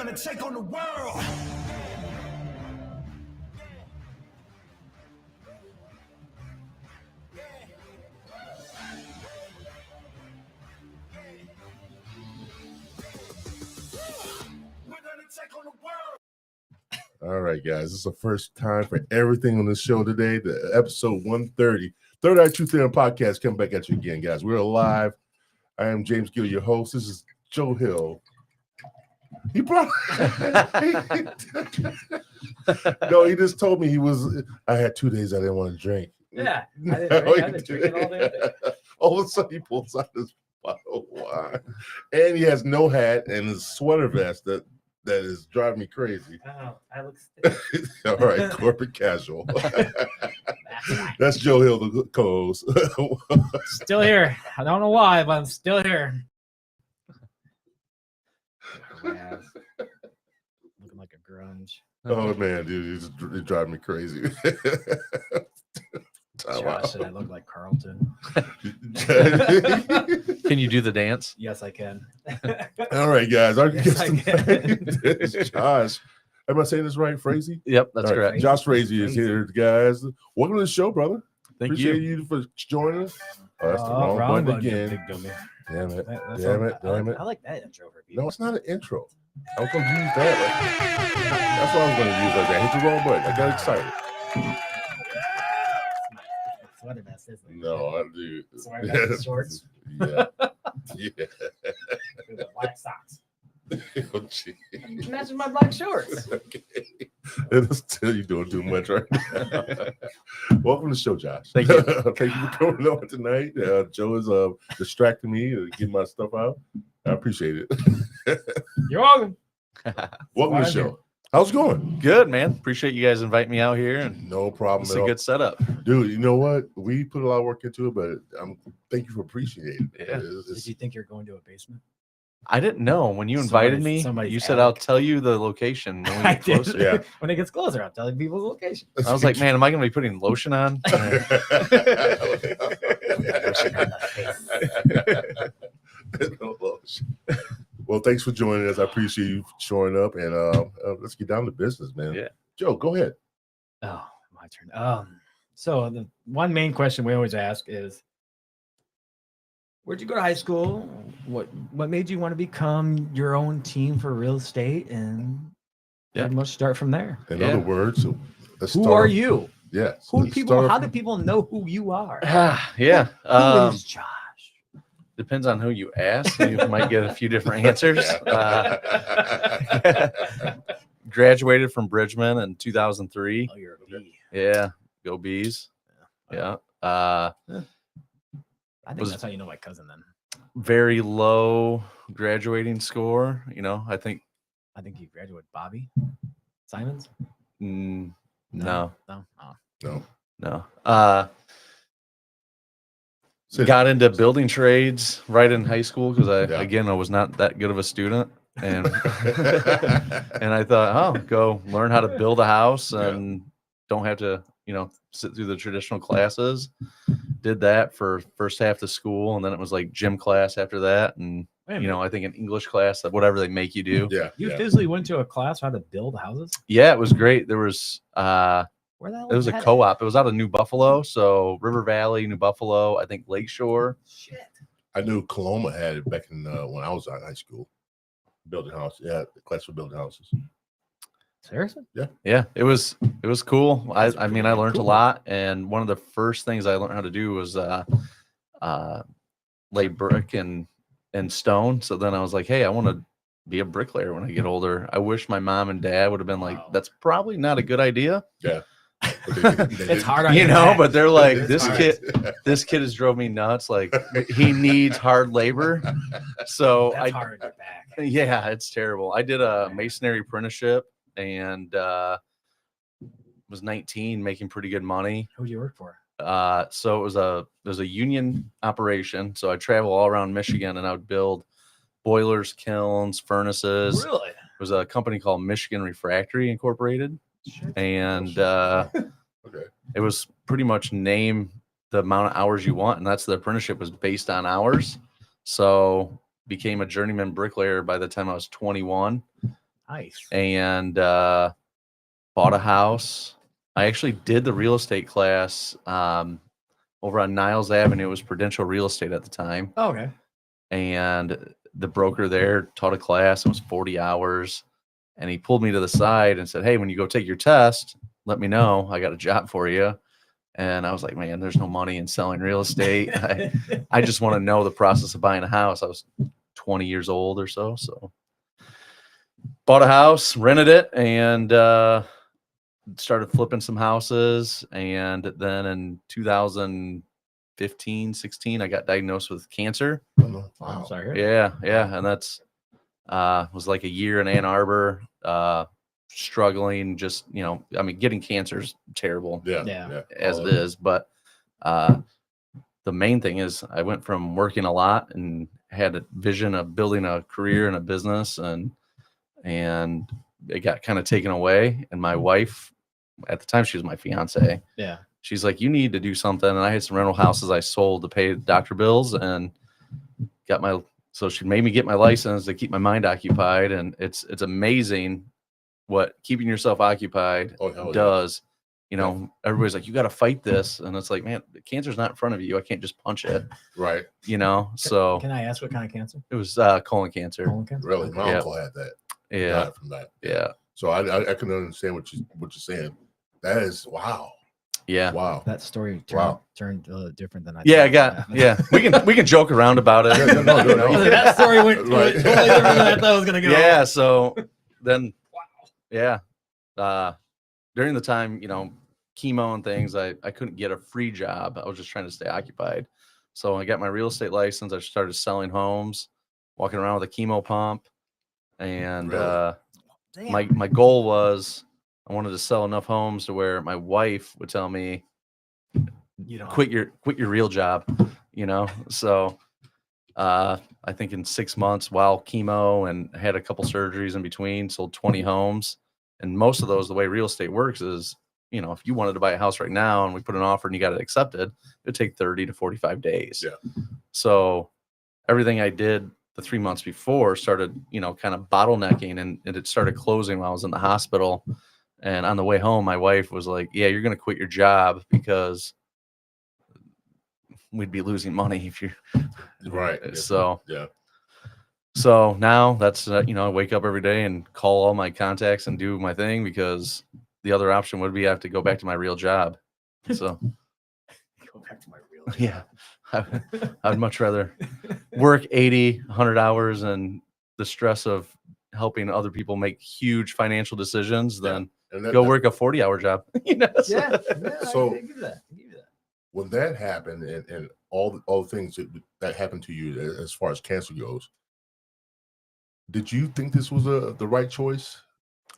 gonna take on the world. We're gonna take on the world. All right, guys. This is the first time for everything on the show today. The episode 130, Third Eye Truth Theorem podcast coming back at you again, guys. We're live. I am James Gill, your host. This is Joe Hill. He brought No, he just told me I had 2 days I didn't want to drink. Yeah, I didn't drink it all day. All of a sudden he pulls out this bottle of wine. And he has no hat and his sweater vest that is driving me crazy. Oh, I look stupid. All right, corporate casual. That's Joe Hill, the co-host. Still here. I don't know why, but I'm still here. Looking like a grunge. Oh man, dude, it's driving me crazy. Josh, and I look like Carlton. Can you do the dance? Yes, I can. All right, guys. Our Yes, guest I tonight is Josh. Am I saying this right, Frazee? Yep, that's All right, correct. Josh Frazee is here, guys. Welcome to the show, brother. Thank Appreciate you. you for joining us. Oh, that's the wrong button again. Big dummy. Damn it. That's Damn all- it. Damn it. I like that intro for people. No, it's not an intro. I was going to use that. That's what I was going to use like that. Hit the wrong button. I got excited. Sweater vest, isn't it? No, I do. Sweater vest and shorts. Yeah. Yeah. With the black socks. Oh, gee. Matches my black shorts. Okay. Let's tell you doing too much right now. Welcome to the show, Josh. Thank you. Thank you for coming on tonight. Joe is distracting me to get my stuff out. I appreciate it. You're welcome. Welcome to the show. How's it going? Good, man. Appreciate you guys inviting me out here, and No problem it's at a all. good setup. Dude, you know what? We put a lot of work into it, but thank you for appreciating it. Yeah. Did you think you're going to a basement? I didn't know when you invited me. Somebody's You said attic. I'll tell you the location when we I get did. closer. Yeah. When it gets closer, I'm telling people the location. I was like, man, am I going to be putting lotion on? Well, thanks for joining us. I appreciate you showing up, and let's get down to business, man. Yeah. Joe, go ahead. Oh, my turn. So the one main question we always ask is, where'd you go to high school? What made you want to become your own team for real estate? And pretty much start from there. In Yeah. other words, so let's Who start are off- you? Yes. Who let's people? start How off- do people know who you are? Yeah. Who is Josh? Depends on who you ask. You might get a few different answers. Graduated from Bridgman in 2003. Oh, you're a bee. Yeah. Go Bees. Yeah. I think Was- that's how you know my cousin then. Very low graduating score. You know, I think I think you graduated Bobby Simons. no. No. Oh. No. No. Sit- Got into building trades right in high school because Yeah. I was not that good of a student, and and I thought, oh, go learn how to build a house and don't have to, sit through the traditional classes. Did that for first half of school, and then it was like gym class after that, and Wait a minute. I think an English class, whatever they make you do. Yeah. You yeah. physically went to a class how to build houses? Yeah, it was great. There was Where the hell it was a that? co-op. It was out of New Buffalo, so River Valley, New Buffalo, I think Lakeshore. Shit. I knew Coloma had it back in when I was in high school. Building houses. Yeah, the class for building houses. Seriously? Yeah, it was cool. That's I mean, pretty I learned cool. a lot, and one of the first things I learned how to do was lay brick and stone. So then I was like, hey, I want to be a bricklayer when I get older. I wish my mom and dad would have been like, Wow. that's probably not a good idea, But It's hard on you your know. back. But they're like, It's this hard. kid has drove me nuts. Like he needs hard labor. So That's hard on your back. yeah, it's terrible. I did a masonry apprenticeship and was 19, making pretty good money. Who do you work for? So it was a union operation. So I travel all around Michigan and I would build boilers, kilns, furnaces. Really? It was a company called Michigan Refractory Incorporated. Shit. And Okay. it was pretty much name the amount of hours you want. And that's the apprenticeship was based on hours. So became a journeyman bricklayer by the time I was 21. Nice. and bought a house. I actually did the real estate class over on Niles Avenue. It was Prudential Real Estate at the time. Oh, okay. And the broker there taught a class. It was 40 hours. And he pulled me to the side and said, hey, when you go take your test, let me know. I got a job for you. And I was like, man, there's no money in selling real estate. I just want to know the process of buying a house. I was 20 years old or so. So bought a house, rented it, and started flipping some houses. And then in 2015, 16, I got diagnosed with cancer. Oh, no. I'm Wow. sorry. Yeah. And that's was like a year in Ann Arbor, struggling, just, I mean, getting cancer is terrible Yeah. as All it of is. But the main thing is I went from working a lot and had a vision of building a career and a business, and it got kind of taken away. And my wife, at the time, she was my fiance. Yeah. She's like, you need to do something. And I had some rental houses I sold to pay doctor bills, and so she made me get my license to keep my mind occupied. And it's amazing what keeping yourself occupied Oh, hell yeah. does. Everybody's like, you got to fight this. And it's like, man, cancer's not in front of you. I can't just punch it, Right. So Can I ask what kind of cancer? it was colon cancer. Colon cancer? Really. My Yeah. uncle had that. Yeah. Died from that. Yeah. So I can understand what you're saying. That is wow. Yeah. Wow. That story turned a little different than I Yeah. thought. We can joke around about it. Yeah, no, That story went Right. totally different than I thought it was going to go. Yeah. So then, yeah. During the time, chemo and things, I couldn't get a free job. I was just trying to stay occupied. So I got my real estate license. I started selling homes, walking around with a chemo pump. And Really? my goal was I wanted to sell enough homes to where my wife would tell me, quit your real job, So I think in 6 months, while chemo and had a couple surgeries in between, sold 20 homes. And most of those, the way real estate works is, if you wanted to buy a house right now and we put an offer and you got it accepted, it'd take 30 to 45 days. Yeah. So everything I did the 3 months before started, kind of bottlenecking, and it started closing while I was in the hospital. And on the way home, my wife was like, yeah, you're going to quit your job because we'd be losing money if you. Right. So, Yeah. So now that's, I wake up every day and call all my contacts and do my thing, because the other option would be I have to go back to my real job. So Go back to my real yeah, I'd much rather work 80, 100 hours and the stress of helping other people make huge financial decisions than And that, go work a 40-hour job. So- Yeah. So- I give you that. when that happened and all the things that happened to you as far as cancer goes, did you think this was the right choice?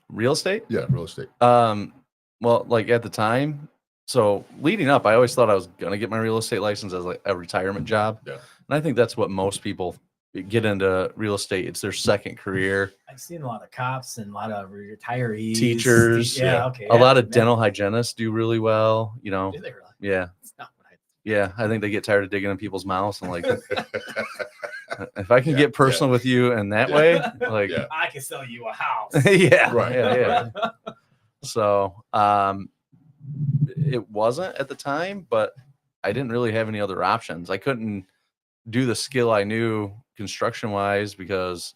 Real estate? Yeah, real estate. Well, like at the time, so leading up, I always thought I was gonna get my real estate license as like a retirement job. Yeah. And I think that's what most people get into real estate. It's their second career. I've seen a lot of cops and a lot of retirees, Teachers, Yeah, okay. A lot of dental hygienists do really well, Do they really? Yeah. It's not what I Yeah. I think they get tired of digging in people's mouths, and like, if I can get personal with you in that way, like, Yeah. I can sell you a house. yeah, Right. yeah. So, it wasn't at the time, but I didn't really have any other options. I couldn't do the skill I knew construction wise because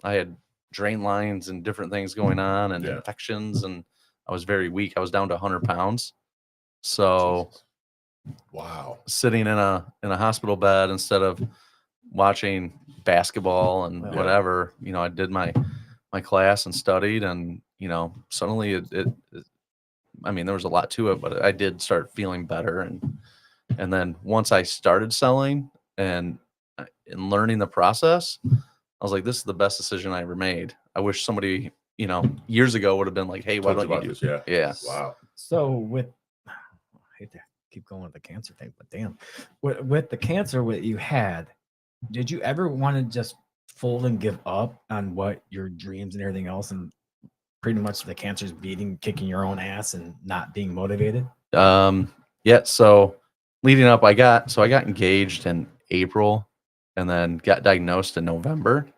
I had drain lines and different things going on and Yeah. infections, and I was very weak. I was down to 100 pounds. So Wow. sitting in a hospital bed instead of watching basketball and Yeah. whatever, I did my class and studied, and suddenly it I mean, there was a lot to it, but I did start feeling better. And then once I started selling and learning the process, I was like, this is the best decision I ever made. I wish somebody, years ago would have been like, hey, why Talked don't you about do this? Yeah. Yeah. Wow. So I hate to keep going with the cancer thing, but damn, with the cancer that you had, did you ever want to just fold and give up on what your dreams and everything else, and pretty much the cancer's kicking your own ass and not being motivated? Yeah. So leading up, I got engaged in April and then got diagnosed in November.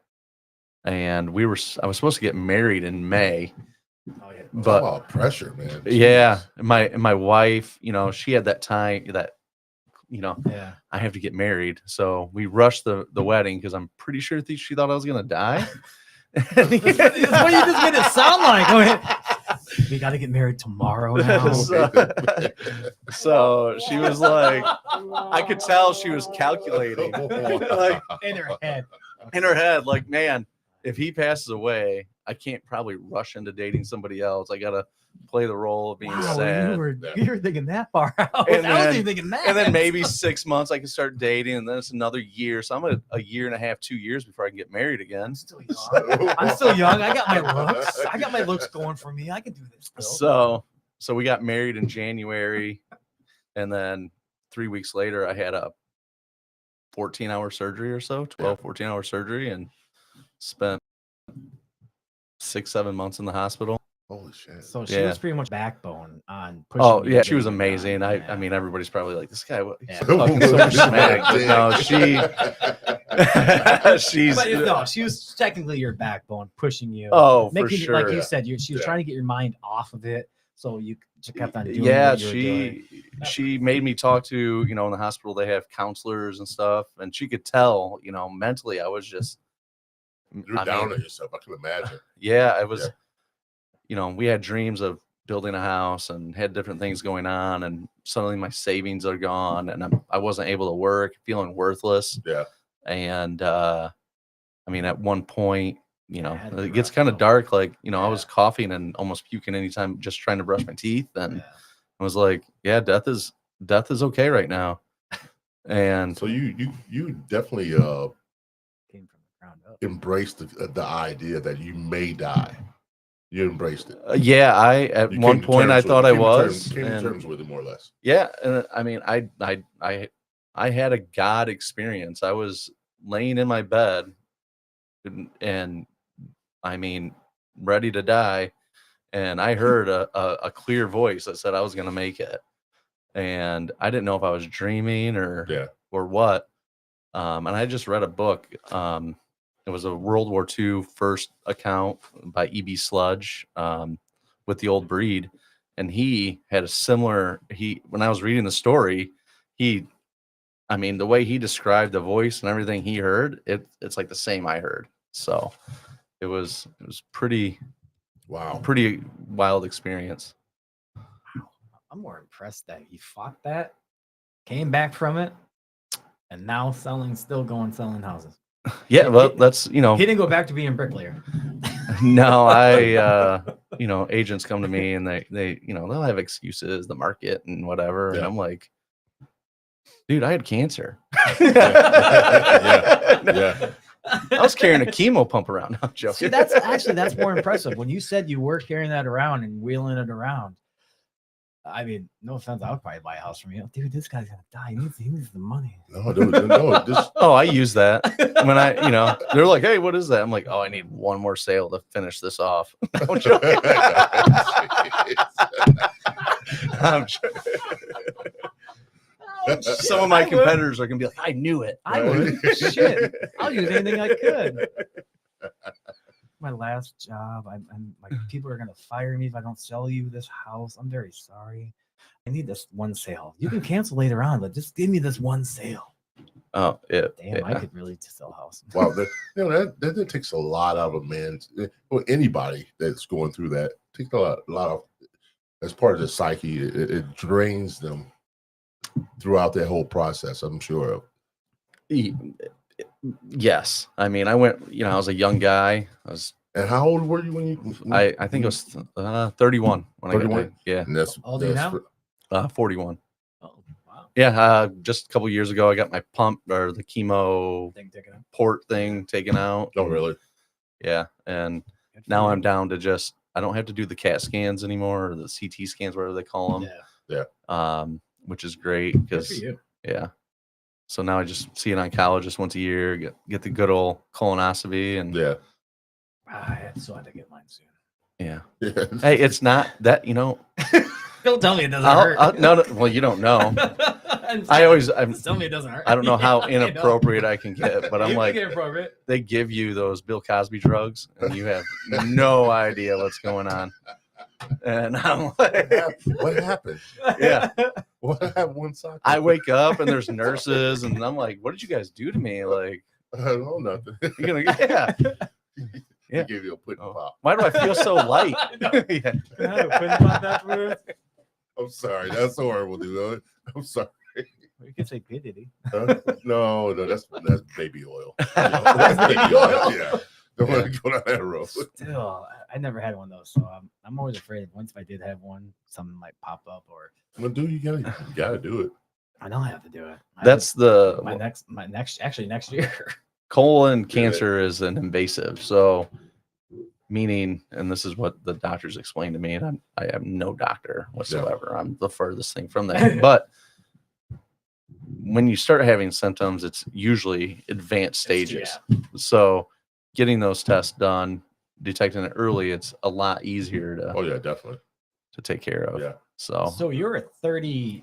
and I was supposed to get married in May, Oh, yeah. but oh, pressure, man. yeah, Jeez. my wife, she had that time that, Yeah. I have to get married. So we rushed the wedding because I'm pretty sure she thought I was going to die. That's what you just made it sound like. We got to get married tomorrow now. So she was like, I could tell she was calculating. Like, In her head. like, man, if he passes away, I can't probably rush into dating somebody else. I got to play the role of being sad. You were thinking that far out. And I wasn't then- even thinking that. And then maybe 6 months I can start dating, and then it's another year. So I'm a year and a half, 2 years before I can get married again. I'm still young. I'm still young. I got my looks. I got my looks going for me. I can do this still. So we got married in January, and then 3 weeks later I had a 14-hour surgery or so, 14-hour surgery, and spent 6-7 months in the hospital. Holy shit. So she was pretty much backbone on pushing. Oh you yeah, to she was get it amazing. done. I mean, everybody's probably like, this guy, Yeah. fucking so much smack. But no, she was technically your backbone, pushing you. for making sure. like you said, she was Yeah. trying to get your mind off of it, so you just kept on doing. Yeah, what you were doing. she made me talk to, in the hospital they have counselors and stuff, and she could tell, mentally I was just You're down on yourself. I can imagine. Yeah, I was. We had dreams of building a house and had different things going on, and suddenly my savings are gone, and I wasn't able to work, feeling worthless. Yeah. And I mean, at one point, had to be it gets rough, kind of though. dark. Like, I was coughing and almost puking anytime just trying to brush my teeth, and I was like, yeah, death is okay right now. And So you definitely Came from the ground up. embraced the idea that you may die. You embraced it. yeah, at You one came to point I terms with thought it. I Came to was. came to and- terms with it more or less. Yeah, and I mean, I had a God experience. I was laying in my bed, and I mean, ready to die, and I heard a clear voice that said I was going to make it, and I didn't know if I was dreaming or what. And I just read a book. It was a World War II first account by E.B. Sludge, with the Old Breed. And he had a similar, when I was reading the story, the way he described the voice and everything he heard, it's like the same I heard. So it was pretty wild experience. I'm more impressed that he fought that, came back from it, and now selling houses. Yeah, well, that's, He didn't go back to being a bricklayer. no, I, agents come to me and they, they'll have excuses, the market and whatever. And Yeah. I'm like, dude, I had cancer. Yeah. I was carrying a chemo pump around. No, I'm See, joking. that's more impressive. When you said you were carrying that around and wheeling it around, I mean, no offense, I would probably buy a house from you. Dude, this guy's gonna die. He needs the money. No, dude, no. Just Oh, I use that when they're like, hey, what is that? I'm like, oh, I need one more sale to finish this off. I'm joking. I'm joking. Some of my competitors are gonna be like, I knew it. I would. Shit, I'll use anything I could. My last job, I'm like, people are gonna fire me if I don't sell you this house. I'm very sorry. I need this one sale. You can cancel later on, but just give me this one sale. Oh, yeah. Damn, I could really sell a house. wow, that takes a lot out of a man. Well, anybody that's going through that takes a lot of. As part of the psyche, it drains them throughout that whole process. I'm sure of. Yes. I mean, I went, I was a young guy. And how old were you when you? I think it was 31 when I got 31? there. Yeah. And that's How old are you now? 41. Oh, wow. Yeah. Just a couple years ago, I got my pump or the chemo Thing taken out. port thing taken out. Oh, really? Yeah. And Good for now you. I'm down to I don't have to do the CAT scans anymore, or the CT scans, whatever they call them. Yeah. Which is great Good because, for you. yeah. So now I just see an oncologist once a year, get the good old colonoscopy, and Yeah. I still had to get mine soon. yeah. Yeah. Hey, it's not that, Don't tell me it doesn't hurt. no, well, you don't know. Tell me it doesn't hurt. I don't know how Yeah, I know. inappropriate I can get, but I'm You like, can get appropriate. they give you those Bill Cosby drugs, and you have no idea what's going on. And I'm like, What happened? yeah. What happened? One sock. I wake up and there's nurses, and I'm like, what did you guys do to me? Like, I don't know nothing. you're gonna, yeah. He gave you a pudding pop. Why do I feel so light? Yeah. I'm sorry. That's horrible, dude. I'm sorry. You can say pidity. Huh? No, that's baby oil. That's baby oil. Yeah. Don't want to go down that road. Still, I never had one of those, so I'm always afraid. Once if I did have one, something might pop up, or Well, dude, you gotta do it. I know I have to do it. That's my next year. colon cancer is an invasive. So, meaning, and this is what the doctors explained to me, and I am no doctor whatsoever. I'm the furthest thing from that. But when you start having symptoms, it's usually advanced stages. So, getting those tests done, detecting it early, it's a lot easier to. Oh yeah, definitely. To take care of. Yeah. So you're at 30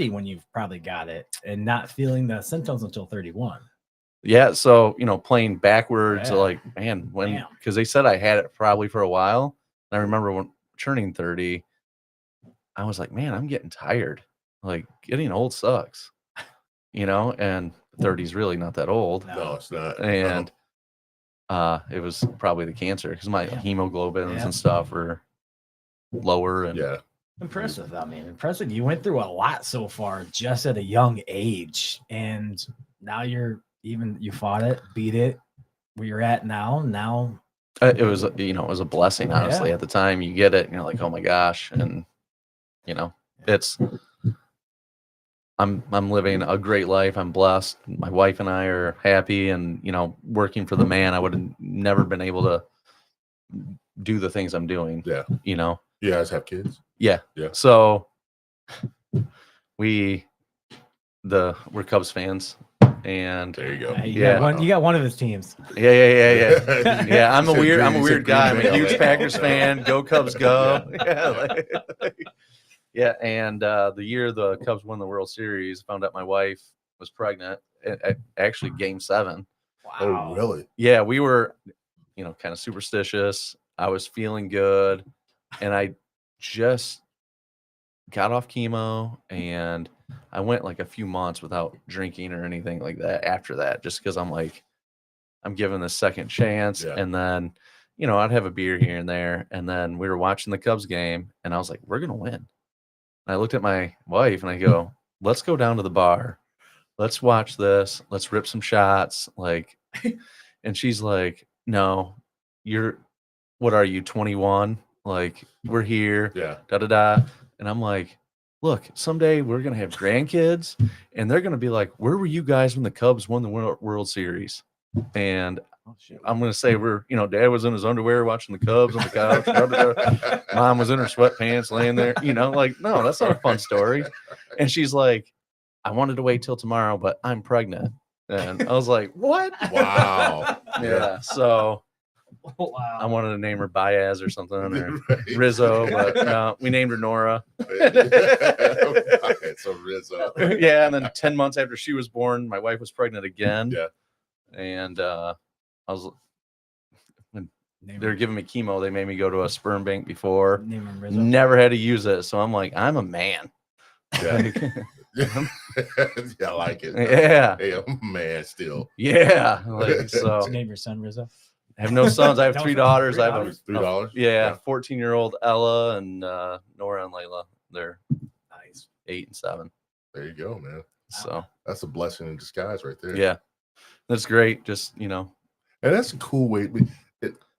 when you've probably got it, and not feeling the symptoms until 31. Yeah. So, playing backwards, like, man, because they said I had it probably for a while. And I remember when turning 30, I was like, man, I'm getting tired. Like, getting old sucks, and 30 is really not that old. No, it's not. And it was probably the cancer because my hemoglobins and stuff were lower. And impressive. I mean, impressive. You went through a lot so far just at a young age, and now you fought it, beat it, where you're at now. It was a blessing, honestly. At the time you get it and you're like, oh my gosh. And it's I'm living a great life. I'm blessed. My wife and I are happy, and working for the man, I would have never been able to do the things I'm doing. Yeah. You guys have kids? Yeah. Yeah. So we're Cubs fans, and there you go. You got one of his teams. Yeah. Yeah. I'm a weird guy. I'm a huge Packers fan. Go Cubs, go. Yeah. And the year the Cubs won the World Series, found out my wife was pregnant at actually Game 7. Wow. Oh, really? Yeah, we were, kind of superstitious. I was feeling good, and I just got off chemo, and I went like a few months without drinking or anything like that after that, just because I'm like, I'm giving this second chance. Yeah. And then, I'd have a beer here and there. And then we were watching the Cubs game, and I was like, we're going to win. And I looked at my wife and I go, let's go down to the bar. Let's watch this. Let's rip some shots. Like, and she's like, no, what are you, 21? Like, we're here. Yeah. Da. And I'm like, look, someday we're going to have grandkids, and they're going to be like, where were you guys when the Cubs won the World Series? And I'm going to say Dad was in his underwear watching the Cubs on the couch. Mom was in her sweatpants laying there, like, no, that's not a fun story. And she's like, I wanted to wait till tomorrow, but I'm pregnant. And I was like, what? Wow. Yeah. So wow. I wanted to name her Baez or something, or Rizzo, but no, we named her Nora. It's a Rizzo. Yeah. And then 10 months after she was born, my wife was pregnant again. Yeah. And when they were giving me chemo, they made me go to a sperm bank before. Never had to use it. So I'm like, I'm a man. Yeah. I like it. Yeah. Hey, I'm a man still. Yeah. Like, so. Did you name your son Rizzo? I have no sons. I have 3 daughters. I have $3. Yeah, 14-year-old Ella and Nora and Layla. They're nice. 8 and 7. There you go, man. So that's a blessing in disguise right there. Yeah. That's great. Just, And that's a cool way.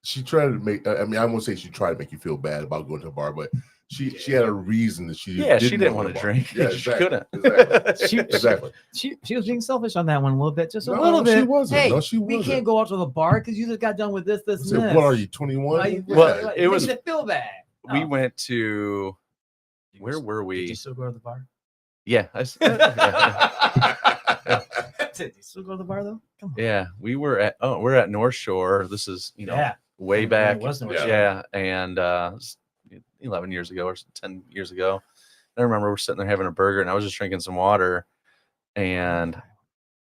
She tried to make, I won't say she tried to make you feel bad about going to a bar, but she had a reason that she didn't want to drink. Yeah, she couldn't. Exactly. She was being selfish on that one a little bit, just a No, little bit. She wasn't. Hey, no, she wasn't. we can't go out to the bar because you just got done with this, and this. What are you, 21? Well, it was feel bad. We went to where were we? Did you still go to the bar? Yeah. Did you still go to the bar though? Come on. Yeah, we're at North Shore. This is way back. Yeah, and 11 years ago or 10 years ago. I remember we're sitting there having a burger, and I was just drinking some water, and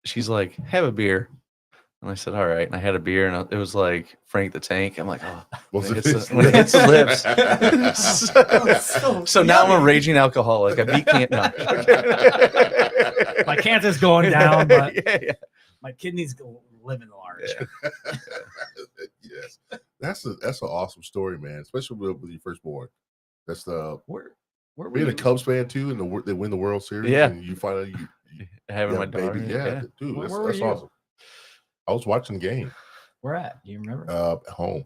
she's like, "Have a beer." And I said, "All right." And I had a beer, and it was like Frank the Tank. I'm like, "Oh." Was When it when it hits the lips. So So now I'm a raging alcoholic. I beat can't now. My cancer's going down, but yeah. my kidneys living large. Yeah. Yes, that's an awesome story, man. Especially with your firstborn. That's the Where were being you? a Cubs fan too, and they win the World Series. Yeah. And you finally you Having have my a daughter. baby. Yeah, dude, Where that's were you? awesome. I was watching the game Where at? Do you remember? at home.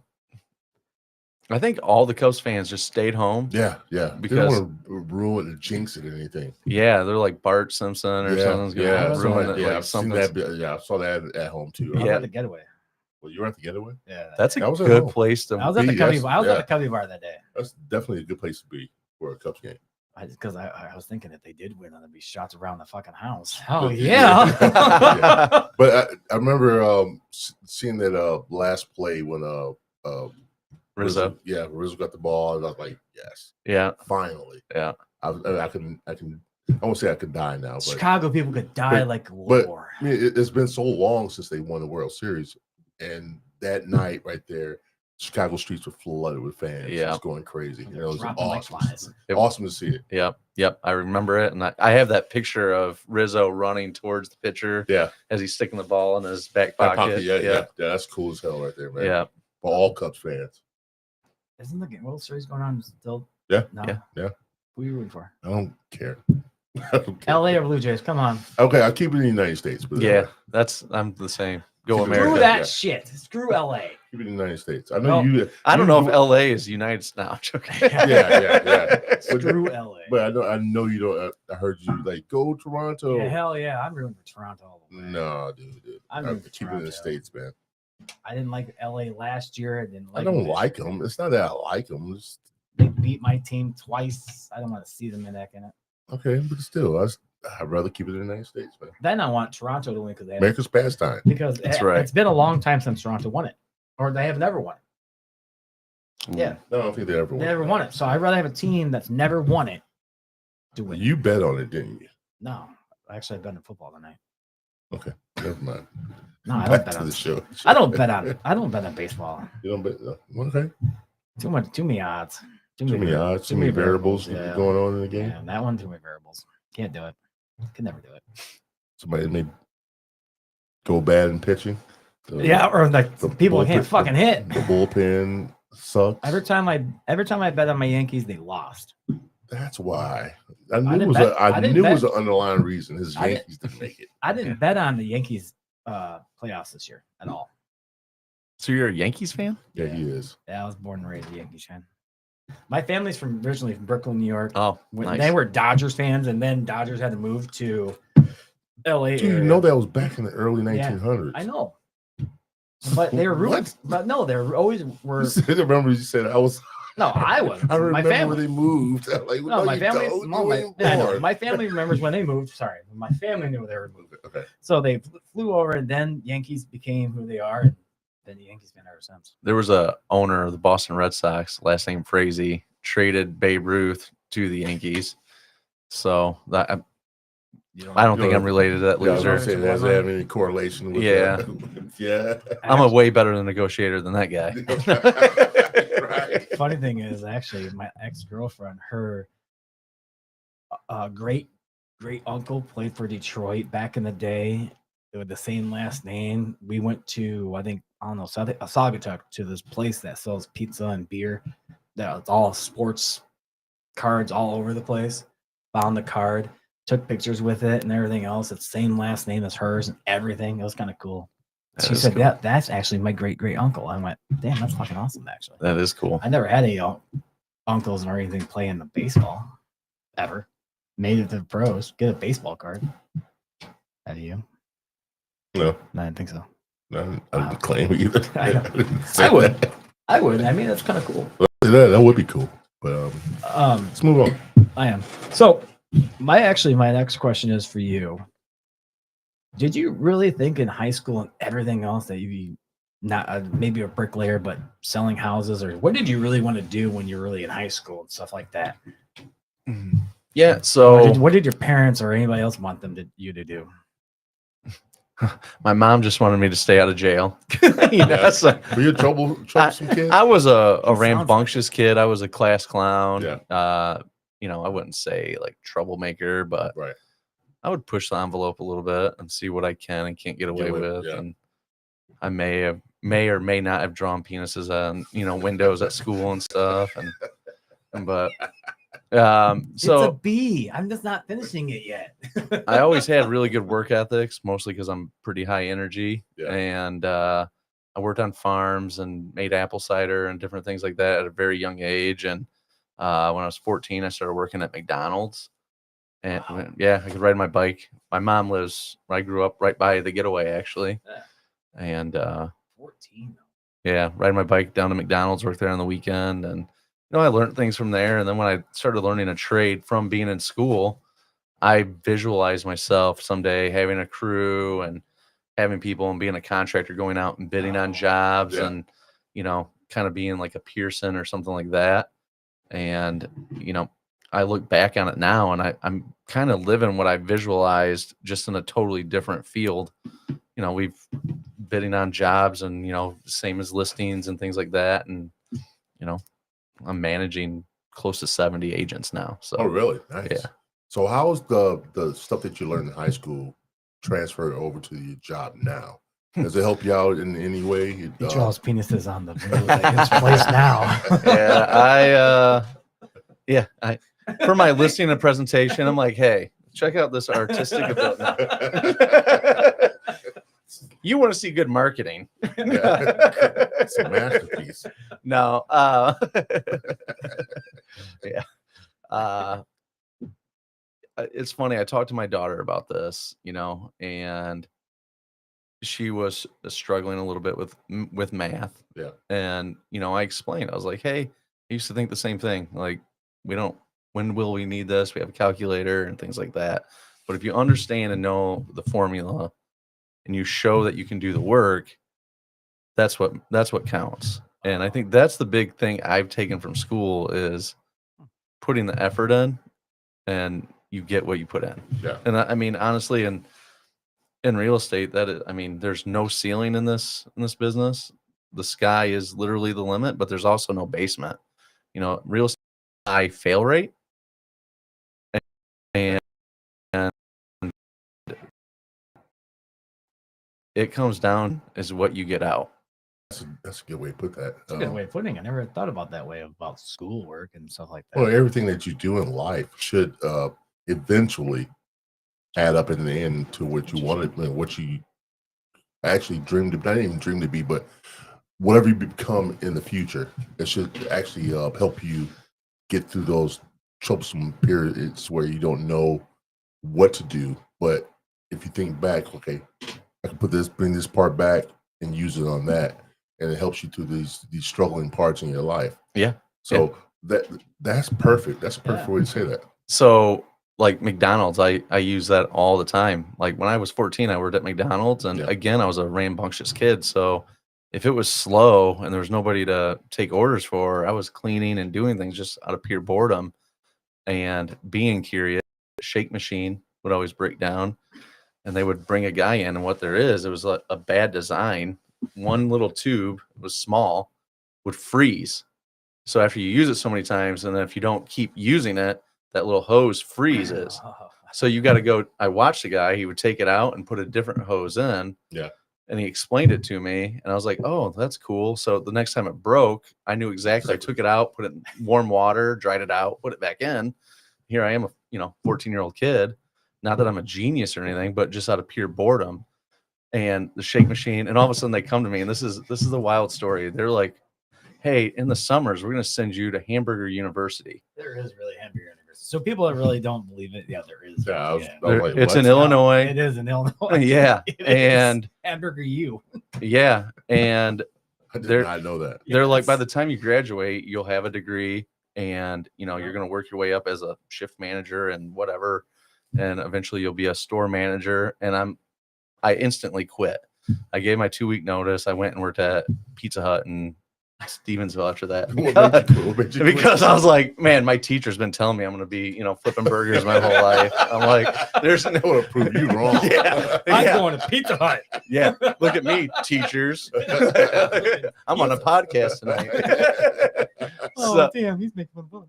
I think all the Cubs fans just stayed home. Yeah, Because- because want to ruin or jinx it or anything. Yeah, they're like Bart Simpson or something's gonna yeah, that's ruin right. it. yeah. Like I've seen something's- that. Yeah, I saw that at home too. I was Yeah. at the getaway. Well, you were at the getaway. Yeah. That's a I was at good home. place to I was at the be, Cubby. yes, I was yeah. at the Cubby bar that day. That's definitely a good place to be for a Cubs game. Because I was thinking if they did win, there'd be shots around the fucking house. Oh Yeah. yeah. But I remember seeing that last play when Rizzo. Rizzo got the ball, and I was like, yes, Yeah. finally. Yeah. I won't say I could die now, but Chicago people could die but- like a but- war. I mean, it's been so long since they won the World Series, and that night right there, Chicago streets were flooded with fans. Yeah. It's going crazy. You know, it was Dropping like awesome. flies. Awesome to see it. Yep. I remember it, and I have that picture of Rizzo running towards the pitcher Yeah, as he's sticking the ball in his back That pocket. yeah, that's cool as hell right there, man. Yeah. For all Cubs fans. Isn't the World Series going on still? Yeah. No. Yeah. Who are you rooting for? I don't care. I don't care. LA or Blue Jays? Come on. Okay, I'll keep it in the United States. But Yeah. I'm the same. Go Screw America. Screw that yeah. shit. Screw LA. keep it in the United States. I know No. you. I don't know if you- LA is United States now. Okay. Yeah. Screw LA. But I know you don't. I heard you like go Toronto. Yeah, hell yeah. I'm rooting for Toronto all the way. No, dude. I'm I rooting for keep it in the Toronto. States, man. I didn't like LA last year. I didn't like I don't them this like year. them. It's not that I like them. It's, They beat my team twice. I don't want to see them in that. okay, but still, I'd rather keep it in the United States, man. Then I want Toronto to win because America's pastime. That's right. It's been a long time since Toronto won it, or they have never won it. Yeah, No, I don't think they ever won. they never won it. So I'd rather have a team that's never won it to win. You bet on it, didn't you? No, actually, I bet on football tonight. Okay, never mind. No, I Back don't bet to on the show. I don't bet on. I don't bet on baseball. You don't bet. Okay. Too many odds. Too many odds. Too many variables Yeah. going on in the game. Yeah, that one too many variables. Can't do it. Could never do it. Somebody may go bad in pitching. Yeah, or like the people can't bullpen- fucking hit. The bullpen sucks. Every time I bet on my Yankees, they lost. That's why. I knew didn't it was bet- I I didn't knew it bet- was an underlying reason. His I didn't- Yankees didn't make it. I didn't bet on the Yankees playoffs this year at all. So you're a Yankees fan? Yeah, he is. Yeah, I was born and raised a Yankees fan. My family's originally from Brooklyn, New York. Oh, When nice. They were Dodgers fans, and then Dodgers had to move to LA. Dude, you area. know that was back in the early Yeah, 1900s. I know. But they were ruined. What? But no, they were always were. I remember you said I was. No, I was. I remember my family. when they moved. I'm like, No, my you family. don't. No, You my, ain't yeah, I know. born. My family remembers when they moved. Sorry, my family knew they were moving. Okay. So they flew over, and then Yankees became who they are. And been a Yankees fan ever since. There was a owner of the Boston Red Sox, last name Frazee, traded Babe Ruth to the Yankees. So that I don't think I'm related to that Yeah, I was loser. gonna say, does that have any correlation with Yeah. that? Yeah. I'm a way better negotiator than that guy. Right. Funny thing is, actually, my ex-girlfriend, her great uncle played for Detroit back in the day with the same last name. We went to, I don't know, Saugatuck, to this place that sells pizza and beer. That's all sports cards all over the place. Found the card, took pictures with it and everything else. It's the same last name as hers and everything. It was kind of cool. That She is said, cool. that's actually my great uncle. I went, damn, that's fucking awesome, actually. That is cool. I never had any uncles or anything playing the baseball ever. Made it to the pros. Get a baseball card. Have you? No, No, I didn't think so. I didn't claim either. I know. didn't say I would. that. I would. I mean, that's kind of cool. That would be cool. But let's move on. I am. So my next question is for you. Did you really think in high school and everything else that you'd be not maybe a bricklayer, but selling houses, or what did you really want to do when you're really in high school and stuff like that? Yeah. Or So what did your parents or anybody else want you to do? my mom just wanted me to stay out of jail. Yeah. So Were you a troublesome kid? I was a sounds rambunctious kid. I was a class clown. Yeah. I wouldn't say like troublemaker, but Right. I would push the envelope a little bit and see what I can and can't get away with. Yeah. And I may or may not have drawn penises on, windows at school and stuff. But It's a so B. I'm just not finishing it yet. I always had really good work ethics, mostly because I'm pretty high energy. Yeah. And I worked on farms and made apple cider and different things like that at a very young age. And when I was 14, I started working at McDonald's. And Wow. yeah, I could ride my bike. My mom lives where I grew up, right by the Getaway, actually. Yeah. And 14. yeah, ride my bike down to McDonald's, work there on the weekend. And I learned things from there. And then when I started learning a trade from being in school, I visualized myself someday having a crew and having people and being a contractor, going out and bidding on jobs Yeah. and, kind of being like a Pearson or something like that. And, I look back on it now and I'm kind of living what I visualized, just in a totally different field. We've bidding on jobs and, same as listings and things like that. And, I'm managing close to 70 agents now. So, Oh, really? Nice. Yeah. So how's the stuff that you learned in high school transferred over to your job now? Does it help you out in any way? He draws penises on the windows at his place now. I for my listing and presentation, I'm like, hey, check out this artistic ability. No. You want to see good marketing? It's a masterpiece. No. Yeah. It's funny. I talked to my daughter about this, and she was struggling a little bit with math. Yeah. And, I explained, I was like, hey, I used to think the same thing. Like, when will we need this? We have a calculator and things like that. But if you understand and know the formula and you show that you can do the work, that's what counts. And I think that's the big thing I've taken from school is putting the effort in, and you get what you put in. Yeah. And I mean, honestly, in real estate, there's no ceiling in this business. The sky is literally the limit, but there's also no basement. Real estate high fail rate, and it comes down is what you get out. That's a good way to put that. That's a good way of putting it. I never thought about that way about schoolwork and stuff like that. Well, everything that you do in life should eventually add up in the end to what you wanted, what you actually dreamed of, not even dreamed to be, but whatever you become in the future. It should actually help you get through those troublesome periods where you don't know what to do. But if you think back, okay, I can bring this part back and use it on that, and it helps you through these struggling parts in your life. Yeah. So that's perfect. That's a perfect way to say that. So like McDonald's, I use that all the time. Like when I was 14, I worked at McDonald's, and again, I was a rambunctious kid. So if it was slow and there was nobody to take orders for, I was cleaning and doing things just out of pure boredom and being curious. The shake machine would always break down, and they would bring a guy in, and what there is, it was a bad design. One little tube was small, would freeze. So after you use it so many times, and then if you don't keep using it, that little hose freezes. So you got to go. I watched the guy, he would take it out and put a different hose in. Yeah. And he explained it to me, and I was like, oh, that's cool. So the next time it broke, I knew exactly. I took it out, put it in warm water, dried it out, put it back in. Here I am, a 14-year-old kid. Not that I'm a genius or anything, but just out of pure boredom. And the shake machine, and all of a sudden they come to me, and this is the wild story. They're like, hey, in the summers, we're going to send you to Hamburger University. There is really Hamburger University. So people that really don't believe it, yeah, there is. Yeah, I was like, It's what? in Illinois. It is in Illinois. Yeah. It is. And Hamburger U. yeah. And I did not know that. they're like, by the time you graduate, you'll have a degree, and you're going to work your way up as a shift manager and whatever. And eventually you'll be a store manager. And I instantly quit. I gave my 2-week notice. I went and worked at Pizza Hut in Stevensville after that. What made you quit? Because I was like, man, my teacher's been telling me I'm going to be, flipping burgers my whole life. I'm like, there's I want to prove you wrong. I'm going to Pizza Hut. Yeah, look at me, teachers. I'm on a podcast tonight. So, damn, he's making fun of us.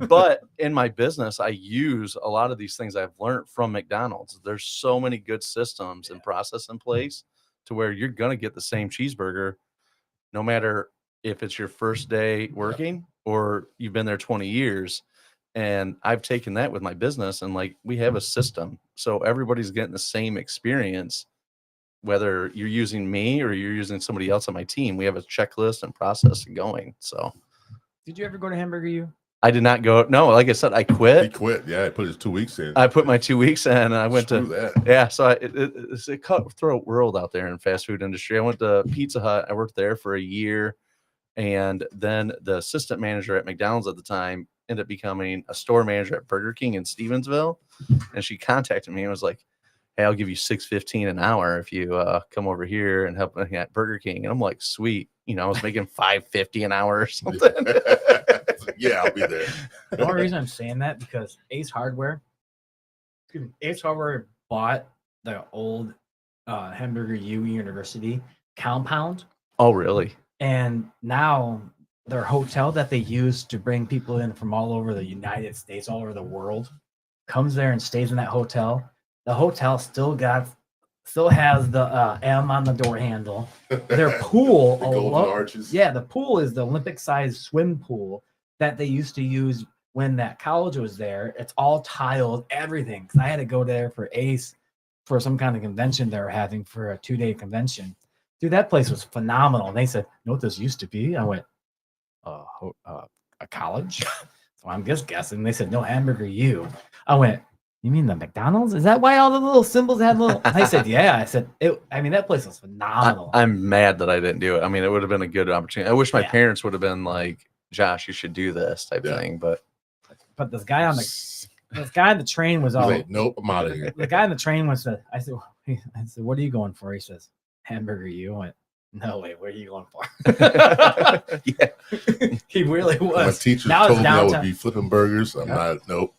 but in my business, I use a lot of these things I've learned from McDonald's. There's so many good systems and process in place to where you're going to get the same cheeseburger, no matter if it's your first day working or you've been there 20 years. And I've taken that with my business, and like, we have a system. So everybody's getting the same experience, whether you're using me or you're using somebody else on my team. We have a checklist and process going. So Did you ever go to Hamburger U? I did not go. No, like I said, I He quit. quit. Yeah, he put his 2 weeks in. I put my 2 weeks in, and I went Screw to, that. yeah. So it's a cutthroat world out there in fast food industry. I went to Pizza Hut. I worked there for a year. And then the assistant manager at McDonald's at the time ended up becoming a store manager at Burger King in Stevensville. And she contacted me and was like, hey, I'll give you $6.15 an hour if you come over here and help me at Burger King. And I'm like, sweet. I was making $5.50 an hour or something. Yeah, I'll be there. The only reason I'm saying that because Ace Hardware bought the old Hamburger U University compound, Oh, really? and now their hotel that they use to bring people in from all over the United States, all over the world, comes there and stays in that hotel. The hotel still has the M on the door handle. Their pool, The golden arches. yeah, the pool is the Olympic-sized swim pool that they used to use when that college was there. It's all tiled, everything. Because I had to go there for Ace for some kind of convention they were having for a 2-day convention. Dude, that place was phenomenal. And they said, "You know what this used to be?" I went, a college? So I'm just guessing. They said, "No, Hamburger U." I went, "You mean the McDonald's? Is that why all the little symbols had little?" I said, "Yeah." I said, that place was phenomenal. I'm mad that I didn't do it. I mean, it would have been a good opportunity. I wish my Yeah. parents would have been like, Josh, you should do this type Yeah. thing. But But this guy on the train was He's all. like, nope, I'm out of here. The guy on the train was. I said, "What are you going for?" He says, "Hamburger U." I went, "No way, what are you going for?" yeah, He really My was. teacher Now it's told me I would downtown. be flipping burgers. I'm Yeah.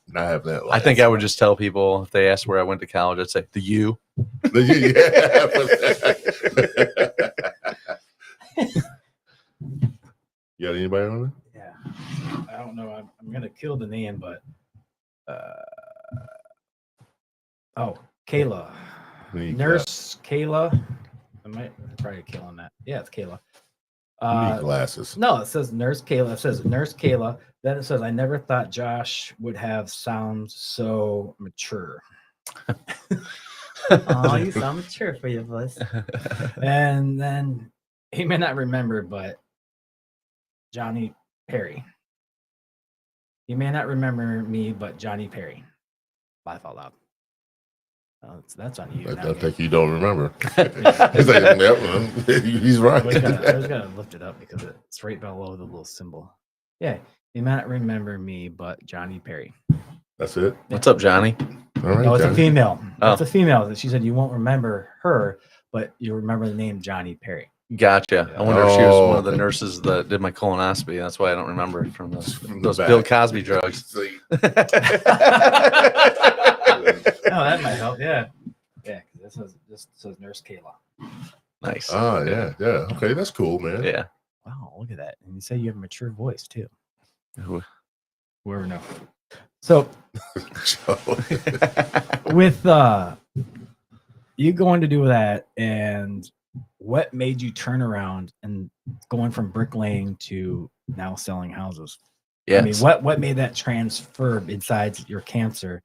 not having that. I think I would just tell people if they asked where I went to college, I'd say the U. You got anybody on it? Yeah, I don't know. I'm gonna kill the name, but Kayla, Nurse Kayla. I might probably killing that. Yeah, it's Kayla. You need glasses. No, it says Nurse Kayla. It says Nurse Kayla. Then it says, "I never thought Josh would have sound so mature." Oh, you sound mature for your voice. And then he may not remember, but Johnny Perry. You may not remember me, but Johnny Perry. Laugh out loud. Oh, that's on you. I not me. think you don't remember. He's like, yep, he's right. I was gonna lift it up because it's right below the little symbol. Yeah, you may not remember me, but Johnny Perry. That's it. What's up, Johnny? All right. No, it's a Johnny. female. Oh. It's a female. She said you won't remember her, but you remember the name Johnny Perry. Gotcha. I wonder if she was one of the Oh. nurses that did my colonoscopy. That's why I don't remember it from From those the Bill back. Cosby drugs. See, Oh, that might help. Yeah, yeah. Because this says Nurse Kayla. Nice. oh, yeah. Okay, that's cool, man. Yeah. Wow, look at that. And you say you have a mature voice too. Who- Whoever knows. So So, with you going to do that, and what made you turn around and going from bricklaying to now selling houses? Yeah. I mean, what made that transfer besides your cancer?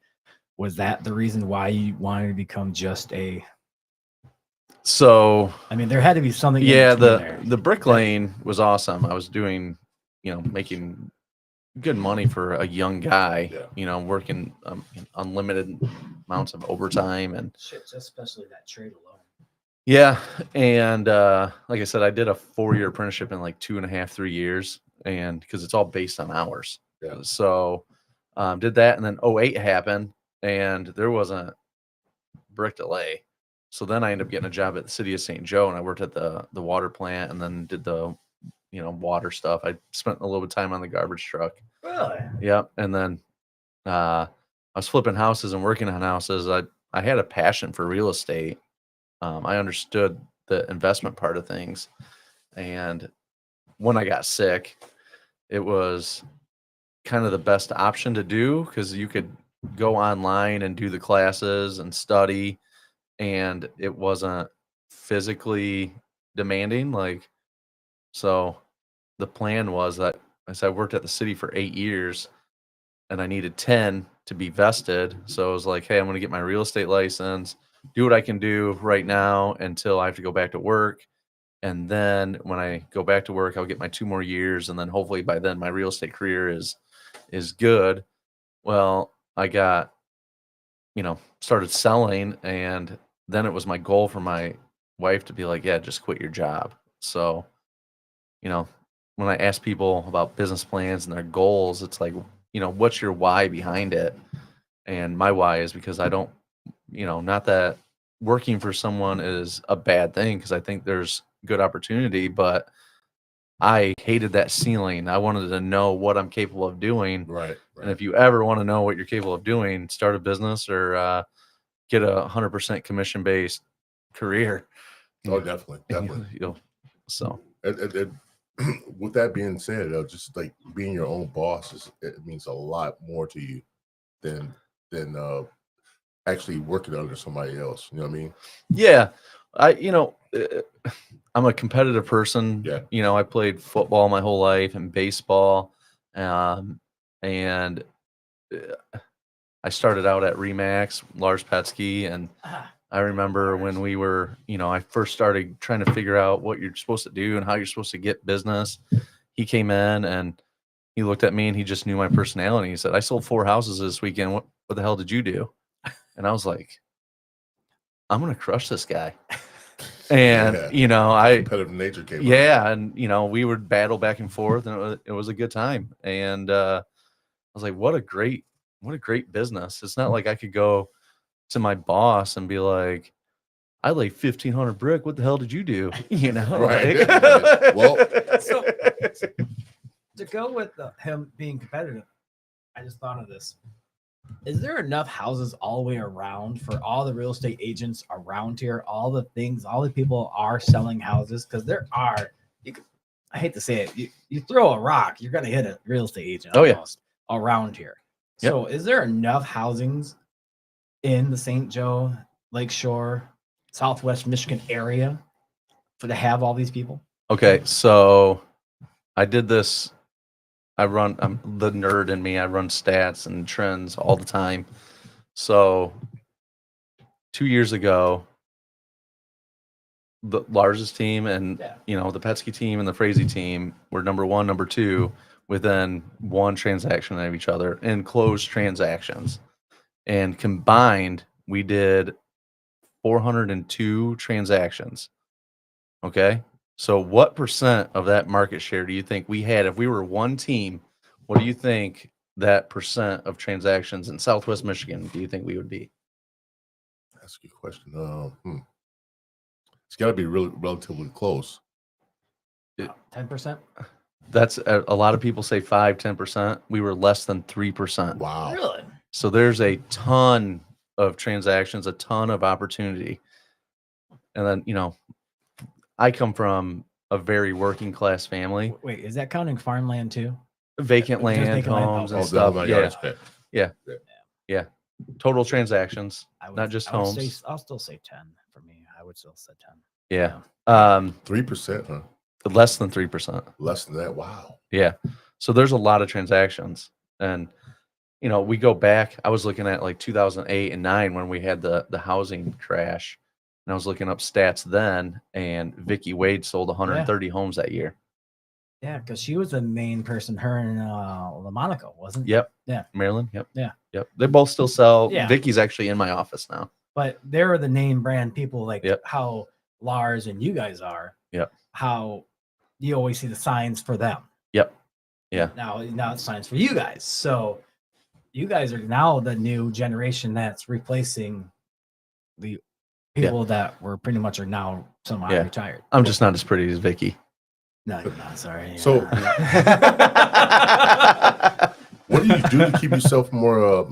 Was that the reason why you wanted to become just a? So I mean, there had to be something. in yeah, between there. the bricklaying was awesome. I was doing, making good money for a young guy. Yeah. Working unlimited amounts of overtime and Shit, especially that trade alone. yeah. And like I said, I did a 4-year apprenticeship in like 2.5, 3 years, and because it's all based on hours. Yeah. So did that, and then 08 happened, and there wasn't brick to lay. So then I ended up getting a job at the city of St. Joe, and I worked at the water plant, and then did the water stuff. I spent a little bit of time on the garbage truck. Really? Yep. And then I was flipping houses and working on houses. I had a passion for real estate. I understood the investment part of things. And when I got sick, it was kind of the best option to do because you could go online and do the classes and study, and it wasn't physically demanding. So the plan was that as I worked at the city for 8 years and I needed 10 to be vested. So I was like, hey, I'm going to get my real estate license, do what I can do right now until I have to go back to work. And then when I go back to work, I'll get my 2 more years. And then hopefully by then my real estate career is good. Well, I got, started selling, and then it was my goal for my wife to be like, yeah, just quit your job. So, when I ask people about business plans and their goals, it's like, what's your why behind it? And my why is because I don't, not that working for someone is a bad thing, because I think there's good opportunity, but I hated that ceiling. I wanted to know what I'm capable of doing. Right. And if you ever want to know what you're capable of doing, start a business or get a 100% commission-based career. Oh, definitely. So. With that being said, just like being your own boss it means a lot more to you than actually working under somebody else. You know what I mean? Yeah, I'm a competitive person. Yeah. I played football my whole life and baseball, and I started out at Remax, Lars Petsky, and I remember when we were, I first started trying to figure out what you're supposed to do and how you're supposed to get business. He came in and he looked at me and he just knew my personality. He said, I sold 4 houses this weekend. What the hell did you do? And I was like, I'm going to crush this guy. And, competitive nature came out. And, we would battle back and forth, and it was a good time. And I was like, what a great business. It's not like I could go to my boss and be like, I laid 1,500 brick. What the hell did you do? Right. Well, so to go with him being competitive, I just thought of this. Is there enough houses all the way around for all the real estate agents around here? All the people are selling houses, because there are. I hate to say it. You throw a rock, you're gonna hit a real estate agent almost around here. Yep. So, is there enough housings in the St. Joe, Lakeshore, Southwest Michigan area to have all these people? Okay, so I did this. I'm the nerd in me. I run stats and trends all the time. So 2 years ago, the Lars's team and the Petsky team and the Frazee team were number 1, number 2 within one transaction of each other in closed transactions. And combined, we did 402 transactions. Okay. So what percent of that market share do you think we had if we were one team? What do you think that percent of transactions in Southwest Michigan do you think we would be? That's a good question. It's got to be really relatively close. 10%? That's a lot of people say 5-10%. We were less than 3%. Wow. Really? So there's a ton of transactions, a ton of opportunity. And then, I come from a very working class family. Wait, is that counting farmland too? Vacant land, homes, and stuff. Yeah. Total transactions, not just homes. I'll still say 10 for me. I would still say 10. Yeah. 3%, huh? Less than 3%. Less than that. Wow. Yeah. So there's a lot of transactions. And, we go back. I was looking at like 2008 and 2009 when we had the housing crash. And I was looking up stats then, and Vicky Wade sold 130 homes that year. Yeah, because she was the main person, her and LaMonaco, wasn't it? Yep. Yeah. Maryland. Yep. Yeah. Yep. They both still sell. Yeah. Vicky's actually in my office now. But they're the name brand people, like how Lars and you guys are. Yep. How you always see the signs for them. Yep. Yeah. Now it's signs for you guys. So you guys are now the new generation that's replacing the people that were pretty much are now semi-retired. I'm just not as pretty as Vicky. No, you're not. Sorry. So- What do you do to keep yourself more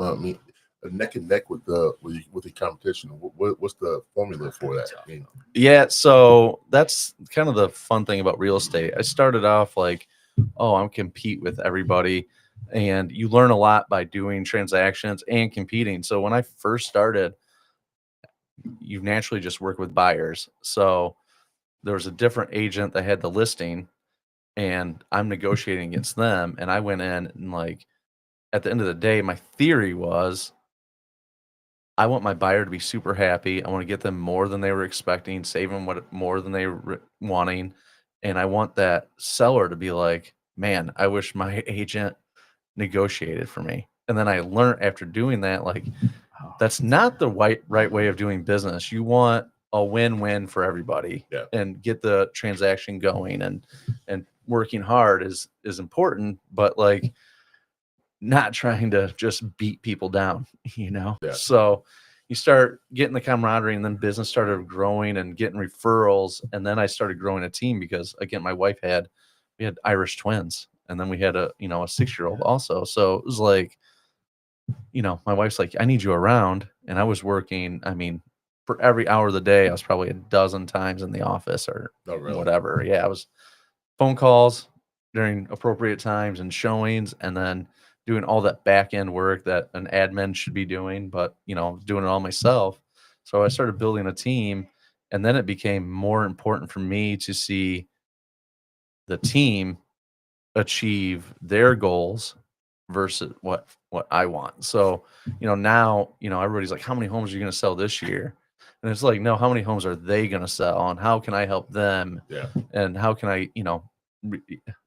neck and neck with the competition? What's the formula for that? You know? Yeah, so that's kind of the fun thing about real estate. I started off like, oh, I'm compete with everybody, and you learn a lot by doing transactions and competing. So when I first started, you naturally just work with buyers. So there was a different agent that had the listing, and I'm negotiating against them. And I went in and like, at the end of the day, my theory was I want my buyer to be super happy. I want to get them more than they were expecting, save them more than they were wanting. And I want that seller to be like, man, I wish my agent negotiated for me. And then I learned after doing that, like, that's not the right way of doing business. You want a win-win for everybody. Yeah. And get the transaction going, and working hard is important, but like not trying to just beat people down, you know? Yeah. So you start getting the camaraderie, and then business started growing and getting referrals. And then I started growing a team because again, my wife we had Irish twins, and then we had a 6-year-old also. So it was like, my wife's like, I need you around. And I was working, I mean, for every hour of the day, I was probably a dozen times in the office or Oh, really? whatever. Yeah. I was phone calls during appropriate times and showings, and then doing all that back end work that an admin should be doing, but doing it all myself. So I started building a team, and then it became more important for me to see the team achieve their goals versus what I want. So, now, everybody's like, how many homes are you going to sell this year? And it's like, no, how many homes are they going to sell, and how can I help them? Yeah. And how can I,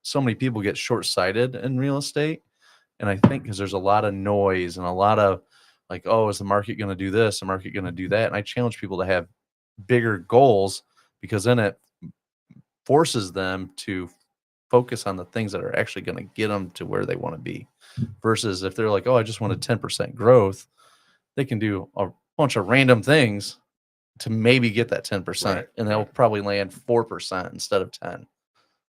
so many people get short-sighted in real estate. And I think because there's a lot of noise and a lot of like, oh, is the market going to do this? The market going to do that? And I challenge people to have bigger goals, because then it forces them to focus on the things that are actually going to get them to where they want to be. Versus if they're like, oh, I just want a 10% growth, they can do a bunch of random things to maybe get that 10%, Right, and they'll right. probably land 4% instead of 10.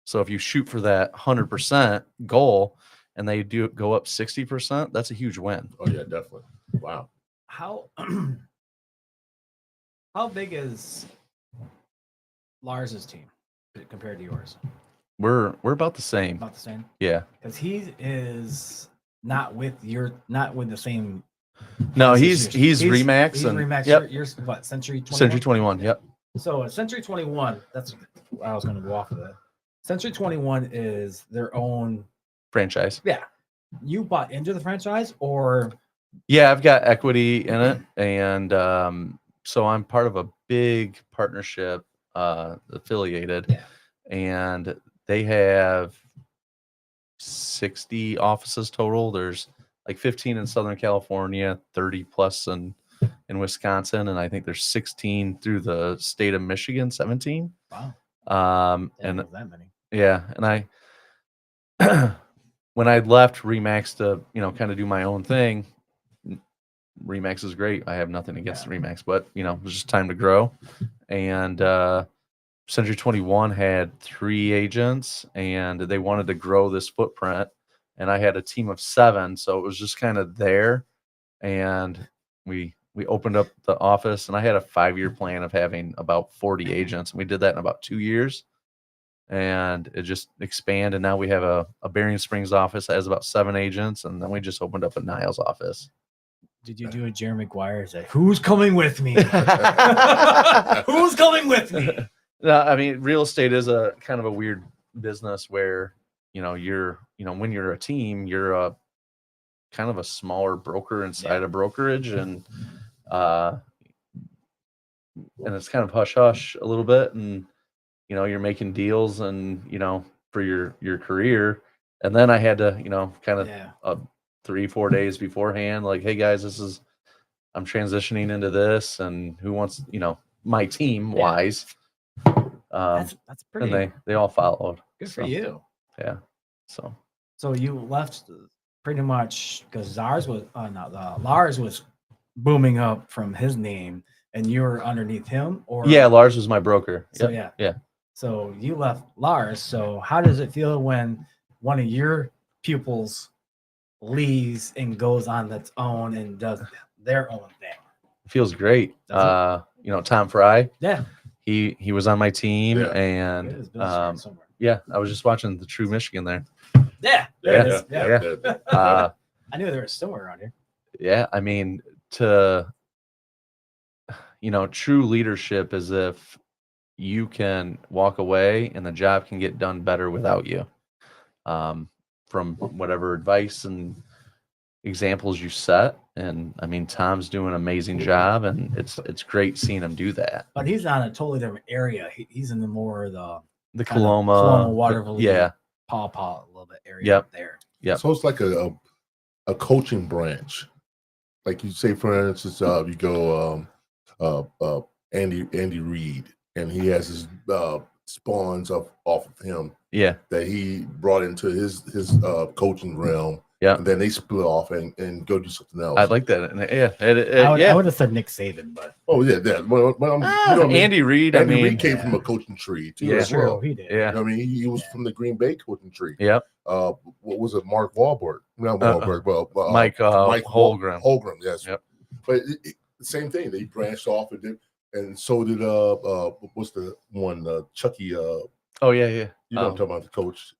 So if you shoot for that 100% goal and they do go up 60%, that's a huge win. Oh yeah, definitely. Wow. How big is Lars's team compared to yours? We're about the same. About the same? Yeah. Because he is not with the same. No, position. he's Remax. He's and Remax. Yep. You're what, Century 21? Century 21. Yep. So at Century 21, that's I was going to go off of that. Century 21 is their own Franchise. Yeah. You bought into the franchise, or? Yeah, I've got equity in it. And so I'm part of a big partnership affiliated. Yeah. And they have 60 offices total. There's like 15 in Southern California, 30 plus in Wisconsin, and I think there's 16 through the state of Michigan, 17. Wow. And That many. yeah, and I when I left Remax to kind of do my own thing, Remax is great. I have nothing against Remax, but it was just time to grow. And Century 21 had 3 agents, and they wanted to grow this footprint, and I had a team of 7, so it was just kind of there. And we opened up the office, and I had a 5-year plan of having about 40 agents, and we did that in about 2 years. And it just expanded. Now we have a Berrien Springs office that has about 7 agents, and then we just opened up a Niles office. Did you do a Jerry Maguire say, "Who's coming with me"? Who's coming with me? No, I mean, real estate is a kind of a weird business where, you're, when you're a team, you're a kind of a smaller broker inside a brokerage, and it's kind of hush hush a little bit, and you're making deals, and for your career. And then I had to kind of 3-4 days beforehand, like, hey guys, I'm transitioning into this, and who wants my team wise. That's pretty. And they all followed. Good for you. Yeah. So you left pretty much because Lars was booming up from his name, and you were underneath him, or? Yeah, Lars was my broker. So Yeah. So you left Lars. So how does it feel when one of your pupils leaves and goes on its own and does their own thing? Feels great. Does You know, Tom Fry, Yeah. he was on my team, Yeah. It and is business card somewhere. yeah, I was just watching the True Michigan there. Yeah. There it is. Yeah. I knew there was somewhere around here. Yeah, I mean, to true leadership is if you can walk away and the job can get done better without you. From whatever advice and examples you set, and I mean, Tom's doing an amazing job, and it's great seeing him do that. But he's on a totally different area. He's in the more The kind of Coloma, Waterville, yeah, Paw a little bit area Yep. up there. yeah, So it's like a coaching branch. Like you say, for instance, you go Andy Reid, and he has his spawns off of him yeah, that he brought into his coaching realm. Yeah. And then they split off and go do something else. I like that. And I would have said Nick Saban, but Oh yeah, that. But you know what I mean? Andy Reid. Andy I mean, Reid came from a coaching tree too. Yeah. as well. he did. yeah, You know what I mean, he was from the Green Bay coaching tree. yep. What was it? Mark Wahlberg, not Wahlberg, but Mike Holmgren. Holmgren, yes. Yep. But the same thing. They branched off and so did what's the one? Chucky. Oh yeah, yeah. You know what I'm talking about, the coach.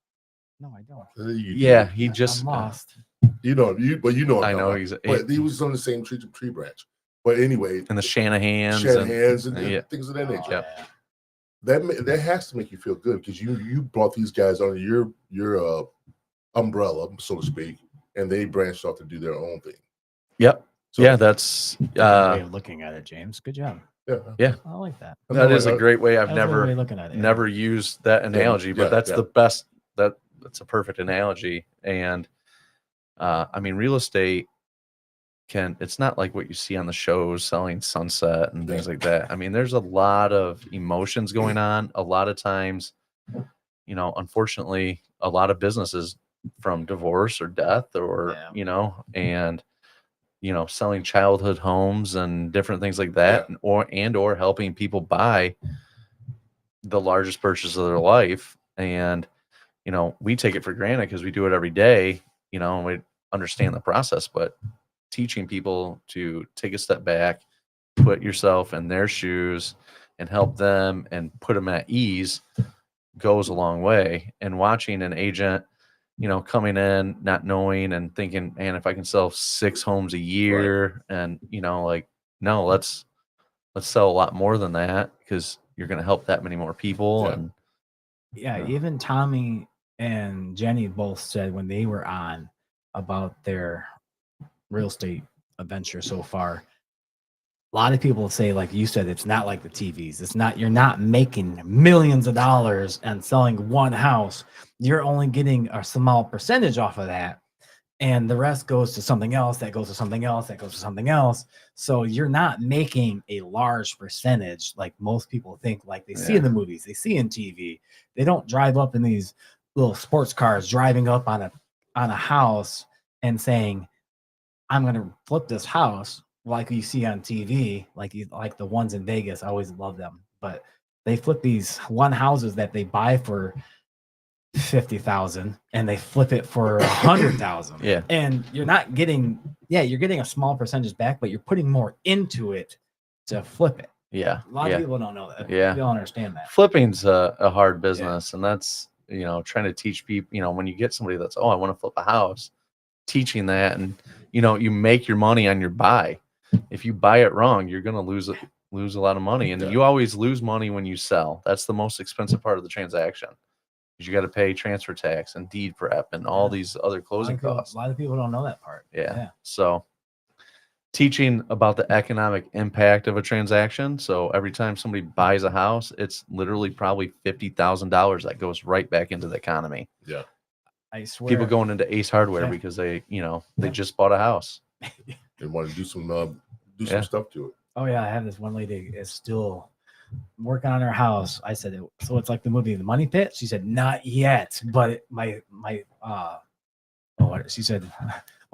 No, I don't. Yeah, he just. I'm lost. You know, what I'm I know talking about. But he was on the same tree branch. But anyway, and the Shanahans, and yeah. things of that nature. Yeah. That has to make you feel good because you brought these guys under your umbrella, so to speak, and they branched off to do their own thing. Yep. So, Yeah, that's Good way of looking at it, James. Good job. Yeah. I like that. that is a great way. I've That's a good way never of looking at it. never used that analogy, but Yeah, that's yeah. the best. That's a perfect analogy. And I mean, real estate it's not like what you see on the shows selling Sunset and things like that. I mean, there's a lot of emotions going on. A lot of times, unfortunately, a lot of businesses from divorce or death or, and, selling childhood homes and different things like that, or helping people buy the largest purchase of their life. And, we take it for granted because we do it every day, and we understand the process, but teaching people to take a step back, put yourself in their shoes and help them and put them at ease goes a long way. And watching an agent, coming in, not knowing and thinking, man, if I can sell 6 homes a year, and, no, let's sell a lot more than that because you're going to help that many more people. Yeah. And Even Tommy and Jenny both said when they were on about their real estate adventure so far, a lot of people say, like you said, it's not like the TVs. You're not making millions of dollars and selling one house. You're only getting a small percentage off of that. And the rest goes to something else, that goes to something else, that goes to something else. So you're not making a large percentage like most people think, like they see in the movies, they see in TV. They don't drive up in these little sports cars driving up on a house and saying, I'm going to flip this house like you see on TV, like the ones in Vegas. I always love them, but they flip these one houses that they buy for $50,000 and they flip it for $100,000. Yeah. And you're not getting, you're getting a small percentage back, but you're putting more into it to flip it. yeah, A lot of people don't know that. Yeah. They don't understand that. flipping's a hard business, and that's trying to teach people. When you get somebody that's, I want to flip a house, teaching that, and you make your money on your buy. If you buy it wrong, you're going to lose a lot of money, and you always lose money when you sell. That's the most expensive part of the transaction, because you got to pay transfer tax and deed prep and all these other closing costs. A lot of people don't know that part. Yeah. So teaching about the economic impact of a transaction. So every time somebody buys a house, it's literally probably $50,000 that goes right back into the economy. Yeah. I swear. People going into Ace Hardware because they just bought a house. They want to do some stuff to it. Oh yeah, I have this one lady is still working on her house. I said, so it's like the movie The Money Pit. She said, not yet, but she said,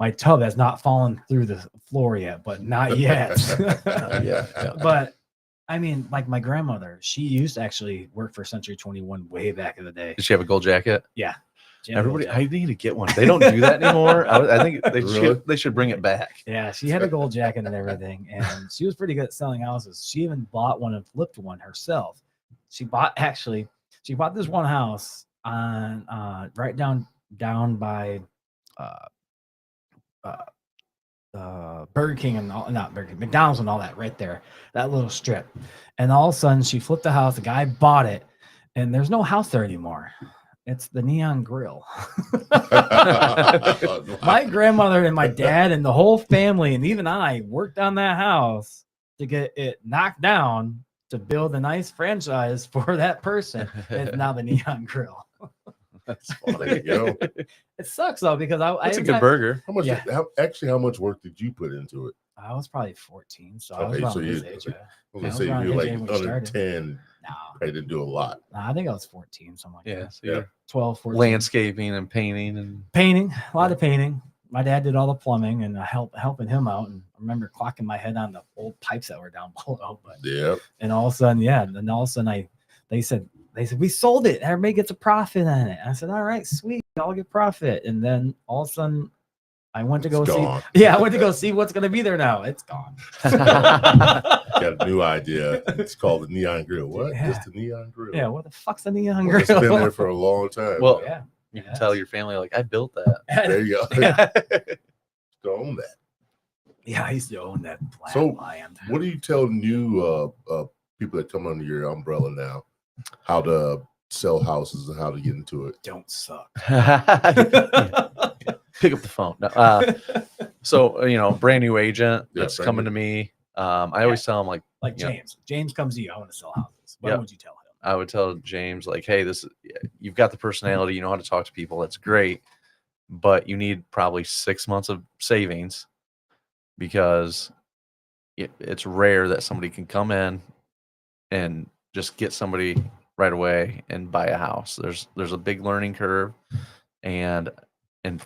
my tub has not fallen through the floor yet, but not yet. Yeah. But I mean, like my grandmother, she used to actually work for Century 21 way back in the day. Did she have a gold jacket? Yeah. She had a gold Everybody, I jacket. need to get one. They don't do that anymore. I think Really? they should bring it back. Yeah, she had a gold jacket and everything, and she was pretty good at selling houses. She even bought one and flipped one herself. She bought this one house on right down by Burger King and all, not Burger King, McDonald's and all that right there, that little strip. And all of a sudden, she flipped the house. The guy bought it, and there's no house there anymore. It's the Neon Grill. My grandmother and my dad and the whole family, and even I, worked on that house to get it knocked down to build a nice franchise for that person. It's now the Neon Grill. That's There funny. you go. It sucks though because It's a good burger. How much? Yeah. How much work did you put into it? I was probably 14, so I was Okay, around so his you- age. Yeah. I was Yeah, I gonna say was around you were his like age when we under started. 10. No, I didn't do a lot. I think I was 14, something like Yeah. that. So you're 12, 14. landscaping and painting and Painting, a lot of painting. My dad did all the plumbing and helping him out. And I remember clocking my head on the old pipes that were down below. But Yeah. and all of a sudden, yeah, and then all of a sudden they said we sold it. Everybody gets a profit on it. I said, all right, sweet, I'll get profit. And then all of a sudden, I went to go It's see. gone. Yeah, I went to go see what's gonna be there now. It's gone. Got a new idea. It's called the Neon Grill. What? Yeah. Just the Neon Grill. Yeah, what the fuck's the Neon Well, Grill? it's been there for a long time. Well, yeah. you can tell your family like I built that. There you go. Yeah. To own that. Yeah, I used to own that black So, lion. What do you tell new people that come under your umbrella now? How to sell houses and how to get into it? Don't suck. Pick up the phone. No, so brand new agent Yeah, that's brand coming new. to me. I always tell him like Like Yeah. James. James comes to you. I want to sell houses. What Yep. would you tell him? I would tell James like, hey, you've got the personality, you know how to talk to people. That's great, but you need probably 6 months of savings because it's rare that somebody can come in and just get somebody right away and buy a house. There's a big learning curve, and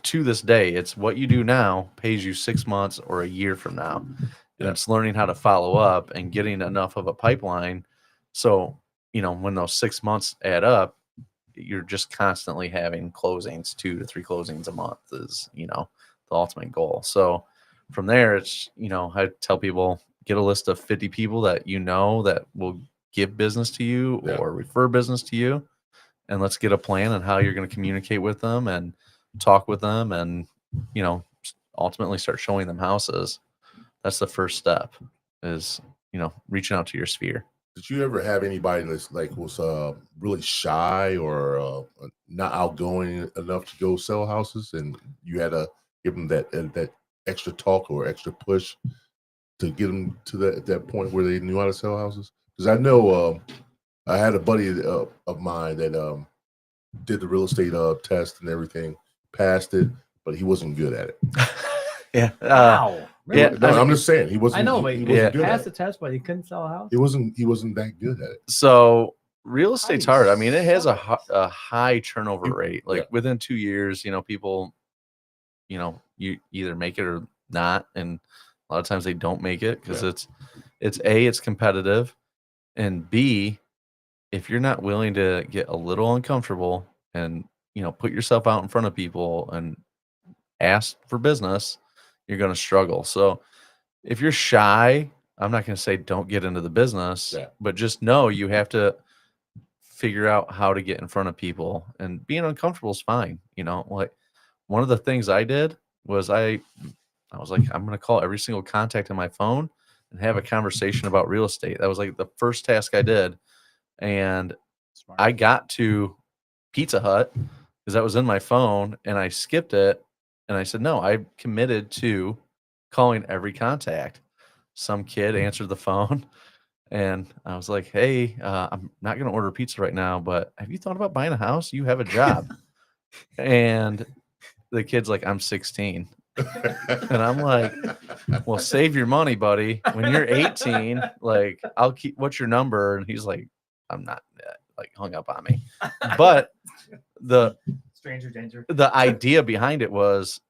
to this day, it's what you do now pays you 6 months or a year from now. And Yeah. it's learning how to follow up and getting enough of a pipeline. So, when those 6 months add up, you're just constantly having closings, 2 to 3 closings a month is, the ultimate goal. So from there, it's, I tell people, get a list of 50 people that that will give business to you Yeah. or refer business to you. And let's get a plan on how you're going to communicate with them and talk with them and, ultimately start showing them houses. That's the first step is, reaching out to your sphere. Did you ever have anybody that's like was really shy or not outgoing enough to go sell houses, and you had to give them that extra talk or extra push to get them to that point where they knew how to sell houses? Because I know I had a buddy of mine that did the real estate test and everything, passed it, but he wasn't good at it. Yeah. Wow. yeah, No, I'm just saying he wasn't. I know, but he he wasn't yeah. good at passed the it. test, but he couldn't sell a house. He wasn't that good at it. So real estate's hard. I mean, it has Nice. a high turnover rate. Like Yeah. within 2 years, people, you either make it or not, and a lot of times they don't make it because it's competitive, and B, if you're not willing to get a little uncomfortable and put yourself out in front of people and ask for business, you're going to struggle. So if you're shy, I'm not going to say don't get into the business, Yeah. but just know you have to figure out how to get in front of people, and being uncomfortable is fine. Like one of the things I did was I was like, I'm going to call every single contact on my phone and have a conversation about real estate. That was like the first task I did. And Smart. I got to Pizza Hut because that was in my phone, and I skipped it. And I said, no, I committed to calling every contact. Some kid answered the phone, and I was like, hey, I'm not going to order pizza right now, but have you thought about buying a house? You have a job. And the kid's like, I'm 16. And I'm like, well, save your money, buddy. When you're 18, like, I'll keep, what's your number? And he's like, I'm not, like, hung up on me. But the Stranger danger. idea behind it was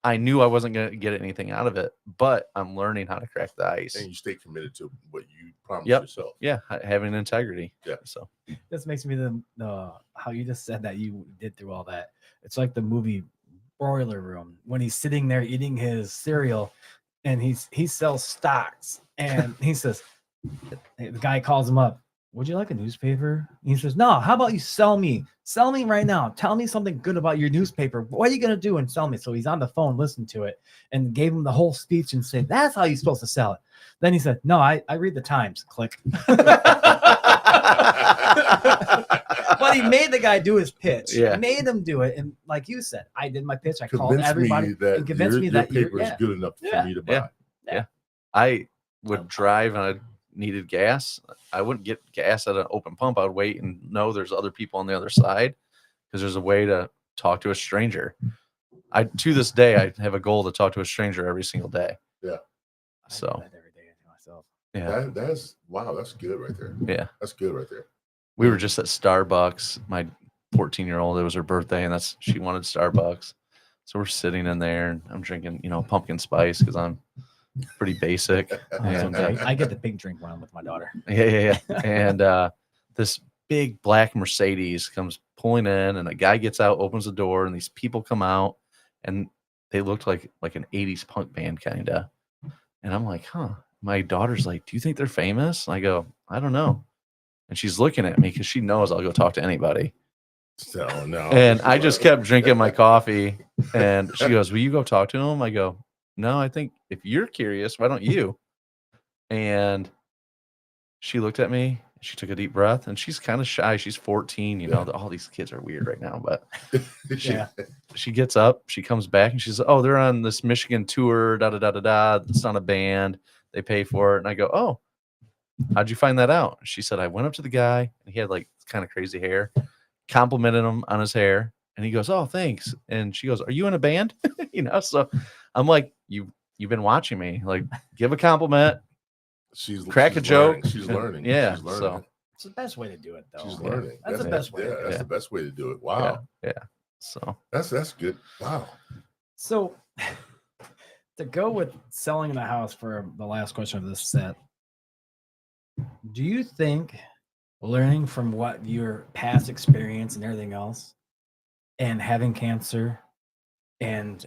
I knew I wasn't going to get anything out of it, but I'm learning how to crack the ice. And you stay committed to what you promised Yep. yourself. Yeah, having integrity. Yeah. So This makes me the how you just said that you did through all that. It's like the movie Boiler Room when he's sitting there eating his cereal, and he sells stocks, and he says, the guy calls him up. Would you like a newspaper? He says, no. How about you sell me right now? Tell me something good about your newspaper. What are you gonna do and sell me? So he's on the phone, listened to it, and gave him the whole speech and said, that's how you're supposed to sell it. Then he said, no, I read the Times. Click. But he made the guy do his pitch. Yeah. Made him do it. And like you said, I did my pitch. I called Convince everybody me that and convinced me your that paper is good enough for me to buy. Yeah. I would drive and I needed gas. I wouldn't get gas at an open pump. I would wait and know there's other people on the other side because there's a way to talk to a stranger. To this day, I have a goal to talk to a stranger every single day. Yeah. So I do that every day to myself. yeah. That's wow. That's good right there. Yeah. That's good right there. We were just at Starbucks. My 14-year-old, it was her birthday, and she wanted Starbucks. So we're sitting in there and I'm drinking, pumpkin spice because I'm pretty basic. And, I get the big drink when I'm with my daughter. yeah. And this big black Mercedes comes pulling in, and a guy gets out, opens the door, and these people come out, and they looked like an 80s punk band kind of. And I'm like, huh. My daughter's like, do you think they're famous? I go, I don't know. And she's looking at me because she knows I'll go talk to anybody. So no. And I just kept drinking my coffee, and she goes, will you go talk to him? I go, no, I think if you're curious, why don't you? And she looked at me, she took a deep breath, and she's kind of shy. She's 14, all these kids are weird right now, but she gets up, she comes back, and she says, oh, they're on this Michigan tour, da-da-da-da-da. It's on a band. They pay for it. And I go, oh, how'd you find that out? She said, I went up to the guy, and he had like kind of crazy hair, complimented him on his hair, and he goes, oh, thanks. And she goes, are you in a band? So I'm like, you've been watching me, like, give a compliment, crack a joke. She's learning. Yeah. She's learning. So It's the best way to do it, though. She's learning. That's the best way. Yeah, that's the best way to do it. Wow. yeah. So That's good. Wow. So to go with selling the house for the last question of this set, do you think learning from what your past experience and everything else and having cancer and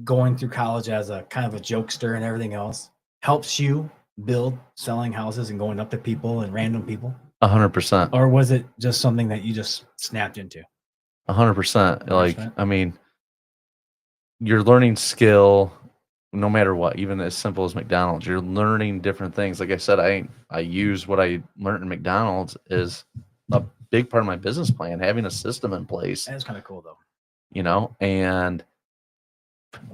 going through college as a kind of a jokester and everything else helps you build selling houses and going up to people and random people? 100%. Or was it just something that you just snapped into? 100%. Like, I mean, you're learning skill no matter what, even as simple as McDonald's. You're learning different things. Like I said, I use what I learned in McDonald's is a big part of my business plan, having a system in place. That's kind of cool, though. And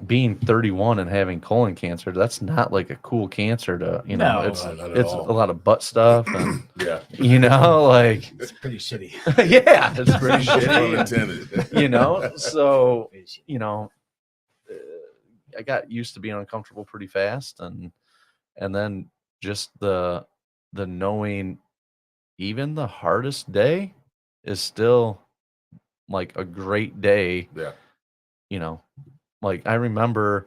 being 31 and having colon cancer, that's not like a cool cancer to, No, it's not at it's all. a lot of butt stuff and Yeah. like It's pretty shitty. yeah, it's pretty Pun shitty. intended. So Pretty shitty. I got used to being uncomfortable pretty fast, and then just the knowing even the hardest day is still like a great day. Yeah. Like I remember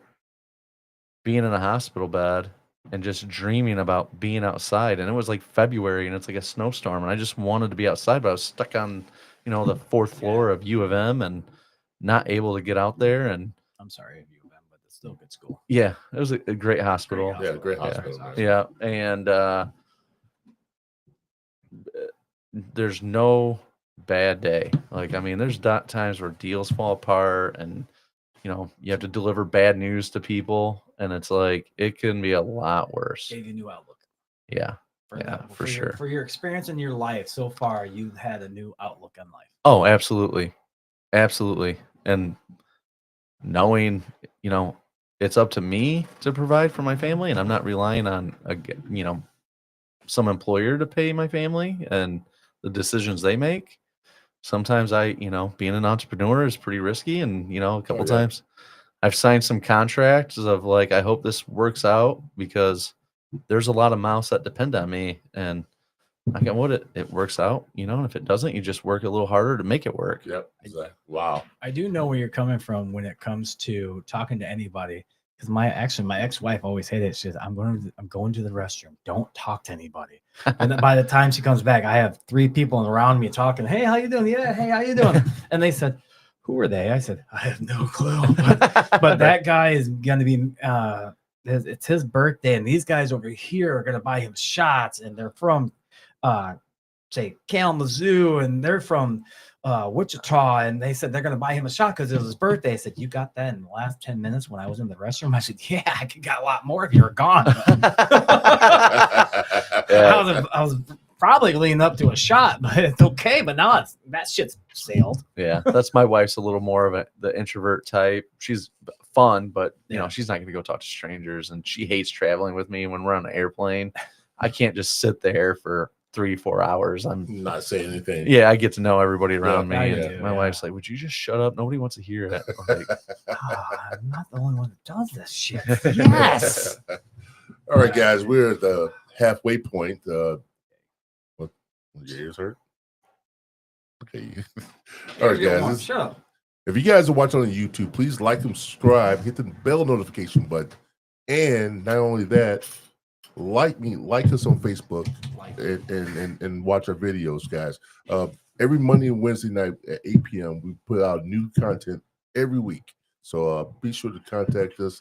being in a hospital bed and just dreaming about being outside, and it was like February and it's like a snowstorm, and I just wanted to be outside, but I was stuck on the fourth floor of U of M and not able to get out there. And I'm sorry, but it's still a good school. yeah, it was a great hospital. Yeah, great hospital. man. Yeah, and there's no bad day. Like, I mean, there's times where deals fall apart, and you have to deliver bad news to people, and it's like it can be a lot worse. Gave you a new outlook. Yeah, For sure. For your experience in your life so far, you've had a new outlook on life. Oh, absolutely, and knowing it's up to me to provide for my family, and I'm not relying on some employer to pay my family and the decisions they make. Sometimes being an entrepreneur is pretty risky, and a couple times I've signed some contracts of like, I hope this works out because there's a lot of mouths that depend on me, and I got what it works out, and if it doesn't, you just work a little harder to make it work. Yep. Exactly. Wow. I do know where you're coming from when it comes to talking to anybody. Because my ex-wife always hated it. She says, I'm going to the restroom. Don't talk to anybody. And then by the time she comes back, I have 3 people around me talking. Hey, how you doing? Yeah. Hey, how you doing? And they said, who are they? I said, I have no clue. But that guy is going to be, it's his birthday. And these guys over here are going to buy him shots. And they're from, say, Kalamazoo. And they're from Wichita, and they said they're going to buy him a shot because it was his birthday. I said, you got that in the last 10 minutes when I was in the restroom? I said, yeah, I could got a lot more if you were gone. I was probably leaning up to a shot, but it's okay. But now that shit's sailed. Yeah, that's my wife's a little more of the introvert type. She's fun, but she's not going to go talk to strangers, and she hates traveling with me when we're on an airplane. I can't just sit there for 3-4 hours. I'm not saying anything. Yeah, I get to know everybody around me. And my wife's like, would you just shut up? Nobody wants to hear it. I'm like, I'm not the only one that does this shit. Yes. All right, guys, we're at the halfway point. What your ears hurt? Okay. All right, guys. Shut up. If you guys are watching on YouTube, please like and subscribe, hit the bell notification button, and not only that, like us on Facebook and watch our videos, guys. Every Monday and Wednesday night at 8 p.m. we put out new content every week. So be sure to contact us,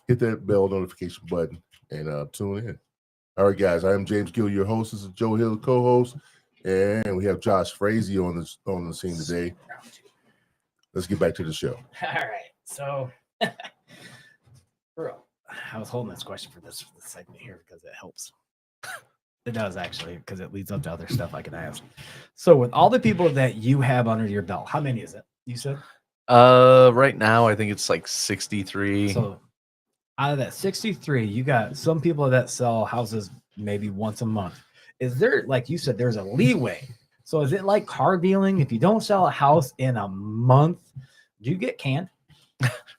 hit that bell notification button, and tune in. All right, guys. I am James Gill, your host. This is Joe Hill, co-host, and we have Josh Frazee on the scene today. Let's get back to the show. All right. So, bro, I was holding this question for this segment here because it helps. It does actually, because it leads up to other stuff I can ask. So, with all the people that you have under your belt, how many is it? You said? Right now I think it's like 63. So, out of that 63, you got some people that sell houses maybe once a month. Is there, like you said, there's a leeway? So, is it like car dealing? If you don't sell a house in a month, do you get canned?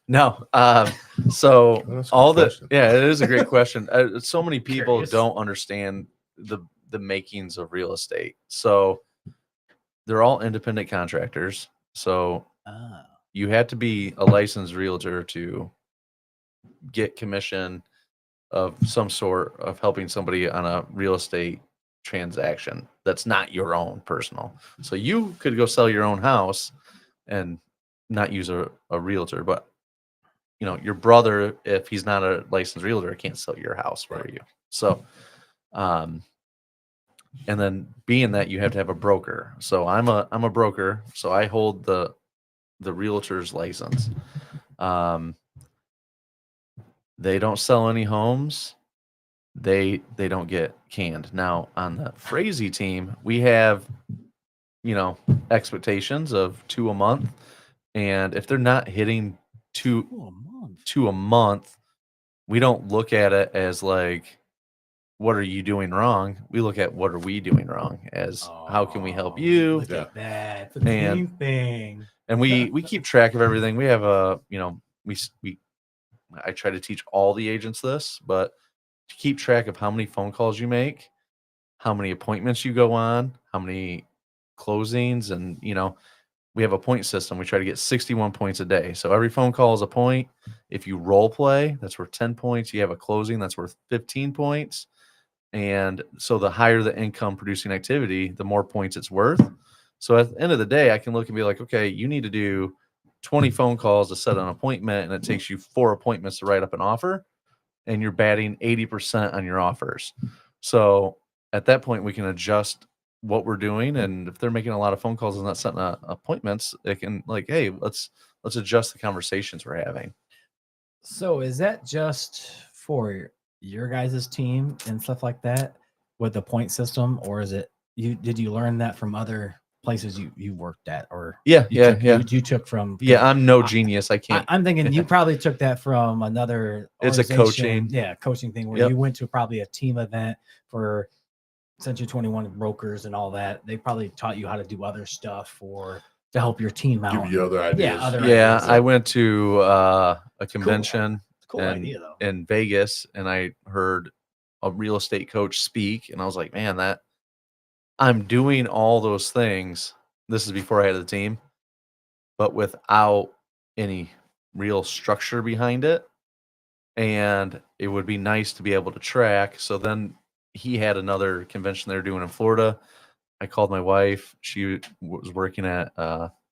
No. So That's a all good the question. it is a great question. So many people Curious. don't understand the makings of real estate. So they're all independent contractors. So you have to be a licensed realtor to get commission of some sort of helping somebody on a real estate transaction that's not your own personal. So you could go sell your own house and not use a realtor, but your brother, if he's not a licensed realtor, can't sell your house for you. So and then being that you have to have a broker. So I'm a broker, so I hold the realtor's license. They don't sell any homes. They don't get canned. Now on the Frazee team, we have expectations of 2 a month, and if they're not hitting two a month, we don't look at it as like, what are you doing wrong? We look at what are we doing wrong as how can we help you? Look at that. It's a And- team thing. And we keep track of everything. We have I try to teach all the agents this, but to keep track of how many phone calls you make, how many appointments you go on, how many closings, and we have a point system. We try to get 61 points a day. So every phone call is a point. If you role play, that's worth 10 points. You have a closing, that's worth 15 points. And so the higher the income producing activity, the more points it's worth. So at the end of the day, I can look and be like, okay, you need to do 20 phone calls to set an appointment, and it takes you 4 appointments to write up an offer, and you're batting 80% on your offers. So at that point, we can adjust what we're doing, and if they're making a lot of phone calls and not setting appointments, it can hey, let's adjust the conversations we're having. So is that just for your guys' team and stuff like that with the point system, or is it did you learn that from other places you worked at, or Yeah. you took from? I'm no genius. I can't. I'm thinking you probably took that from another. It's a coaching. Coaching thing where Yep. you went to probably a team event for Century 21 brokers and all that. They probably taught you how to do other stuff to help your team out. Give you other ideas. ideas. I went to a convention It's a cool idea though. in Vegas, and I heard a real estate coach speak, and I was like, man, I'm doing all those things. This is before I had the team, but without any real structure behind it. And it would be nice to be able to track. So then he had another convention they were doing in Florida. I called my wife. She was working at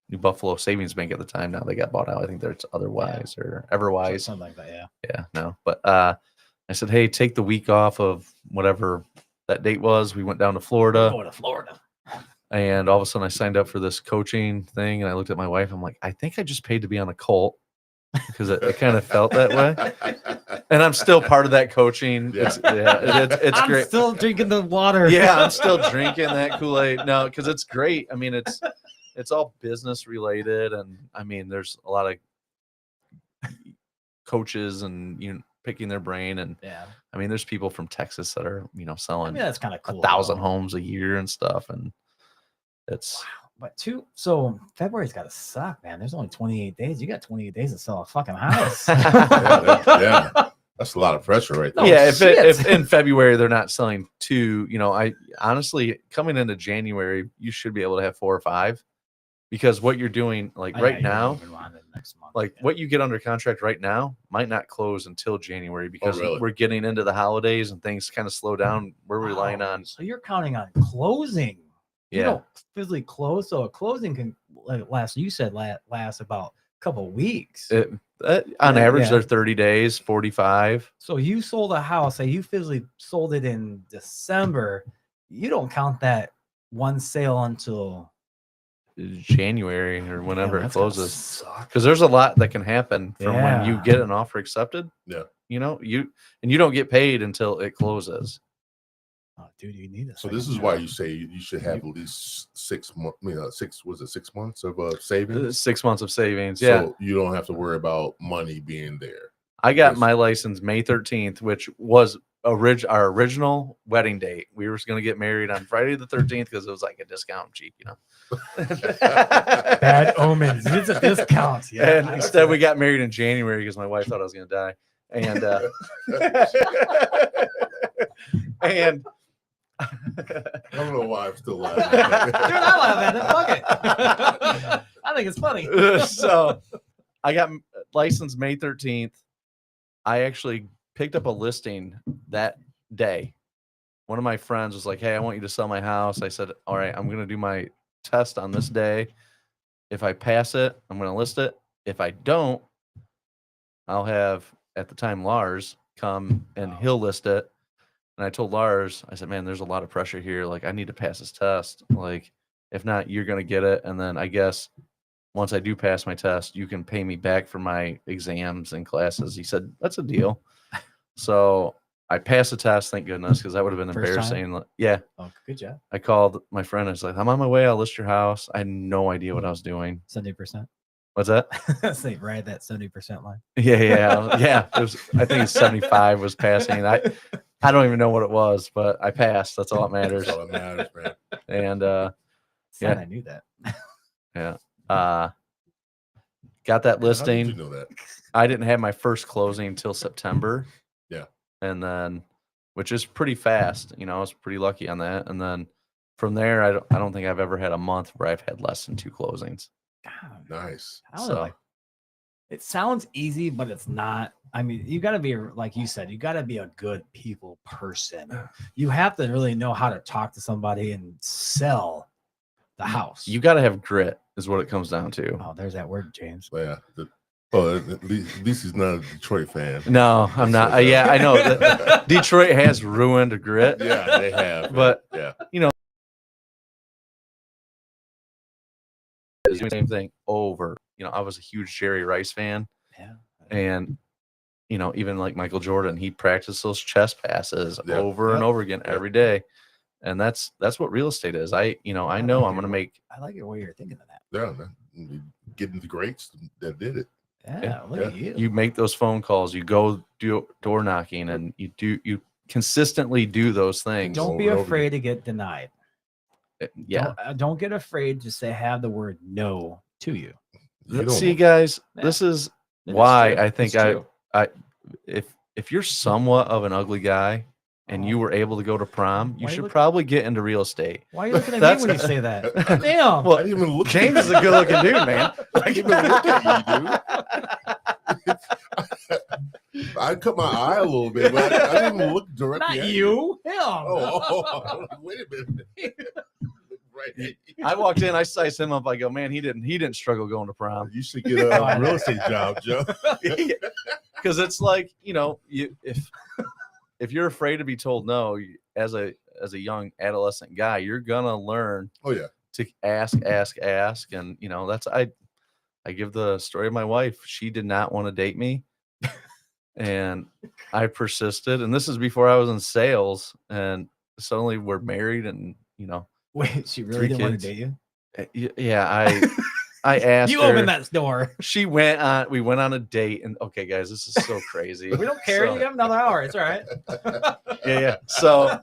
New Buffalo Savings Bank at the time. Now they got bought out. I think there's Otherwise or Everwise. Something like that, yeah. Yeah, no. But I said, hey, take the week off of whatever that date was. We went down to Florida. Going to Florida. And all of a sudden I signed up for this coaching thing. And I looked at my wife. I'm like, I think I just paid to be on a cult because it kind of felt that way. And I'm still part of that coaching. Yeah. It's I'm great. still drinking the water. Yeah, I'm still drinking that Kool-Aid. No, because it's great. I mean, it's all business related, and I mean, there's a lot of coaches and picking their brain, and Yeah. I mean, there's people from Texas that are I selling mean, that's kind of cool. 1,000 though. homes a year and stuff, and it's But so February's got to suck, man. There's only 28 days. You got 28 days to sell a fucking house. Yeah. That's a lot of pressure right there. yeah. shit. If in February they're not selling 2, I honestly coming into January, you should be able to have 4 or 5, because what you're doing Oh, yeah, right you're now. moving on to the next month, Like yeah. what you get under contract right now might not close until January because really? we're getting into the holidays and things kind of slow down. We're relying Wow. on, So you're counting on closing. You yeah, don't physically close, so a closing can last. You said last about a couple of weeks. on Yeah, average, yeah. they're 30 days, 45. So you sold a house. Say you physically sold it in December. You don't count that one sale until January or whenever Damn, it that's gotta closes. suck. Because there's a lot that can happen from when you Yeah. get an offer accepted. Yeah. You don't get paid until it closes. Oh, dude, you need this. So this is why you say you should have at least 6 months. 6 months of savings. 6 months of savings. Yeah. So you don't have to worry about money being there. I got Yes. my license May 13th, which was our original wedding date. We were going to get married on Friday the 13th because it was like a discount cheap, Bad omens. It's a discount. Yeah. And instead, we got married in January because my wife thought I was going to die. And and I don't know why I'm still Dude, laughing. I laugh at it. Fuck it. I think it's funny. so I got licensed May 13th. I actually picked up a listing that day. One of my friends was like, hey, I want you to sell my house. I said, all right, I'm going to do my test on this day. If I pass it, I'm going to list it. If I don't, I'll have, at the time, Lars come and he'll list it. And I told Lars, I said, man, there's a lot of pressure here. Like, I need to pass this test. Like, if not, you're going to get it. And then I guess once I do pass my test, you can pay me back for my exams and classes. He said, that's a deal. So I passed the test, thank goodness, because that would have been First time? embarrassing. Yeah. Oh, good job. I called my friend. I was like, I'm on my way. I'll list your house. I had no idea what I was doing. 70%. What's that? Say right at that 70% line. Yeah. It was, I think it's 75 was passing. I don't even know what it was, but I passed. That's all that matters. That's all that matters, man. And Sad Yeah. I knew that. got that How did listing. you know that? I didn't have my first closing until September. Yeah. And then, which is pretty fast. I was pretty lucky on that. And then from there, I don't think I've ever had a month where I've had less than 2 closings. God, Nice. I don't So- know. Like, it sounds easy, but it's not. I mean, you got to be, like you said, you got to be a good people person. You have to really know how to talk to somebody and sell the house. You got to have grit, is what it comes down to. Oh, there's that word, James. Yeah. At least he's not a Detroit fan. No, I'm not. Yeah, I know. Detroit has ruined grit. Yeah, they have. But- yeah, It's the same thing over. I was a huge Jerry Rice fan. Yeah. And even like Michael Jordan, he practiced those chest passes Yeah. over and Yep. over again every day. And that's what real estate is. I know I'm going to make. I like your way you're thinking of that. yeah. Getting the greats that did it. Yeah, look at you. You make those phone calls. You go do door knocking, and you consistently do those things. Don't be over and over afraid to get denied. Yeah. Don't get afraid to say have the word no to you. You don't See, know. guys, Yeah. this is It is why true. I think It's true. if you're somewhat of an ugly guy and you were able to go to prom, you Why you should look- probably get into real estate. Why are you looking at That's- me when you say that? Damn. Well, I didn't even look. James is a good looking dude, man. I didn't even look at you, dude. I cut my eye a little bit, but I didn't even look directly Not at you. Him. Oh, wait a minute. Right. I walked in, I sized him up. I go, man, he didn't struggle going to prom. You should get a real estate job, Joe. Because it's like, you know, if you're afraid to be told no, as a young adolescent guy, you're gonna learn Oh yeah. to ask, and you know, that's I give the story of my wife. She did not want to date me, and I persisted. And this is before I was in sales, and suddenly we're married, and you know, Wait, she really 3 didn't want kids. to date you? Yeah, I asked You her. opened that door. We went on a date, and okay, guys, this is so crazy. We don't care. So- You have another hour. It's all right. yeah. So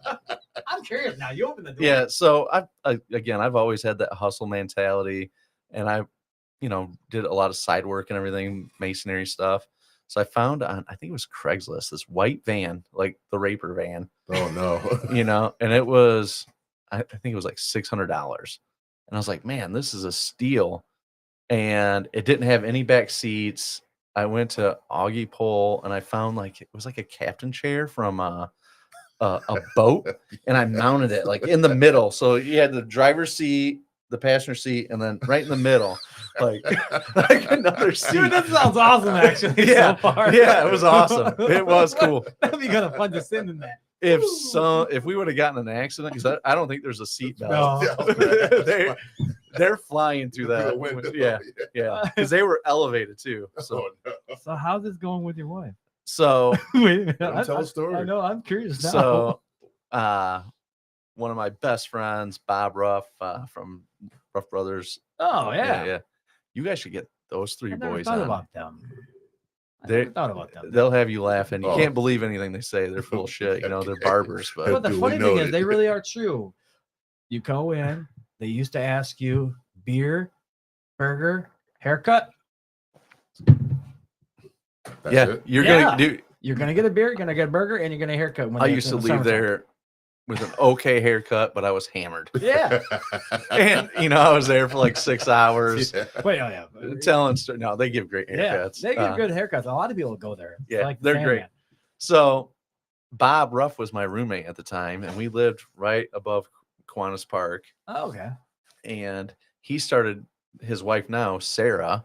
I'm curious now. You opened the door. yeah, so I've always had that hustle mentality, and I, you know, did a lot of side work and everything, masonry stuff. So I found on, I think it was Craigslist, this white van, like the Raper van, Oh no. you know, and it was, I think it was like $600. And I was like, man, this is a steal. And it didn't have any back seats. I went to Augie Pole and I found like, it was like a captain chair from a boat, and I mounted it like in the middle. So you had the driver's seat, the passenger seat, and then right in the middle, like another seat. Dude, that sounds awesome, actually. Yeah, so far. yeah, it was awesome. It was cool. That'd be kind of fun to sit in that. If we would have gotten an accident, because I don't think there's a seat belt. No. They're flying through that. window. Yeah, because they were elevated too. So, Oh, no. So how's this going with your wife? so, Wait a minute. Let him tell a story. I know. I'm curious now. so, one of my best friends, Bob Ruff, from Ruff Brothers. Oh yeah. Yeah. You guys should get those 3 I never boys thought on. about them. I They- never thought about them. They'll have you laughing. You Oh. can't believe anything they say. They're full of shit. You know, they're barbers, but But the Dude, we funny know thing is, it. they really are true. You go in, they used to ask you beer, burger, haircut. That's yeah, it. you're Yeah. gonna do. You're gonna get a beer, you're gonna get a burger, and you're gonna haircut. When I they- used to in the leave summertime. there with an okay haircut, but I was hammered. Yeah. And you know, I was there for like 6 hours Yeah. Wait, oh yeah. telling. No, they give great Yeah, haircuts. they give good haircuts. A lot of people go there. It's yeah, like the they're great. Sandman. So Bob Ruff was my roommate at the time, and we lived right above Kiwanis Park. Oh, okay. And he started his wife now, Sarah.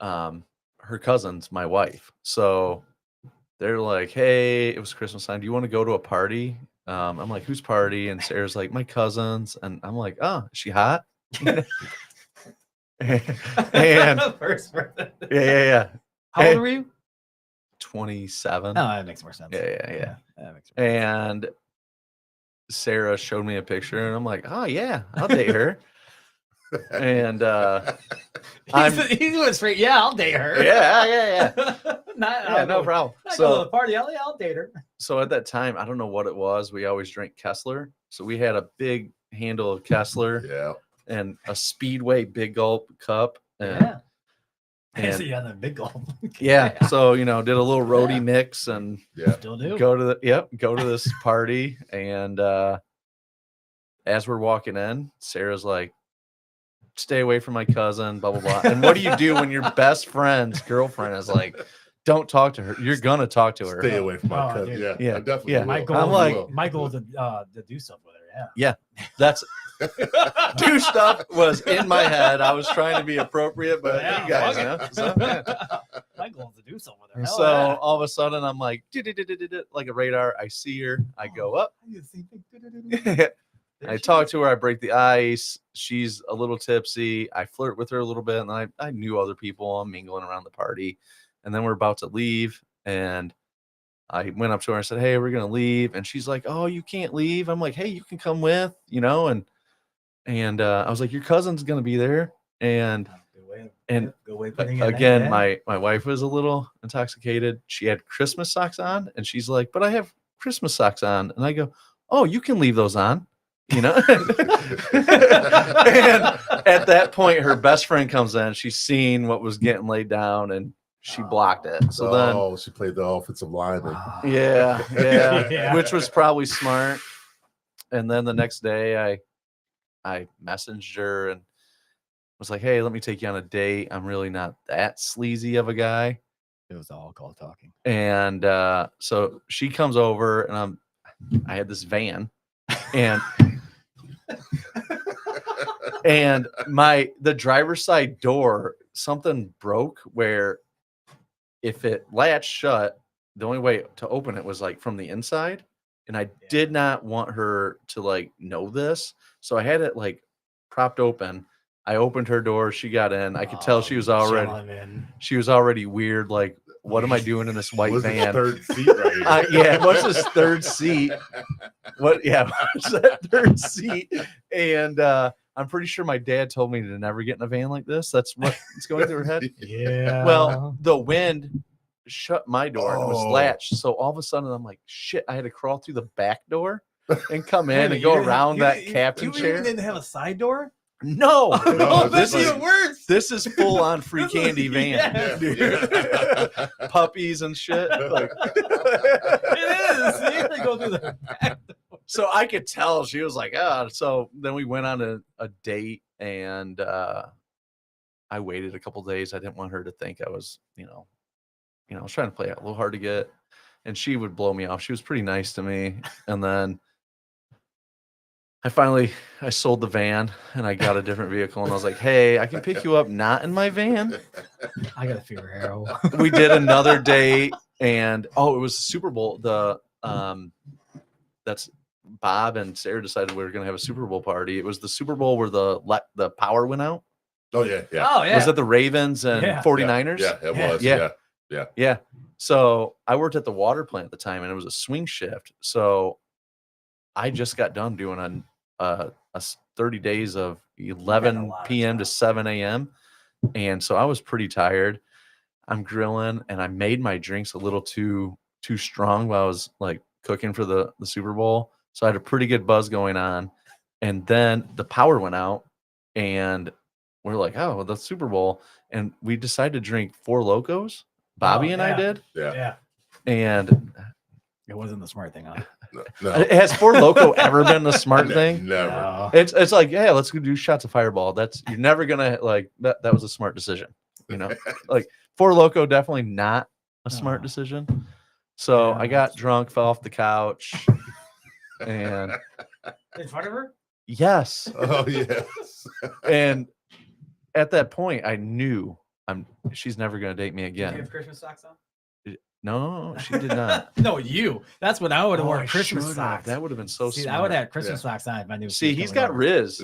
Her cousin's my wife. So they're like, hey, it was Christmas time. Do you want to go to a party? I'm like, whose party? And Sarah's like, my cousin's. And I'm like, oh, is she hot? and First person. yeah. How Hey. old were you? 27. Oh, that makes more sense. Yeah. That makes more sense. And Sarah showed me a picture, and I'm like, oh yeah, I'll date her. And He went straight. Yeah, I'll date her. yeah. Not, No problem. I go to the So party. I'll date her. so at that time, I don't know what it was. We always drank Kessler. So we had a big handle of Kessler Yeah. and a Speedway Big Gulp cup. And, Yeah. and So yeah, the big gulp. yeah. So, you know, did a little roadie mix and Yeah. Still do. go to this party. And as we're walking in, Sarah's like, stay away from my cousin, blah, blah, blah. And what do you do when your best friend's girlfriend is like, don't talk to her? You're going to talk to her. Stay away from my Oh, cousin. dude. Yeah. Yeah. I definitely Yeah. will. My goal, I'm is- like- my goal is to do something with her. That's Yeah. do stuff was in my head. I was trying to be appropriate, but Yeah, you guys fuck know. it. So, yeah. My goal is to do something with her. Hell So yeah. all of a sudden, I'm like, like a radar. I see her. I go up. I do the same thing. I talk to her. I break the ice. She's a little tipsy. I flirt with her a little bit, and I knew other people. I'm mingling around the party, and then we're about to leave, and I went up to her and said, "Hey, we're gonna leave," and she's like, "Oh, you can't leave." I'm like, "Hey, you can come with," you know, and I was like, "Your cousin's gonna be there," and Good way. And good way of putting it. again, Yeah. my wife was a little intoxicated. She had Christmas socks on, and she's like, "But I have Christmas socks on," and I go, "Oh, you can leave those on." You know, and at that point, her best friend comes in. She's seen what was getting laid down, and she blocked it. So then, she played the offensive lineman. yeah, Yeah. which was probably smart. And then the next day, I messaged her and was like, "Hey, let me take you on a date. I'm really not that sleazy of a guy." It was all call talking. And so she comes over, and I had this van, and and the driver's side door, something broke where if it latched shut, the only way to open it was like from the inside. And I did not want her to like know this. So I had it like propped open. I opened her door, she got in. I could tell she was already weird. Like, what am I doing in this white What's this van? third seat right here? Yeah, what's this third seat? What's that third seat? And I'm pretty sure my dad told me to never get in a van like this. That's what's going through her head. Yeah. Well, the wind shut my door and it was Oh. latched. So all of a sudden I'm like, shit, I had to crawl through the back door and come in Wait, and you go didn't- around you that didn't- captain you chair. even didn't have a side door? No, No, that's this is- even worse. this is full on free This is- candy van. yeah, dude. Puppies and shit. Like, It is. You gotta go through the back door. so I could tell she was like, so then we went on a date, and I waited a couple days. I didn't want her to think I was, I was trying to play it a little hard to get, and she would blow me off. She was pretty nice to me. And then I sold the van and I got a different vehicle, and I was like, hey, I can pick you up not in my van. I got a fever arrow. We did another date, and it was the Super Bowl. That's Bob and Sarah decided we were going to have a Super Bowl party. It was the Super Bowl where the power went out. Oh yeah, yeah. Oh yeah. Was it the Ravens and Yeah. 49ers? Yeah, it Yeah. was. Yeah. Yeah. So I worked at the water plant at the time, and it was a swing shift. So I just got done doing a 30 days of 11 lot of p.m. to 7 a.m. And so I was pretty tired. I'm grilling, and I made my drinks a little too strong while I was like cooking for the Super Bowl. So I had a pretty good buzz going on. And then the power went out, and we're like, oh, the Super Bowl. And we decided to drink Four Locos. Bobby and I yeah. did. Yeah. And It wasn't the smart thing, huh? No. has Four Loco ever been the smart thing? Never. No. It's like, yeah, let's go do shots of Fireball. You're never gonna like that. That was a smart decision, Like Four Loco, definitely not a smart No. decision. So Yeah, I got that's- drunk, fell off the couch, and In front of her? yes, Oh yes. and at that point, I knew she's never gonna date me Did you again. have Christmas socks on? No, she did not. No, you. That's what I would have Oh, worn. I Christmas should've. socks. That would have been so See, smart. I would have had Christmas socks on if I knew. she See, was he's coming got over. Riz.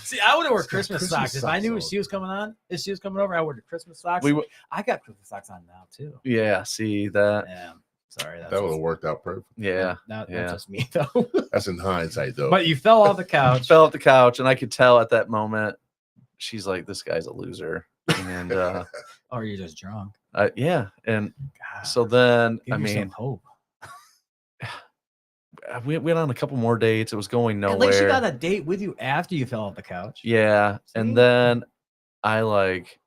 See, I would have worn Christmas Christmas socks if I socks knew on. she was coming on. If she was coming over, I would have Christmas socks. I got Christmas socks on now too. Yeah, see that. Yeah, sorry, that's That would have worked out perfect. Yeah, That's yeah. just me though. That's in hindsight, though. But you fell off the couch. Fell off the couch, and I could tell at that moment she's like, "This guy's a loser," and Or you're just drunk. yeah, and God, so then give I yourself mean, hope. we went on a couple more dates. It was going At least you nowhere. got a date with you after you fell off the couch. Yeah, See? and then I like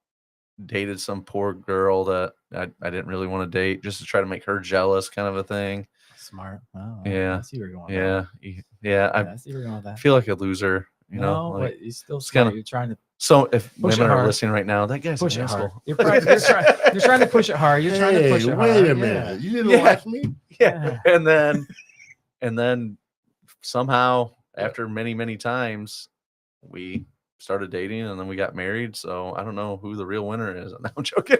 dated some poor girl that I didn't really want to date, just to try to make her jealous, kind of a thing. Smart. Oh, Yeah, I see where you're going. Yeah, Yeah, I I see where you're going with that. feel like a loser, No, like, but you still it's kinda- smart. You're trying to so if Push it women are hard. listening right now, that guy's push an it hard. asshole. You're trying to push it hard. You're trying to push it hard. Wait a Yeah. minute. You didn't Yeah. like me? Yeah. And then somehow after many times we started dating, and then we got married. So I don't know who the real winner is. No, I'm joking.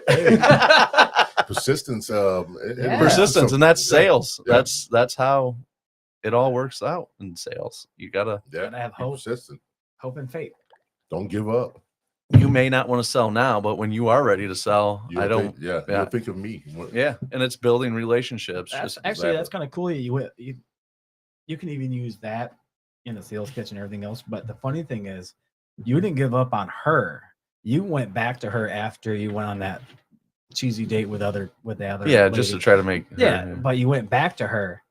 Persistence. Yeah. Persistence, and that's Yeah. sales. Yeah. That's how it all works out in sales. You gotta. Gotta have be hope. persistent. Hope and faith. Don't give up. You may not want to sell now, but when you are ready to sell, You'll I don't. Think, yeah, yeah. You'll think of me. Yeah, and it's building relationships. That's Just actually that's kind of cool. You can even use that in the sales pitch and everything else. But the funny thing is, you didn't give up on her. You went back to her after you went on that cheesy date with the other. yeah, just to lady. try to make. Yeah, but you went back to her,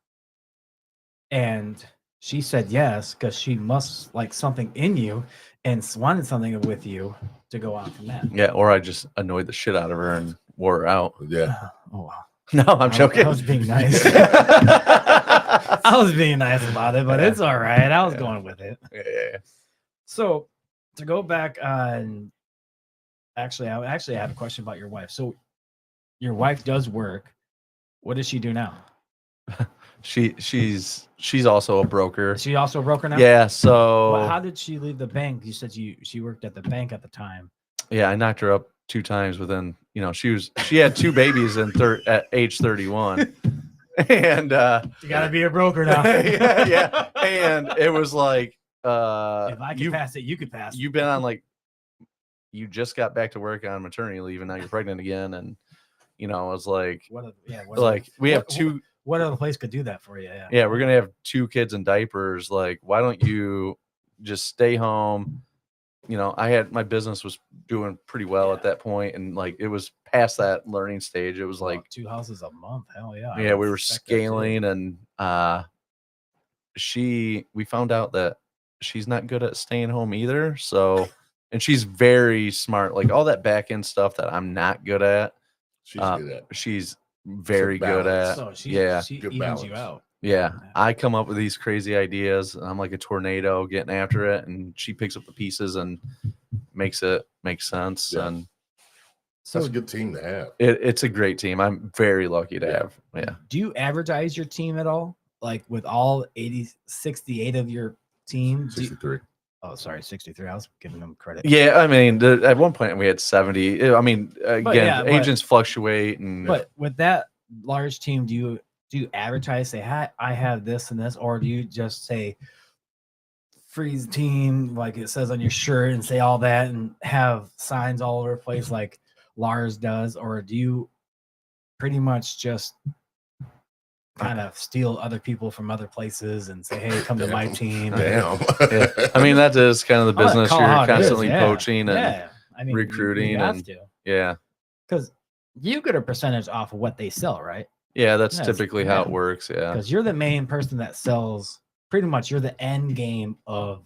and she said yes because she must like something in you and wanted something with you to go on from that. Yeah, or I just annoyed the shit out of her and wore her out. Yeah. Oh wow. No, I'm joking. I was being nice. I was being nice about it, but it's all right. I was going with it. Yeah. So to go back on, actually, I have a question about your wife. So your wife does work. What does she do now? She's also a broker. Is she also a broker now? Yeah. So Well, how did she leave the bank? You said she worked at the bank at the time. yeah, I knocked her up 2 times within. She had 2 babies at age 31, and You gotta be a broker now. yeah. And it was like If I can pass it, you could pass it. You've been on you just got back to work on maternity leave and now you're pregnant again, and I was like, we have 2. What other place could do that for you? Yeah, we're gonna have 2 kids in diapers. Like, why don't you just stay home? My business was doing pretty well at that point, and like it was past that learning stage. It was like 2 houses a month. Hell yeah. yeah, we were scaling, and we found out that she's not good at staying home either. So, and she's very smart. Like all that back end stuff that I'm not good at, She's good at. she's very good at. So she Good evens balance. you out. Yeah, I come up with these crazy ideas, and I'm like a tornado getting after it, and she picks up the pieces and makes it make sense. Yeah. And So That's a good team to have. it's a great team. I'm very lucky to have. Yeah. do you advertise your team at all? Like with all 68 of your team? 63. Oh, sorry, 63. I was giving them credit. Yeah, I mean, at one point we had 70. I mean, again, yeah, agents fluctuate, and But with that large team, do you advertise, say, hi, I have this and this, or do you just say Freeze team like it says on your shirt and say all that and have signs all over the place like Lars does, or do you pretty much just kind of steal other people from other places and say, hey, come to my team? Damn. yeah. I mean, that is kind of the I'll business. call You're how it is, constantly yeah. poaching and Yeah, I mean, recruiting you have and- to, yeah. because you get a percentage off of what they sell, right? Yeah, that's Yes, typically how it yeah. works. Yeah. Because you're the main person that sells. Pretty much, you're the end game of.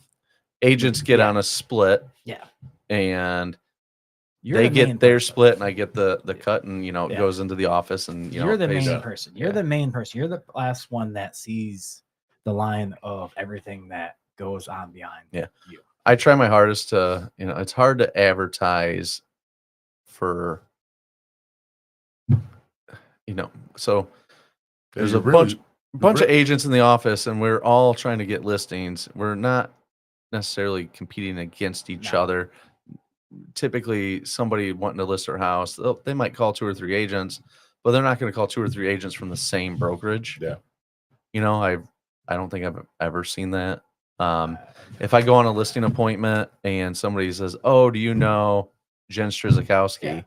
Agents get Yeah. on a split, Yeah, and you're they the main get their person. split, and I get the cut, and it Yeah. goes into the office, and You're the pays main up. person. You're Yeah. the main person. You're the last one that sees the line of everything that goes on behind. Yeah. you. I try my hardest to, it's hard to advertise for, so there's a bunch of agents in the office, and we're all trying to get listings. We're not necessarily competing against each No. other. Typically, somebody wanting to list their house, they might call 2 or 3 agents, but they're not going to call 2 or 3 agents from the same brokerage. Yeah. I don't think I've ever seen that. If I go on a listing appointment and somebody says, "Oh, do you know Jen Strizikowski?" Yeah.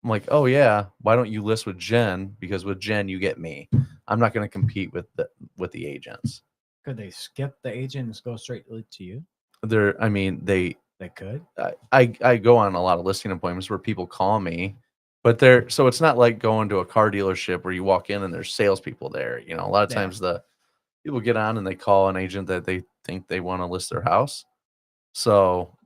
I'm like, "Oh yeah, why don't you list with Jen? Because with Jen you get me. I'm not going to compete with the agents." Could they skip the agent and go straight to you? They could. I go on a lot of listing appointments where people call me, but so it's not like going to a car dealership where you walk in and there's salespeople there. A lot of Yeah. times the people get on and they call an agent that they think they want to list their house. So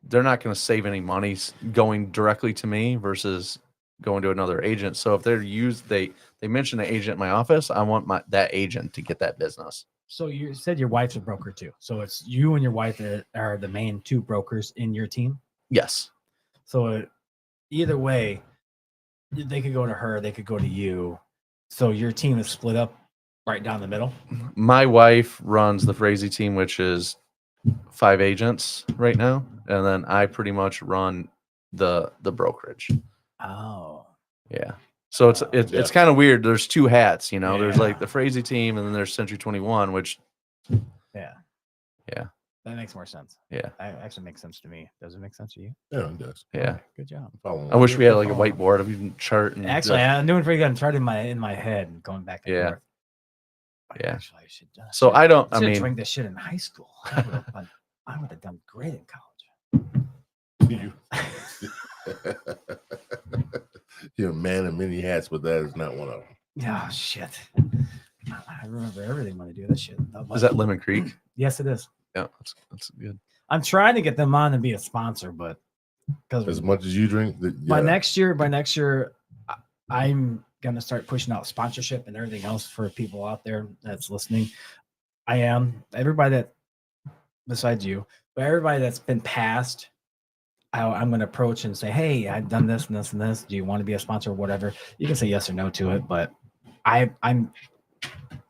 they're not going to save any money going directly to me versus going to another agent. So if they mention an agent in my office, I want that agent to get that business. So you said your wife's a broker too. So it's you and your wife that are the main 2 brokers in your team. Yes. So either way, they could go to her, they could go to you. So your team is split up right down the middle. My wife runs the Frazee team, which is 5 agents right now, and then I pretty much run the brokerage. Oh, Yeah. So it's kind of weird. There's 2 hats, There's like Yeah. the Frazee team, and then there's Century 21, which yeah. That makes more sense. yeah, That actually makes sense to me. Does it make sense to you? Yeah, it does. yeah. Okay, good job. Following I wish we had like a Following. whiteboard of even chart and Actually, I'm doing pretty good. I'm starting in my head and going back and Yeah. forth. Yeah. Actually, I should. So I don't. I should mean, drink this shit in high school. I would have done great in college. You. You're a man of many hats, but that is not one of them. Oh shit! I remember everything when I do this shit. Is that Lemon Creek? Yes, it is. Yeah, that's good. I'm trying to get them on and be a sponsor, but because As much as you drink, by next year, I'm gonna start pushing out sponsorship and everything else for people out there that's listening. I am everybody that besides you, but everybody that's been passed. I'm going to approach and say, hey, I've done this and this and this. Do you want to be a sponsor or whatever? You can say yes or no to it, but I'm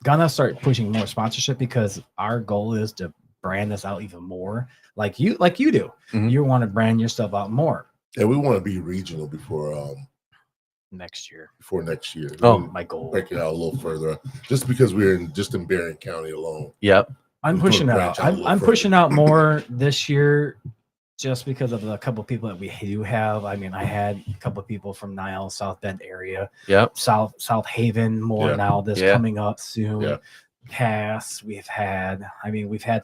going to start pushing more sponsorship because our goal is to brand this out even more like you do. Mhm. You want to brand your stuff out more. Yeah, we want to be regional before Next year. next year. Oh, We My goal. break it out a little further, just because we're in Berrien County alone. Yep. I'm we pushing put out. branch out a little I'm further. pushing out more this year just because of the couple of people that we do have. I mean, I had a couple of people from Niles, South Bend area, Yep. South Haven more Yeah. now. This Yeah. coming up soon. Yeah. Cass, we've had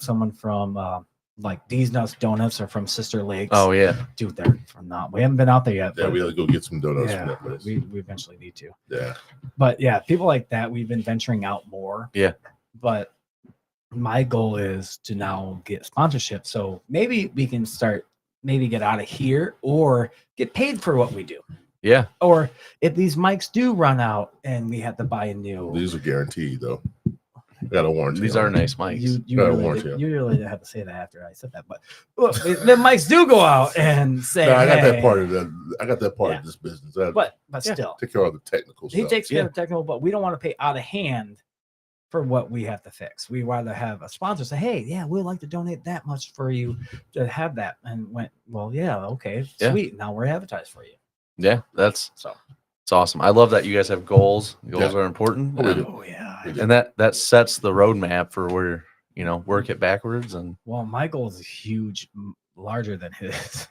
someone from like These Nuts Donuts or from Sister Lakes. Oh yeah. Dude, they're from not. We haven't been out there yet. Yeah, but we got to go get some donuts yeah, from that place. we eventually need to. Yeah. But yeah, people like that, we've been venturing out more. Yeah. But my goal is to now get sponsorship. So maybe we can get out of here or get paid for what we do. Yeah. Or if these mics do run out and we have to buy a new. These are guaranteed, though. I got a warranty. These on are them. nice mics. You Got a really, warranty on you really didn't have to say that after I said that. But look, the mics do go out and say, No, I got hey, that part of that. I got that part Yeah. of this business. But Yeah. still, Take care of the technical he stuff. takes care of technical, but we don't want to pay out of hand for what we have to fix. We rather have a sponsor say, hey, yeah, we'd like to donate that much for you to have that. And went, well, yeah, okay, Yeah. sweet. Now we're advertised for you. Yeah. That's So, it's awesome. I love that you guys have goals. Goals Yeah. are important. Oh, we and, do. oh, yeah. and that sets the roadmap for where, work it backwards. And Well, my goal is huge, larger than his.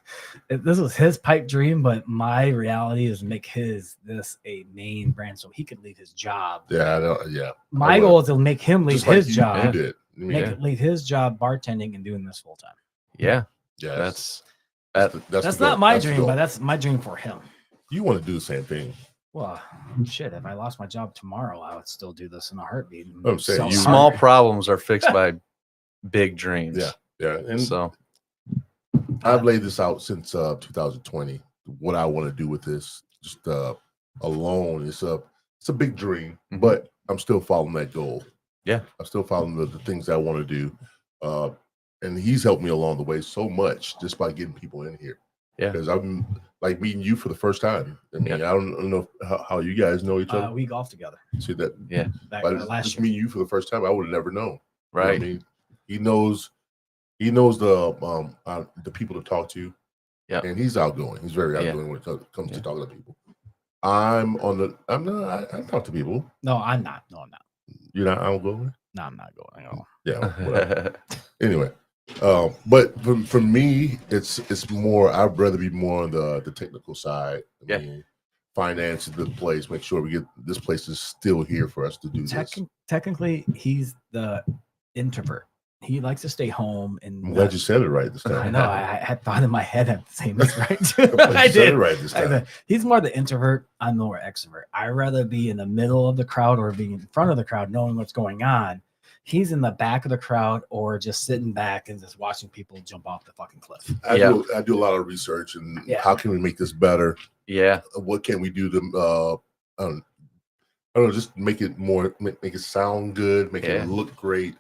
This was his pipe dream, but my reality is make this a main brand so he could leave his job. Yeah, I know. Yeah. My I goal is to make him leave Just like his you job, did. I mean, make yeah. it leave his job bartending and doing this full time. yeah, Yeah, that's that's That's the not goal. my That's the dream, goal. but that's my dream for him. You want to do the same thing. Well, shit, if I lost my job tomorrow, I would still do this in a heartbeat. and I'm saying sell you- small hard. problems are fixed by big dreams. Yeah. Yeah. And So I've laid this out since 2020. What I want to do with this, just alone, it's a big dream, Mhm. but I'm still following that goal. Yeah. I'm still following the things I want to do. And he's helped me along the way so much just by getting people in here. Yeah. Because I'm like meeting you for the first time. I mean, I don't know how you guys know each other. We golf together. See that? Back, But last just year. meeting you for the first time, I would have never known. You know what right. I mean, he knows the people to talk to. Yeah. And he's outgoing. He's very Yeah. outgoing when it comes Yeah. to talking to people. I talk to people. No, I'm not. No, I'm not. You're not outgoing? No, I'm not going. Oh. Yeah. Whatever. Anyway. But for me, it's more, I'd rather be more on the technical side. I mean, finance the place, make sure we get this place is still here for us to do this. Technically, he's the introvert. He likes to stay home and I'm glad you said it right this I time. know. I had thought in my head at saying this right too. I'm glad I you said did. it right this time. He's more the introvert. I'm more extrovert. I rather be in the middle of the crowd or being in front of the crowd, knowing what's going on. He's in the back of the crowd or just sitting back and just watching people jump off the fucking cliff. I do a lot of research and how can we make this better? Yeah. What can we do to I don't know, just make it more, make it sound good, make it look great,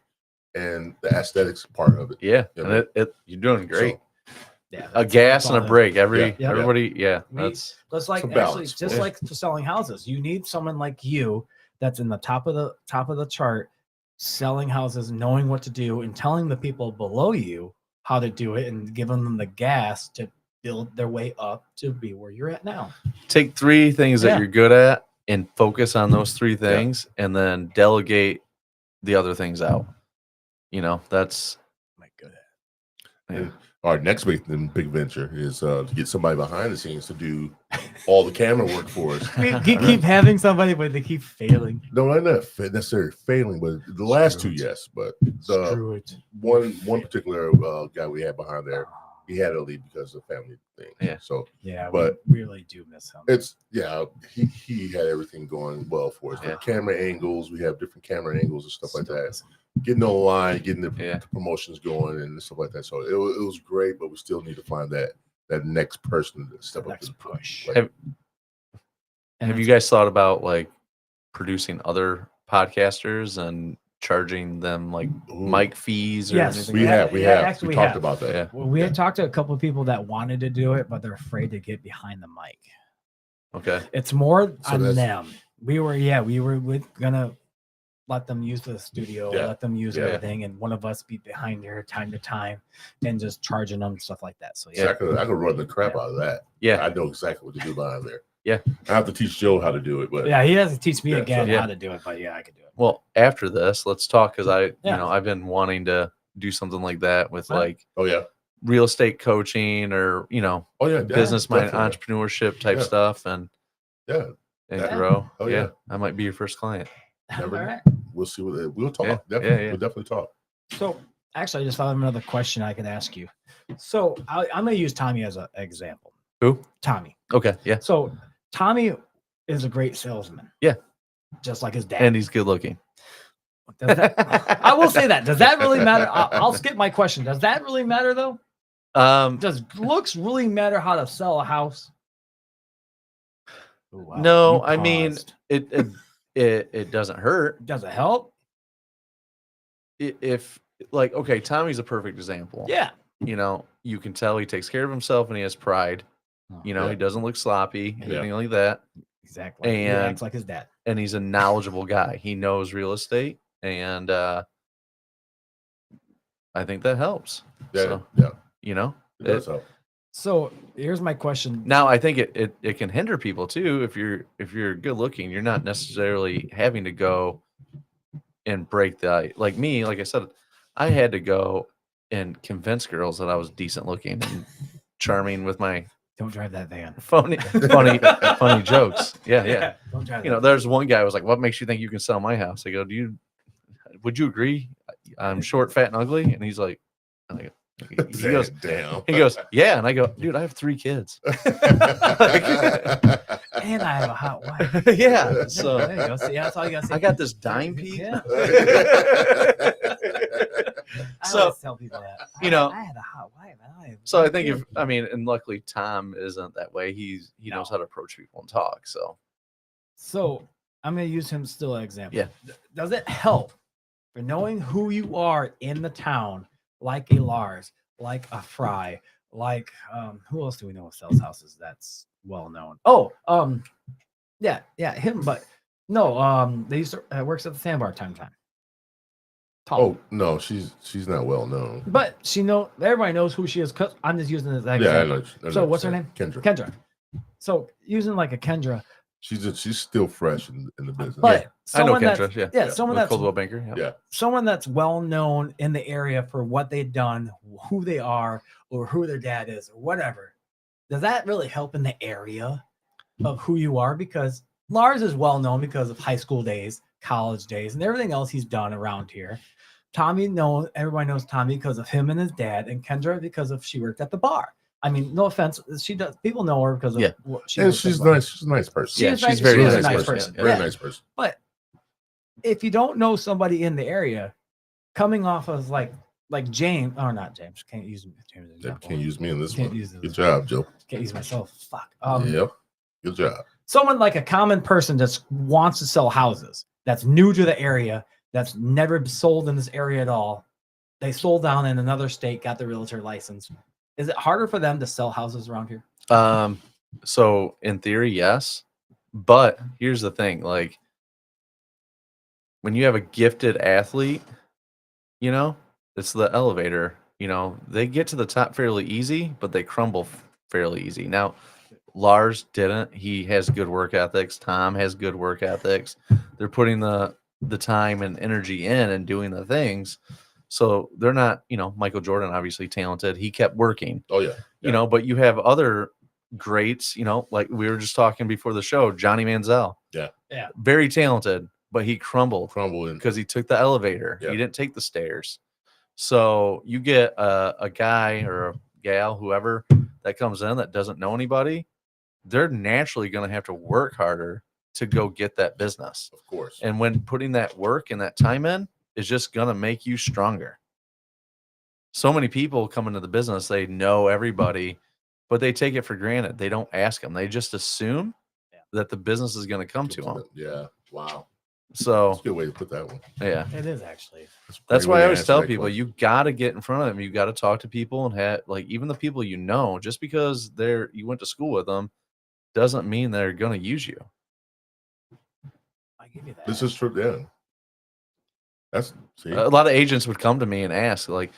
and the aesthetics part of it. Yeah. You And you're doing great. Yeah, A gas and a break. Everybody. That's like It's a actually balance. just like for selling houses. You need someone like you that's in the top of the chart, selling houses, knowing what to do, and telling the people below you how to do it, and giving them the gas to build their way up to be where you're at now. Take 3 things that you're good at and focus on those 3 things, and then delegate the other things out. That's My good at. And our next big venture is to get somebody behind the scenes to do all the camera work for us. We keep having somebody, but they keep failing. No, not necessarily failing, but the last 2, yes. But the Screw it. one particular guy we had behind there, he had to leave because of family thing. Yeah. So Yeah, but we really do miss him. it's he had everything going well for us. Yeah. The camera angles, we have different camera angles and stuff like that. Getting online, getting the promotions going and stuff like that. So it was great, but we still need to find that next person to step up to the push. Like, Have you guys thought about like producing other podcasters and charging them like mic fees or Yes, anything? we have. Actually, We we talked have. about that. Yeah. Well, we had talked to a couple of people that wanted to do it, but they're afraid to get behind the mic. Okay. It's more So on that's- them. We were gonna let them use the studio, let them use everything, and one of us be behind there time to time and just charging them stuff like that. So So I could run the crap out of that. Yeah. I know exactly what to do behind there. Yeah. I have to teach Joe how to do it, but yeah, he has to teach me Yeah, again so- how to do it, but yeah, I could do it. Well, after this, let's talk because Yeah. I've been wanting to do something like that with Huh? like oh yeah, real estate coaching or oh yeah, business mind definitely. entrepreneurship type Yeah. stuff and Yeah, Yeah. grow. Oh, yeah. yeah. I might be your first client. Never All know. right. We'll see what we'll talk. Yeah, Definitely, yeah. we'll definitely talk. So actually, I just thought of another question I could ask you. So I'm gonna use Tommy as an example. Who? Tommy. Okay. Yeah. So Tommy is a great salesman. Yeah. Just like his dad. And he's good looking. Does that, I will say that. Does that really matter? I'll skip my question. Does that really matter though? Does looks really matter how to sell a house? Ooh, wow. No, You I mean paused. it doesn't hurt. Does it help? If like, okay, Tommy's a perfect example. Yeah. You know, you can tell he takes care of himself and he has pride. You know, Yeah. he doesn't look sloppy, Yeah. anything like that. Exactly. He And- acts like his dad. And he's a knowledgeable guy. He knows real estate, and I think that helps. Yeah, So, yeah, you know, it does help. So here's my question. now I think it can hinder people too. If you're good looking, you're not necessarily having to go and break the like me. Like I said, I had to go and convince girls that I was decent looking and charming with my Don't drive that van. funny jokes. Yeah. Don't drive You know, that there's one guy who was like, "What makes you think you can sell my house?" I go, would you agree? I'm short, fat, and ugly." And he's like, he goes, Damn. "Yeah." And I go, "Dude, I have 3 kids." van. And I have a hot wife. Yeah. So there you go. See, that's all you gotta say. I got this dime piece. Yeah. I So, always tell people that. you know, I had a hot wife. So I think and luckily Tom isn't that way. He knows how to approach people and talk. So So I'm gonna use him still as an example. Yeah. Does it help for knowing who you are in the town, like a Lars, like a Fry, like who else do we know sells houses that's well known? Oh, yeah, him. But no, they used to works at the sandbar time to time. Tall. Oh no, she's not well known. But everybody knows who she is. Cause I'm just using this example. Yeah, I know. So what's her name? Kendra. Kendra. So using like a Kendra, She's still fresh in the business. but I know someone that's Kendra. yeah, Yeah. someone With that's Coldwell Banker. Yeah. Yeah. someone that's well known in the area for what they've done, who they are, or who their dad is, or whatever. Does that really help in the area of who you are? Because Lars is well known because of high school days, college days, and everything else he's done around here. Everybody knows Tommy because of him and his dad, and Kendra because of she worked at the bar. I mean, no offense, she does. People know her because of what she. And worked at she's the bar. nice. She's a nice person. Yeah, She's she's nice- very she is a nice nice person. person. Very Yeah. nice person. But if you don't know somebody in the area, coming off as like James, or not James, can't use James as an They example. can't use me in this Can't one. use it Good as- job, Joe. Can't use myself. Fuck. Yep. Good job. Someone like a common person that wants to sell houses, that's new to the area, that's never sold in this area at all. They sold down in another state, got the realtor license. Is it harder for them to sell houses around here? So in theory, yes. But here's the thing, like when you have a gifted athlete, you know, it's the elevator, you know, they get to the top fairly easy, but they crumble fairly easy. Now, Lars didn't. He has good work ethics. Tom has good work ethics. They're putting the time and energy in and doing the things. So they're not, you know, Michael Jordan, obviously talented. He kept working. Oh yeah. You know, but you have other greats, you know, like we were just talking before the show, Johnny Manziel. Yeah. Yeah. Very talented, but he crumbled Crumbling. because he took the elevator. Yeah. He didn't take the stairs. So you get a guy or gal, whoever that comes in that doesn't know anybody, they're naturally going to have to work harder to go get that business. Of course. And when putting that work and that time in is just going to make you stronger. So many people come into the business, they know everybody, but they take it for granted. They don't ask them. They just assume that the business is going to come to them. Yeah. Wow. So That's a good way to put that one. yeah, It is actually. that's Great why way I to always answer tell that people, question. you got to get in front of them. You got to talk to people and have, like, even the people you know, just because you went to school with them doesn't mean they're going to use you. I give you that. This is true. Yeah. That's see. A lot of agents would come to me and ask, like,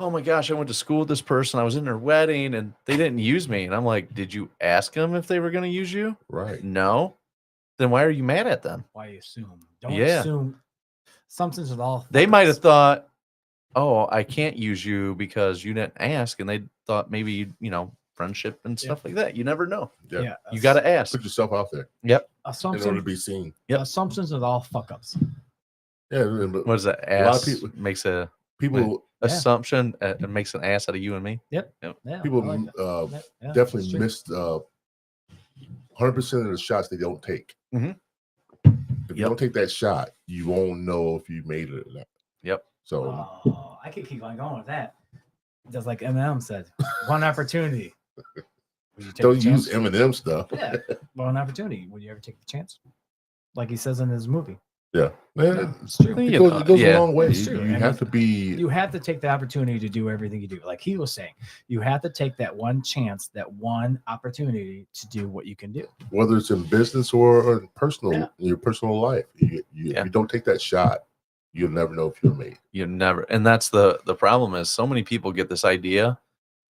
oh my gosh, I went to school with this person. I was in their wedding and they didn't use me. And I'm like, did you ask them if they were going to use you? Right. No. Then why are you mad at them? Why you assume? Don't Yeah. assume. Something's with all. They might have fuckers. thought, oh, I can't use you because you didn't ask. And they thought maybe, friendship and stuff like that. You never know. Yeah. Yeah. You got to ask. Put yourself out there Yep. in order to Assumption. be seen. Yep. Assumptions with all fuck ups. Yeah. But What is that? A lot of Ass people- makes a people Yeah. assumption. It makes an ass out of you and me. Yeah, people I like that. Yeah, definitely that's true. missed 100% of the shots they don't take. Mhm. If you don't take that shot, you won't know if you made it or not. Yep. So Oh, I could keep on going with that. Just like Eminem said, one opportunity. Would you take don't the chance? use Eminem stuff. Yeah, one opportunity. Would you ever take the chance? Like he says in his movie. Yeah. Yeah, it's true. It You goes, know, it goes yeah. a long way. It's true. You I mean, have to be. You have to take the opportunity to do everything you do. Like he was saying, you have to take that one chance, that one opportunity to do what you can do. Whether it's in business or in personal, Yeah. in your personal life, if you don't take that shot, you'll never know if you're made. You never, and that's the problem is so many people get this idea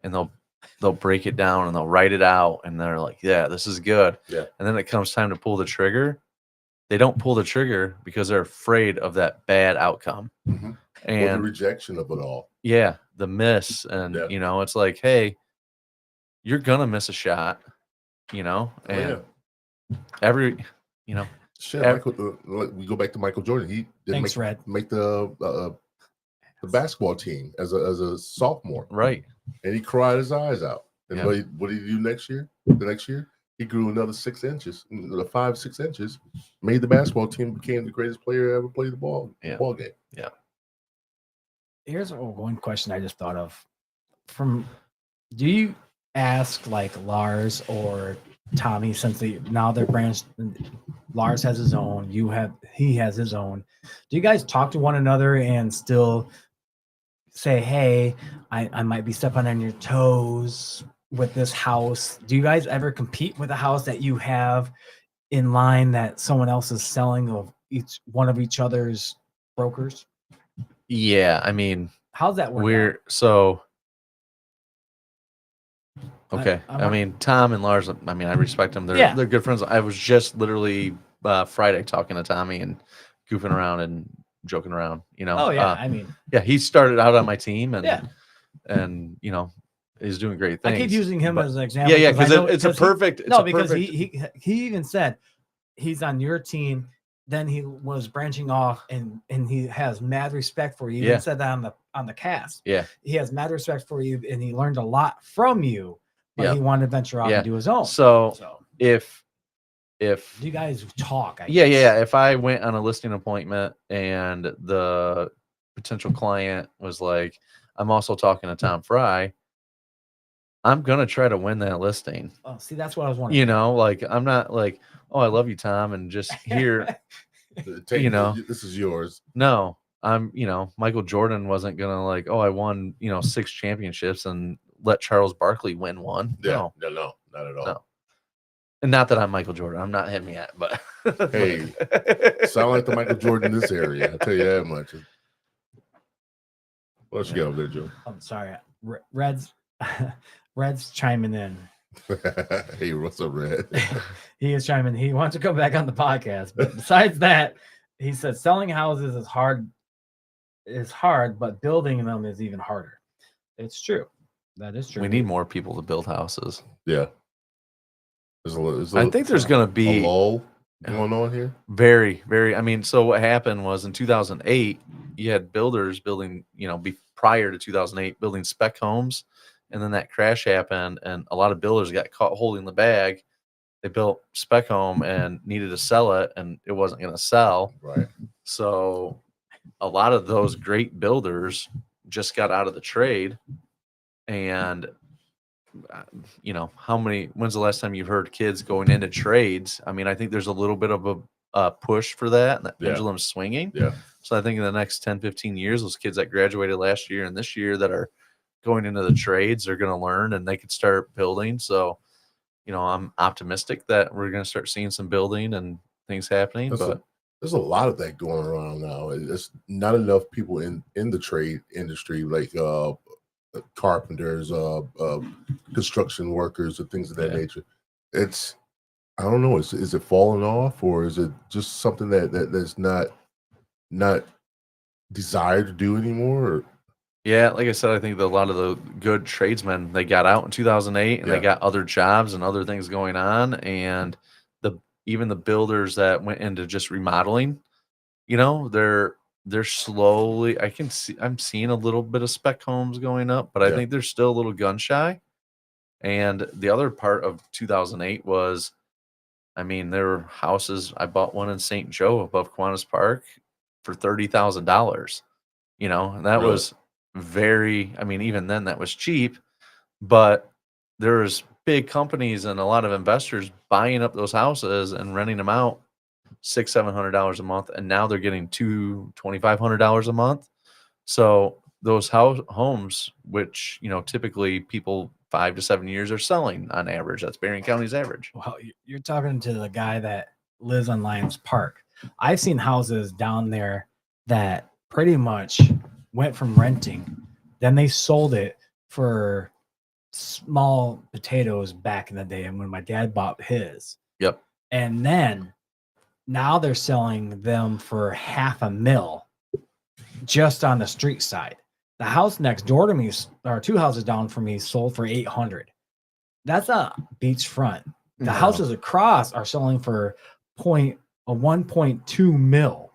and they'll break it down and they'll write it out and they're like, yeah, this is good. Yeah. And then it comes time to pull the trigger. They don't pull the trigger because they're afraid of that bad outcome. Mhm. Or the And rejection of it all. yeah, the miss. And, Yeah. it's like, hey, you're going to miss a shot, and every, Shit, ev- we go back to Michael Jordan. He didn't Thanks, Red. make the basketball team as a sophomore, right. and he cried his eyes out. And Yeah. what did he do next year? The next year, he grew another 6 inches, 5-6 inches, made the basketball team, became the greatest player ever played the ball game. Here's one question I just thought of. Do you ask like Lars or Tommy, since now they're branched? Lars has his own. He has his own. Do you guys talk to one another and still say, "Hey, I might be stepping on your toes with this house"? Do you guys ever compete with a house that you have in line that someone else is selling of one of each other's brokers? Yeah. I mean, How's that work? Okay. I'm- I mean, Tom and Lars, I mean, I respect them. Yeah. They're good friends. I was just literally Friday talking to Tommy and goofing around and joking around, Oh yeah, I mean, yeah, he started out on my team and Yeah. and he's doing great things. I keep using him but- as an example. yeah, I because know- it's a perfect. No, because he even said he's on your team. Then he was branching off, and he has mad respect for you. He Yeah. even said that on the cast. Yeah. He has mad respect for you, and he learned a lot from you. But Yeah. he wanted to venture out Yeah. and do his own. So if do you guys talk? I yeah, guess? if I went on a listing appointment and the potential client was like, I'm also talking to Tom Fry, I'm gonna try to win that listing. Oh, see, that's what I was wondering. Like I'm not like, oh, I love you, Tom, and just here. This is yours. No, I'm, Michael Jordan wasn't gonna like, oh, I won, 6 championships and let Charles Barkley win one. No, not at all. No. And not that I'm Michael Jordan. I'm not him yet, but Hey, sound like the Michael Jordan in this area. I'll tell you that much. What else you got over there, Joe? I'm sorry, Red's chiming in. Hey, what's up, Red? He is chiming. He wants to come back on the podcast, but besides that, he said selling houses is hard, but building them is even harder. It's true. That is true. we need more people to build houses. Yeah. I think there's going to a be lull going on here. very, very. I mean, so what happened was in 2008, you had builders building, prior to 2008, building spec homes and then that crash happened, and a lot of builders got caught holding the bag. They built spec home and needed to sell it, and it wasn't going to sell. Right. So a lot of those great builders just got out of the trade. And you know, when's the last time you've heard kids going into trades? I mean, I think there's a little bit of a push for that, and that pendulum's swinging. Yeah. So I think in the next 10, 15 years, those kids that graduated last year and this year that are going into the trades are going to learn, and they could start building. So, you know, I'm optimistic that we're going to start seeing some building and things happening. There's a lot of that going around now. There's not enough people in the trade industry, like carpenters, construction workers, and things of that nature. It's, I don't know, is it falling off, or is it just something that's not desired to do anymore? Or? Yeah, like I said, I think that a lot of the good tradesmen, they got out in 2008 and they got other jobs and other things going on, and even the builders that went into just remodeling, you know, they're slowly, I'm seeing a little bit of spec homes going up, but I think they're still a little gun shy. And the other part of 2008 was, I mean, there were houses. I bought one in St. Joe above Kiwanis Park for $30,000. You know, and that was very, I mean, even then that was cheap, but there was big companies and a lot of investors buying up those houses and renting them out $600-700 a month, and now they're getting $2,500 a month. So those homes, which, you know, typically people 5 to 7 years are selling on average. That's Berrien County's average. Well, you're talking to the guy that lives on Lions Park. I've seen houses down there that pretty much went from renting, then they sold it for small potatoes back in the day, and when my dad bought his. Yep. And then now they're selling them for $500,000 just on the street side. The house next door to me, or 2 houses down from me, sold for $800,000. That's a beachfront. The houses across are selling for $1.2 million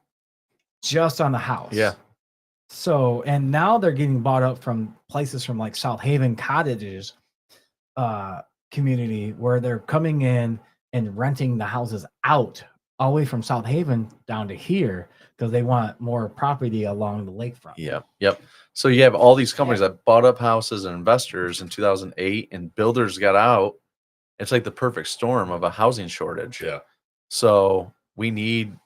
just on the house. Yeah. So, and now they're getting bought up from places from like South Haven Cottages community, where they're coming in and renting the houses out all the way from South Haven down to here because they want more property along the lakefront. Yep. So you have all these companies that bought up houses and investors in 2008, and builders got out. It's like the perfect storm of a housing shortage. Yeah. So we need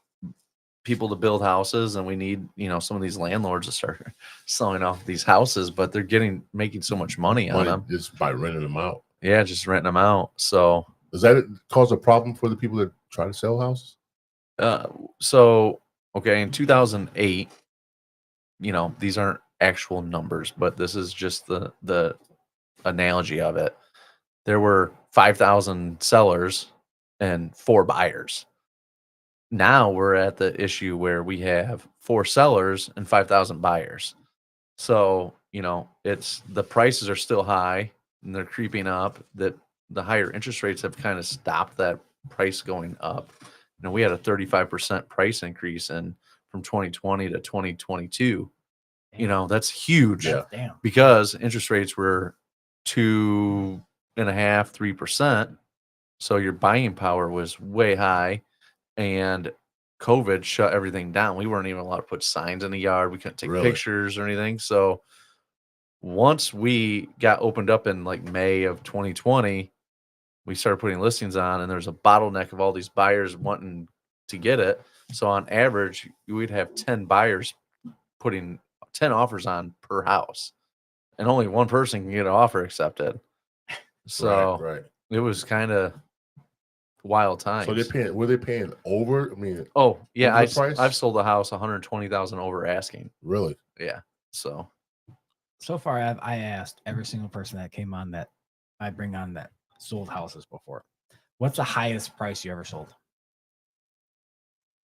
people to build houses, and we need, you know, some of these landlords to start selling off these houses, but they're making so much money on them just by renting them out. Yeah, just renting them out. So does that cause a problem for the people that try to sell houses? Okay, in 2008, you know, these aren't actual numbers, but this is just the analogy of it. There were 5,000 sellers and 4 buyers. Now we're at the issue where we have 4 sellers and 5,000 buyers. So, you know, it's, the prices are still high and they're creeping up. That the higher interest rates have kind of stopped that price going up. You know, we had a 35% price increase from 2020 to 2022. Damn. You know, that's huge. Damn. Because interest rates were 2.5%, 3%. So your buying power was way high, and COVID shut everything down. We weren't even allowed to put signs in the yard. We couldn't take pictures or anything. So once we got opened up in like May of 2020, we started putting listings on, and there's a bottleneck of all these buyers wanting to get it. So on average, we'd have 10 buyers putting 10 offers on per house, and only one person can get an offer accepted. So it was kind of wild times. So were they paying over? I mean, oh yeah, I've sold a house 120,000 over asking. Really? Yeah. So far, I asked every single person that came on that I bring on that sold houses before, what's the highest price you ever sold?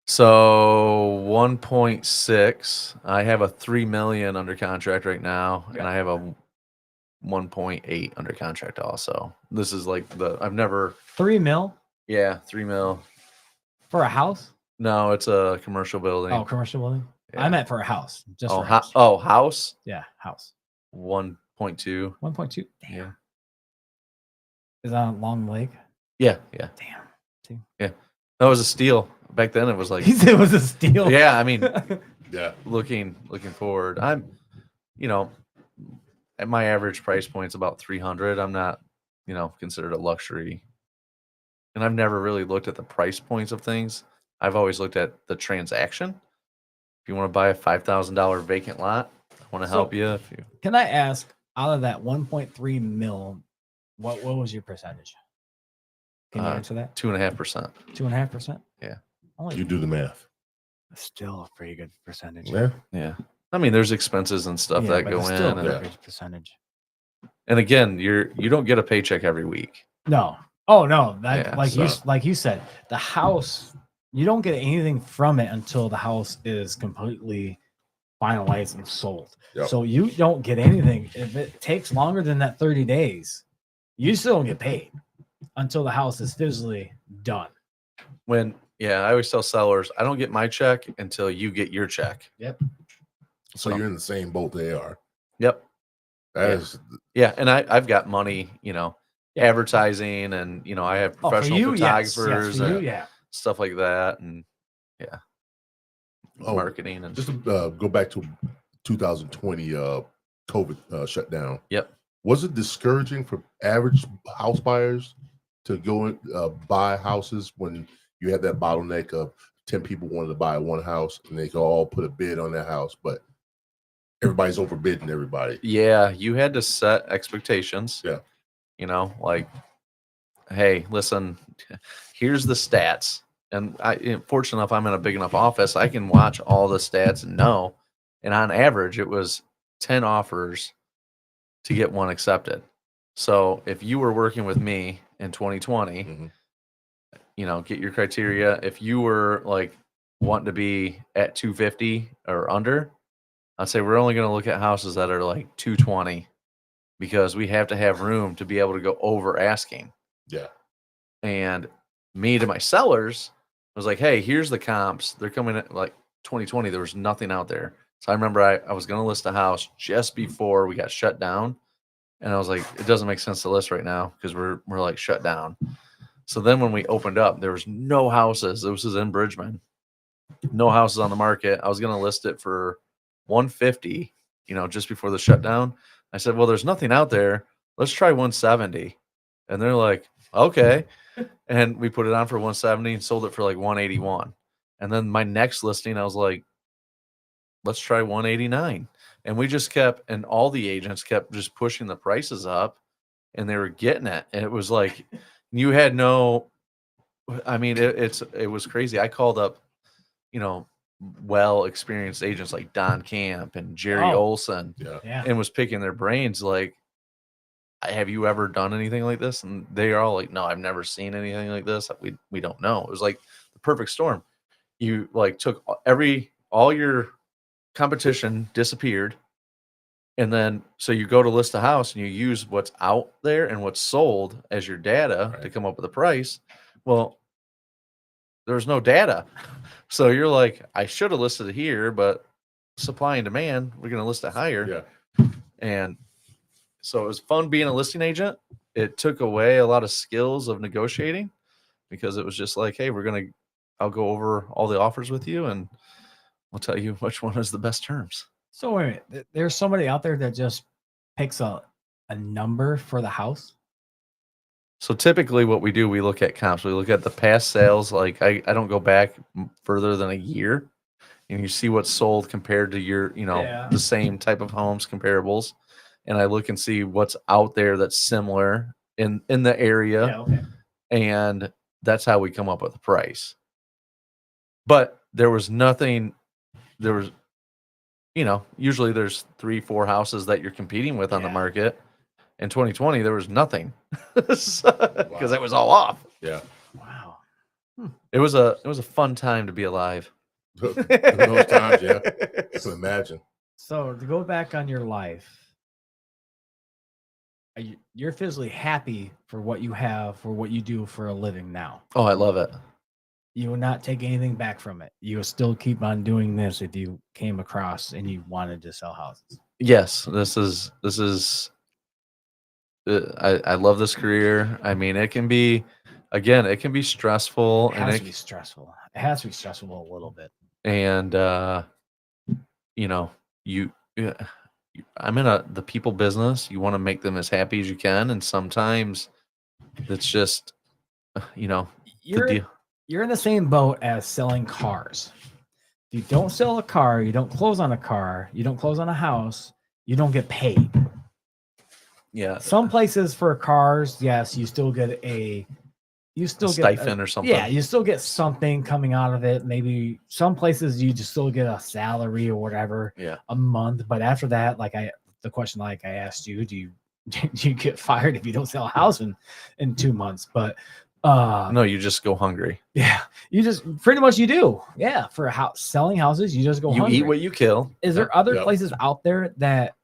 So 1.6. I have a 3 million under contract right now, and I have a 1.8 under contract also. This is like I've never 3 mil. Yeah, 3 mil for a house. No, it's a commercial building. Oh, commercial building. Yeah. I meant for a house. Just house. Yeah, house. 1 0.2. 1.2. Damn. Yeah. Is that on Long Lake? Yeah. Damn. That was a steal. Back then it was like, He said it was a steal. yeah, I mean, Yeah. looking forward. I'm, at my average price point's about 300. I'm not, considered a luxury. And I've never really looked at the price points of things. I've always looked at the transaction. If you want to buy a $5,000 vacant lot, I want to help you. If you Can I ask, out of that 1.3 mil, what was your percentage? Can you answer that? 2.5%. 2.5%? Yeah. Only You do the math. still a pretty good percentage. Yeah. Yeah. I mean, there's expenses and stuff that but go it's in. still a And, pretty good percentage. and again, you don't get a paycheck every week. No. Oh no. That Yeah, like you said, the house, you don't get anything from it until the house is completely finalized and sold. Yep. So you don't get anything. If it takes longer than that 30 days, you still don't get paid until the house is physically done. I always tell sellers, I don't get my check until you get your check. Yep. So you're in the same boat they are. Yep. That Yeah. is, Yeah. And I've got money, advertising and, I have professional photographers for you, and yeah. stuff like that. And Oh, marketing and just to go back to 2020 COVID shutdown. Yep. Was it discouraging for average house buyers to go and buy houses when you had that bottleneck of 10 people wanted to buy one house and they could all put a bid on that house, but everybody's overbidding everybody? Yeah, you had to set expectations. Yeah. Like, hey, listen, here's the stats. And fortunate enough, I'm in a big enough office, I can watch all the stats and know. And on average, it was 10 offers to get one accepted. So if you were working with me in 2020, Mhm. Get your criteria. If you were like wanting to be at 250 or under, I'd say we're only going to look at houses that are like 220 because we have to have room to be able to go over asking. Yeah. And me to my sellers was like, hey, here's the comps. They're coming at like 2020. There was nothing out there. So I remember I was going to list a house just before we got shut down. And I was like, it doesn't make sense to list right now because we're like shut down. So then when we opened up, there was no houses. This was in Bridgman. No houses on the market. I was going to list it for 150, just before the shutdown. I said, well, there's nothing out there. Let's try 170. And they're like, okay. And we put it on for 170 and sold it for like 181. And then my next listing, I was like, let's try 189. And we just kept, and all the agents kept just pushing the prices up and they were getting it. And it was like, you had no, I mean, it was crazy. I called up, well experienced agents like Don Camp and Jerry Olson and was picking their brains like, have you ever done anything like this? And they are all like, no, I've never seen anything like this. We don't know. It was like the perfect storm. You like took all your competition disappeared. And then, so you go to list a house and you use what's out there and what's sold as your data to come up with a price. Well, there's no data. So you're like, I should have listed it here, but supply and demand, we're going to list it higher. Yeah. And so it was fun being a listing agent. It took away a lot of skills of negotiating because it was just like, hey, I'll go over all the offers with you and I'll tell you which one is the best terms. So wait a minute. There's somebody out there that just picks a number for the house. So typically what we do, we look at comps. We look at the past sales. Like I don't go back further than a year and you see what's sold compared to your, the same type of homes comparables. And I look and see what's out there that's similar in the area. Yeah, okay. And that's how we come up with a price. But there was nothing, usually there's 3-4 houses that you're competing with on the market. In 2020, there was nothing because it was all off. Yeah. Wow. It was a fun time to be alive. Those times, yeah. I can imagine. So to go back on your life, you're physically happy for what you have, for what you do for a living now. Oh, I love it. You will not take anything back from it. You will still keep on doing this if you came across and you wanted to sell houses. Yes, this is I love this career. I mean, it can be, again, it can be stressful, It and has to be stressful. It has to be stressful a little bit. and you know, you yeah, I'm in the people business. You want to make them as happy as you can, and sometimes it's just you know the You're deal. you're in the same boat as selling cars. If you don't sell a car, you don't close on a car, you don't close on a house, you don't get paid. Yeah, Some places for cars, yes, you still get a stipend or something. Yeah, you still get something coming out of it. Maybe some places you just still get a salary or whatever Yeah. a month. But after that, the question I asked you, do you get fired if you don't sell a house in 2 months? But No, you just go hungry. yeah, you just pretty much you do. Yeah, for selling houses, you just go You hungry. eat what you kill. Is there other Yep. places out there that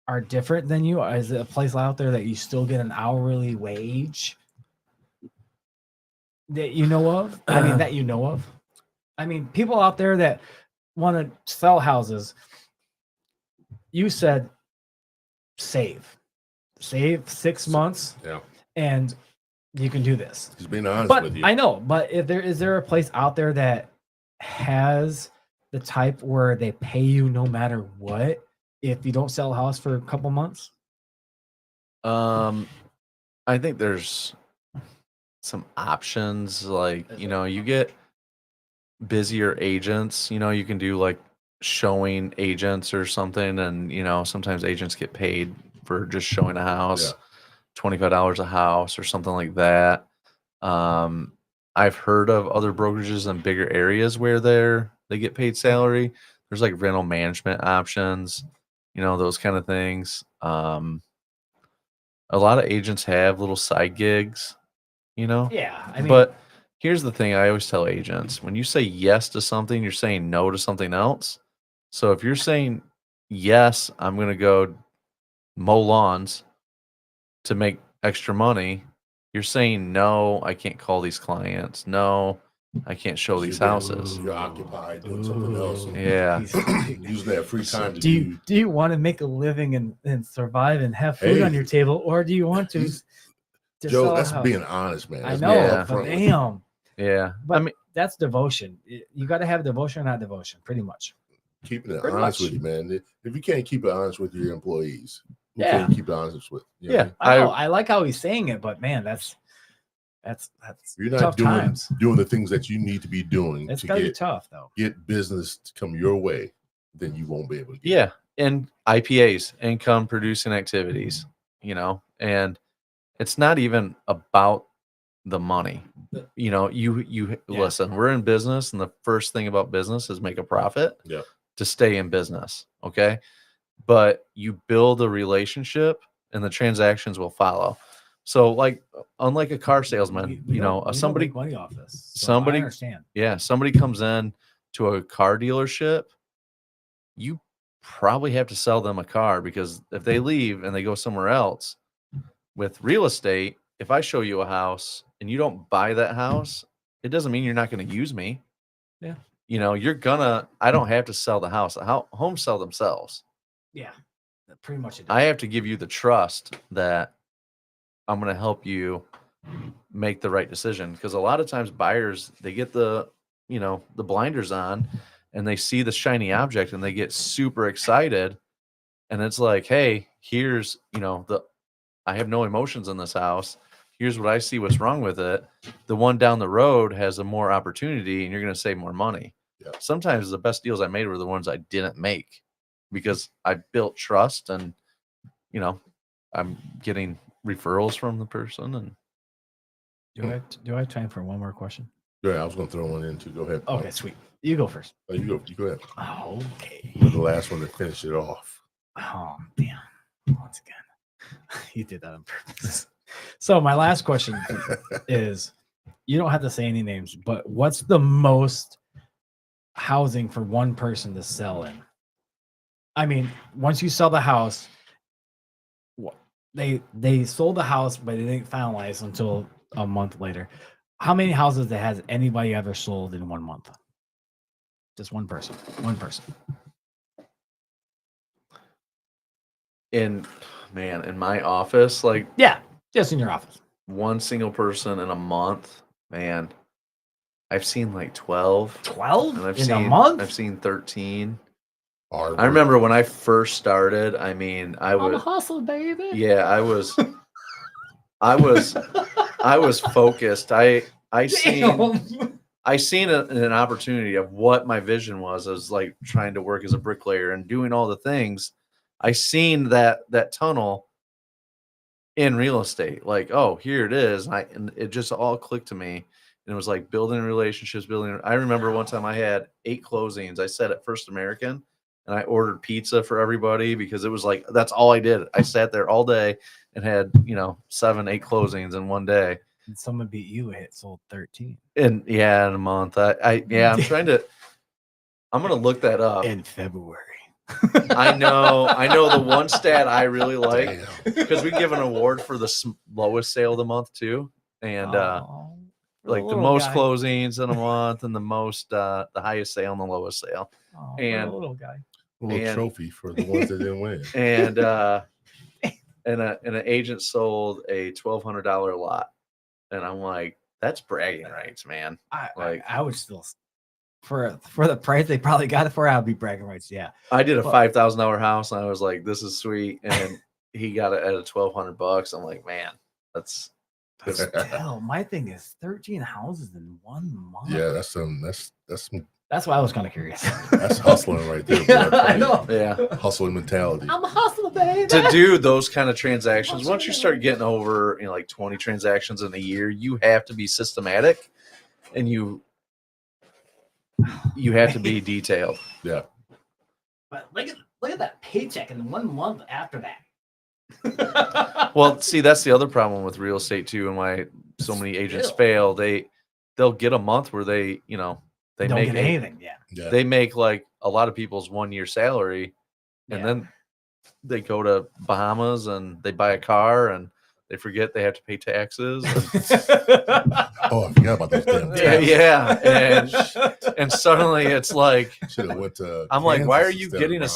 are different than you? Or is it a place out there that you still get an hourly wage that you know of? I mean, that you know of. I mean, people out there that want to sell houses. You said save 6 months, Yeah. and you can do this. Just being honest But with you. I know, but if is there a place out there that has the type where they pay you no matter what if you don't sell a house for a couple months? I think there's some options, like you get busier agents. You can do like showing agents or something, and sometimes agents get paid for just showing a house. Yeah. $25 a house or something like that. I've heard of other brokerages in bigger areas where they get paid salary. There's like rental management options, those kind of things. A lot of agents have little side gigs, Yeah, I mean, but here's the thing I always tell agents: when you say yes to something, you're saying no to something else. So if you're saying yes, I'm going to go mow lawns to make extra money, you're saying no, I can't call these clients. No, I can't show these houses. You're occupied doing something else. And Yeah. using that free time to do you want to make a living and survive and have food on Hey. your table, or do you want to Joe, sell a that's house? being honest, man. I That's know, being Yeah. but upfront with you. damn. Yeah. But I mean, that's devotion. You got to have devotion or not devotion, pretty much. Keeping it Pretty honest much. with you, man. If you can't keep it honest with your employees, who Yeah. can you keep it honest with? You know what I mean? I know. I like how he's saying it, but man, that's You're not tough doing times. doing the things that you need to be doing It's to gotta be get tough though. business to come your way, then you won't be able to get yeah. And IPAs, income producing activities, and it's not even about the money. You Yeah. listen, we're in business, and the first thing about business is make a profit. Yeah. To stay in business. Okay. But you build a relationship and the transactions will follow. So, like, unlike a car salesman, We don't somebody make money off this. So somebody- I understand. yeah, somebody comes in to a car dealership, you probably have to sell them a car, because if they leave and they go somewhere else, with real estate, if I show you a house and you don't buy that house, it doesn't mean you're not going to use me. Yeah. I don't have to sell the house. Homes sell themselves. Yeah, pretty much. It I have to give you the trust that I'm going to help you make the right decision, because a lot of times buyers, they get the blinders on and they see the shiny object and they get super excited, and it's like, hey, here's I have no emotions in this house. Here's what I see, what's wrong with it. The one down the road has a more opportunity and you're going to save more money. Yeah. Sometimes the best deals I made were the ones I didn't make, because I built trust, and I'm getting referrals from the person. And do I have time for one more question? Go ahead. I was going to throw one in too. Go ahead. Okay, sweet. You go first. Oh, you go ahead. Okay. You're the last one to finish it off. Oh, damn. Once again, you did that on purpose. So my last question is, you don't have to say any names, but what's the most housing for one person to sell in? I mean, once you sell the house, they sold the house, but they didn't finalize until a month later. How many houses has anybody ever sold in 1 month? Just one person. One person. in my office, like Yeah, just in your office. one single person in a month, man, I've seen like 12. 12 And I've in seen a month? I've seen 13. Hard I work. remember when I first started, I mean, I'm a hustle, baby. yeah, I was focused. I seen an opportunity of what my vision was. I was like trying to work as a bricklayer and doing all the things. I seen that tunnel in real estate. Like, oh, here it is. And it just all clicked to me. And it was like building relationships, I remember one time I had 8 closings. I sat at First American and I ordered pizza for everybody because it was like, that's all I did. I sat there all day and had, 7, 8 closings in one day. And someone beat you and it sold 13. And yeah, in a month. I'm going to look that up. In February. I know the one stat I really like Damn. because we give an award for the lowest sale of the month too. And, like the most closings in a month and the most the highest sale and the lowest sale. And a little guy. A little trophy for the ones that didn't win. And an agent sold a $1,200 lot. And I'm like, that's bragging rights, man. I would still for the price they probably got it for, I'd be bragging rights. Yeah. I did a $5,000 house and I was like, this is sweet. And he got it at $1,200. I'm like, man, that's hell. My thing is 13 houses in 1 month. Yeah, that's why I was kind of curious. That's hustling right there. Yeah, Bro. I know. Yeah. Hustling mentality. I'm a hustler, baby. To do those kind of transactions, once you start getting over like 20 transactions in a year, you have to be systematic and you have to be detailed. Yeah. But look at that paycheck in 1 month after that. Well, see, that's the other problem with real estate too, and why so many agents fail. They'll get a month where they don't make anything. Yeah. They make like a lot of people's 1 year salary, and then they go to Bahamas and they buy a car and they forget they have to pay taxes. Oh, I forgot about those damn taxes. Yeah. And suddenly it's like, should have went to. I'm like, Kansas why are you instead getting of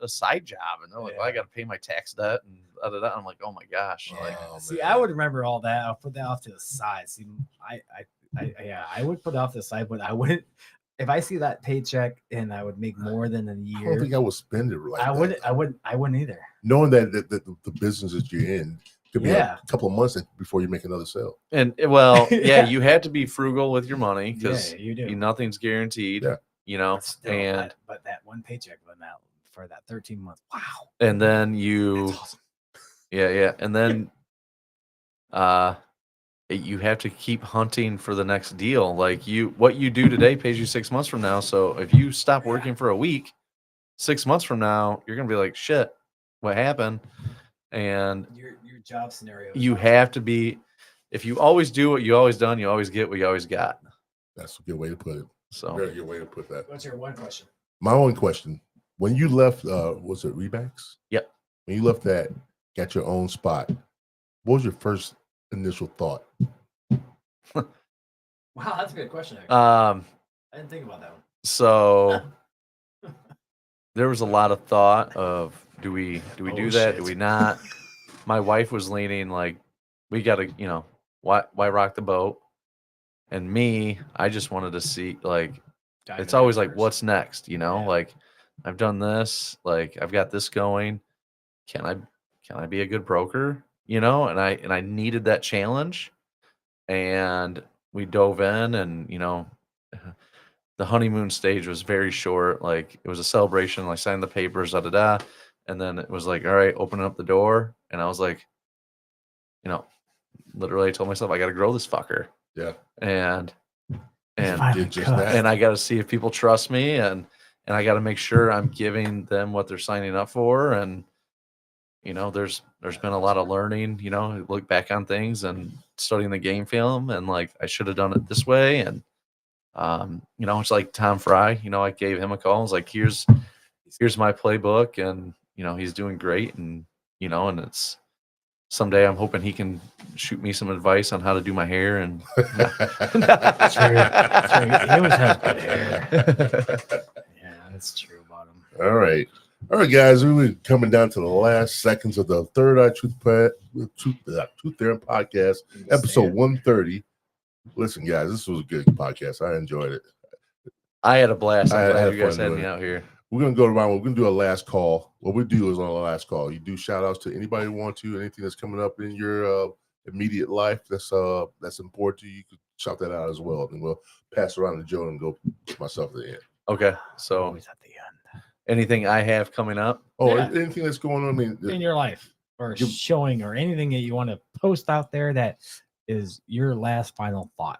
a side job? And they're like, well, I got to pay my tax debt and da. I'm like, oh my gosh. Like, see, I would remember all that. I'll put that off to the side. See, I would put it off to the side, but I wouldn't. If I see that paycheck and I would make more than a year, I don't think I would spend it like I that. wouldn't either. Knowing that the business that you're in could be a couple of months before you make another sale. And well, you have to be frugal with your money because you do. Nothing's guaranteed. Yeah. Still, but that one paycheck for that 13 months, wow. And then that's awesome. And then you have to keep hunting for the next deal. Like what you do today pays you 6 months from now. So if you stop working for a week, 6 months from now, you're gonna be like, shit, what happened? And your job scenario. You have to be. If you always do what you always done, you always get what you always got. That's a good way to put it. So very good way to put that. What's your one question? My one question: when you left, was it Rebacks? Yep. When you left that, got your own spot. What was your first initial thought? Wow, that's a good question. Actually. I didn't think about that one. So there was a lot of thought of do we do that? Shit. Do we not? My wife was leaning like we got to, why rock the boat? And me, I just wanted to see like it's always like what's next, like I've done this, like I've got this going. Can I be a good broker? And I needed that challenge. And we dove in and, the honeymoon stage was very short. Like it was a celebration. I signed the papers, and then it was like, all right, open up the door. And I was like, literally I told myself I got to grow this fucker. Yeah. And did just that. And I got to see if people trust me and I got to make sure I'm giving them what they're signing up for. And, there's been a lot of learning, look back on things and studying the game film and like, I should have done it this way. And, it's like Tom Fry, I gave him a call. I was like, here's my playbook and, he's doing great. And, and it's someday I'm hoping he can shoot me some advice on how to do my hair. And that's true. He always has good hair. Yeah, that's true about him. All right. All right, guys, we're coming down to the last seconds of the Third Eye Truth Theorem podcast, episode 130. Listen, guys, this was a good podcast. I enjoyed it. I had a blast. I'm I glad had you guys fun had doing me it. out here. We're going to go around. We're going to do a last call. What we do is on the last call, you do shout outs to anybody you want to, anything that's coming up in your immediate life that's important to you. You could shout that out as well. And we'll pass around to Joe and go myself at the end. Okay. So Always at the end. anything I have coming up? Oh, Yeah. anything that's going on? I mean, In your life or You- showing or anything that you want to post out there that is your last final thought.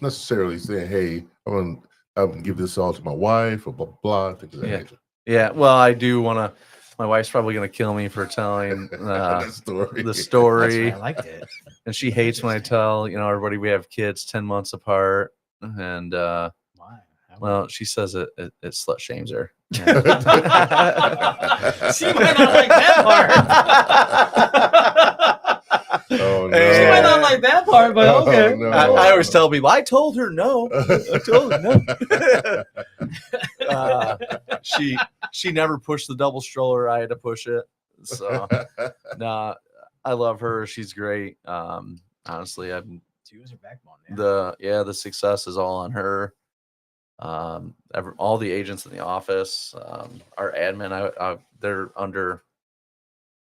necessarily saying, hey, I'm gonna give this all to my wife or blah blah, things of that Yeah. nature. Yeah. Well, I do want to. My wife's probably going to kill me for telling That story. the That's story. why I liked it. And she hates when I tell, everybody we have kids 10 months apart. And, Why? well, she says it slut shames her. She might not like that part. Oh no. She might not like that part, but Oh, okay. no. I always tell people, I told her no. I told her no. She never pushed the double stroller. I had to push it. So, nah, I love her. She's great. Honestly, She was her backbone. Yeah. the success is all on her. All the agents in the office, our admin, they're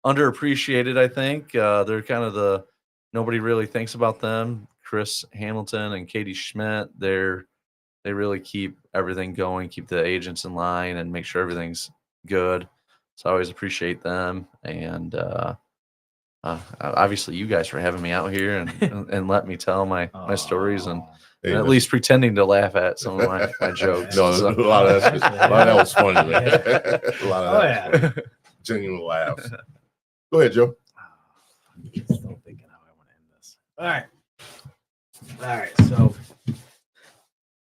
underappreciated. I think they're kind of nobody really thinks about them. Chris Hamilton and Katie Schmidt, they really keep everything going, keep the agents in line, and make sure everything's good. So I always appreciate them, and obviously you guys for having me out here and let me tell my stories and Hey, at man. least pretending to laugh at some of my jokes. No, So- a lot of that was funny, man. A lot of Oh, that yeah. genuine laughs. Go ahead, Joe. I'm still thinking how I want to end this. All right. So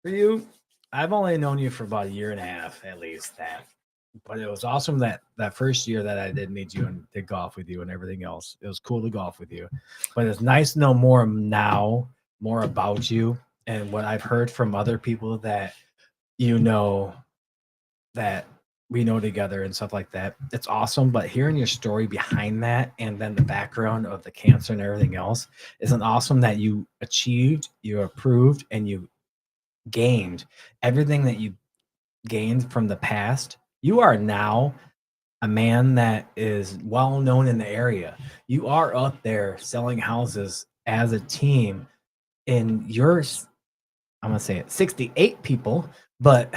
for you, I've only known you for about a year and a half, at least that. But it was awesome that first year that I did meet you and did golf with you and everything else. It was cool to golf with you. But it's nice to know more now, more about you and what I've heard from other people that that we know together and stuff like that. It's awesome. But hearing your story behind that and then the background of the cancer and everything else isn't awesome that you achieved, you approved, and you gained everything that you gained from the past. You are now a man that is well known in the area. You are up there selling houses as a team in yours. I'm going to say it 68 people, but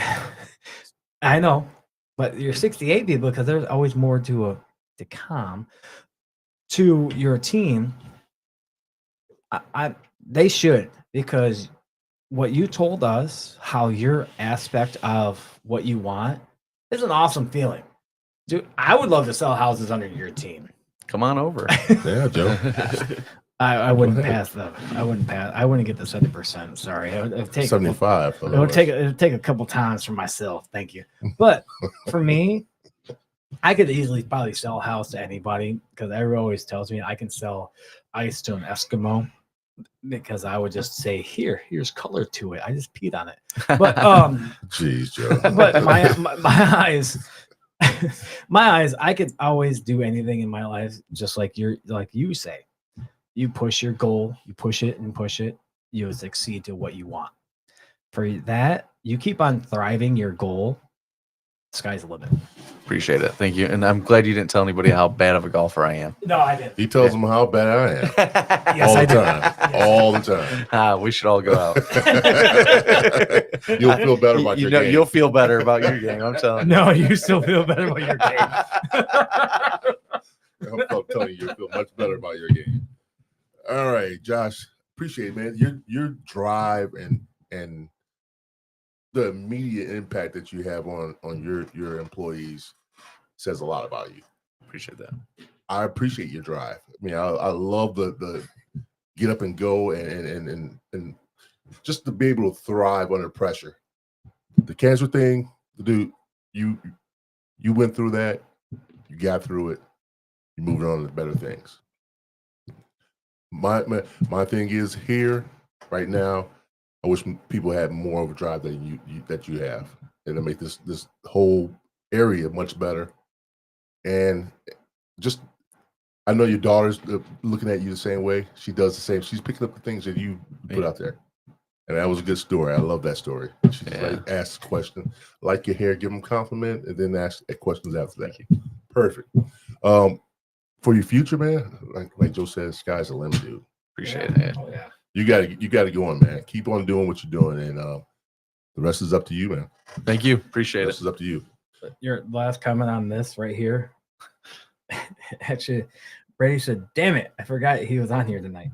I know, but you're 68 people because there's always more to come to your team. They should, because what you told us, how your aspect of what you want is an awesome feeling. Dude, I would love to sell houses under your team. Come on over. Yeah, Joe. I wouldn't pass them. I wouldn't get the 70%. Sorry. It would take 75. it would take a couple times for myself. Thank you. But for me, I could easily probably sell a house to anybody because everyone always tells me I can sell ice to an Eskimo because I would just say, here's color to it. I just peed on it. But Jeez, Joe. but my eyes, I could always do anything in my life, just like you say. You push your goal, you push it and push it, you will succeed to what you want. For that, you keep on thriving your goal. Sky's the limit. Appreciate it. Thank you. And I'm glad you didn't tell anybody how bad of a golfer I am. No, I didn't. He tells them how bad I am. Yes, all I the did. time. All the time. We should all go out. You'll feel better about your game. You'll feel better about your game. I'm telling you. No, you still feel better about your game. I'm telling you, you'll feel much better about your game. All right, Josh, appreciate it, man. Your drive and the immediate impact that you have on your employees says a lot about you. Appreciate that. I appreciate your drive. I mean, I love the get up and go and just to be able to thrive under pressure. The cancer thing, dude, you went through that, you got through it, you moved on to better things. My thing is here right now. I wish people had more of a drive than you have, and to make this whole area much better. And just, I know your daughter's looking at you the same way. She does the same. She's picking up the things that you put out there. And that was a good story. I love that story. She just like asks a question, like your hair, give them a compliment, and then ask questions after that. Perfect. For your future, man, like Joe says, sky's the limit, dude. Appreciate it. Oh yeah. You gotta go on, man. Keep on doing what you're doing, and the rest is up to you, man. Thank you. The Appreciate rest it. is up to you. Your last comment on this right here. Actually, Brady said, "Damn it, I forgot he was on here tonight."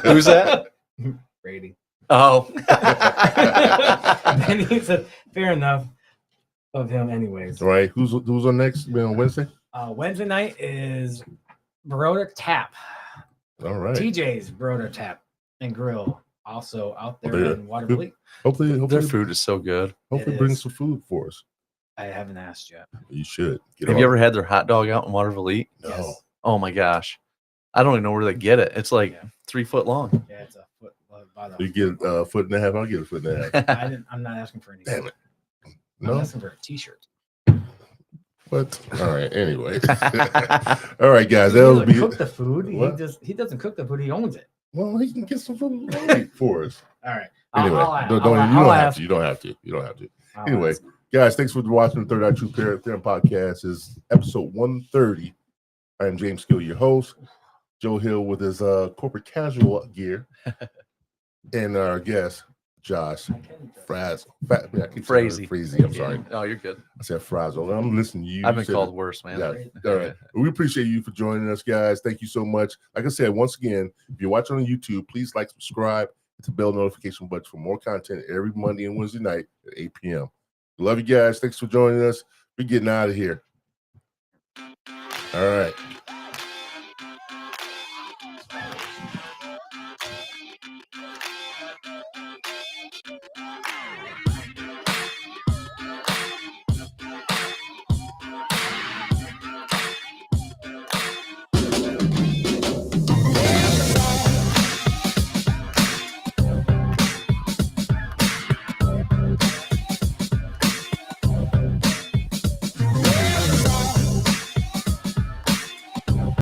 Who's that? Brady. Oh. And he said, "Fair enough of him, anyways." All right, who's on next? On Wednesday. Wednesday night is Baroda Tap. All right. TJ's Baroda Tap and Grill, also out there They're in Waterville. Hopefully, Their food is so good. Hopefully, It bring is. some food for us. I haven't asked yet. You should. Have you ever had their hot dog out in Waterville? No. Yes. Oh my gosh. I don't even know where they get it. It's like 3 foot long. Yeah, it's a foot by the. You get a foot and a half. I'll get a foot and a half. I'm not asking for anything. Damn it. I'm No. asking for a T-shirt. But all right. Anyway. All right, guys. He That'll doesn't be. cook the food. What? He doesn't cook the food. He owns it. Well, he can get some food for us. All right. Anyway, you don't have to. You don't have to. You don't have to. Anyway, guys, thanks for watching the Third Eye Truth Theorem podcast. Is episode 130. I am James Gill, your host. Joe Hill with his corporate casual gear, and our guest Josh Frazee. Frazee. I'm sorry. Oh, you're good. I said Frazzle. I'm listening to you. I've been You said called it. worse, man. Yeah. All right. We appreciate you for joining us, guys. Thank you so much. Like I said, once again, if you're watching on YouTube, please like, subscribe, hit the bell notification button for more content every Monday and Wednesday night at 8 p.m. Love you guys. Thanks for joining us. We're getting out of here. All right.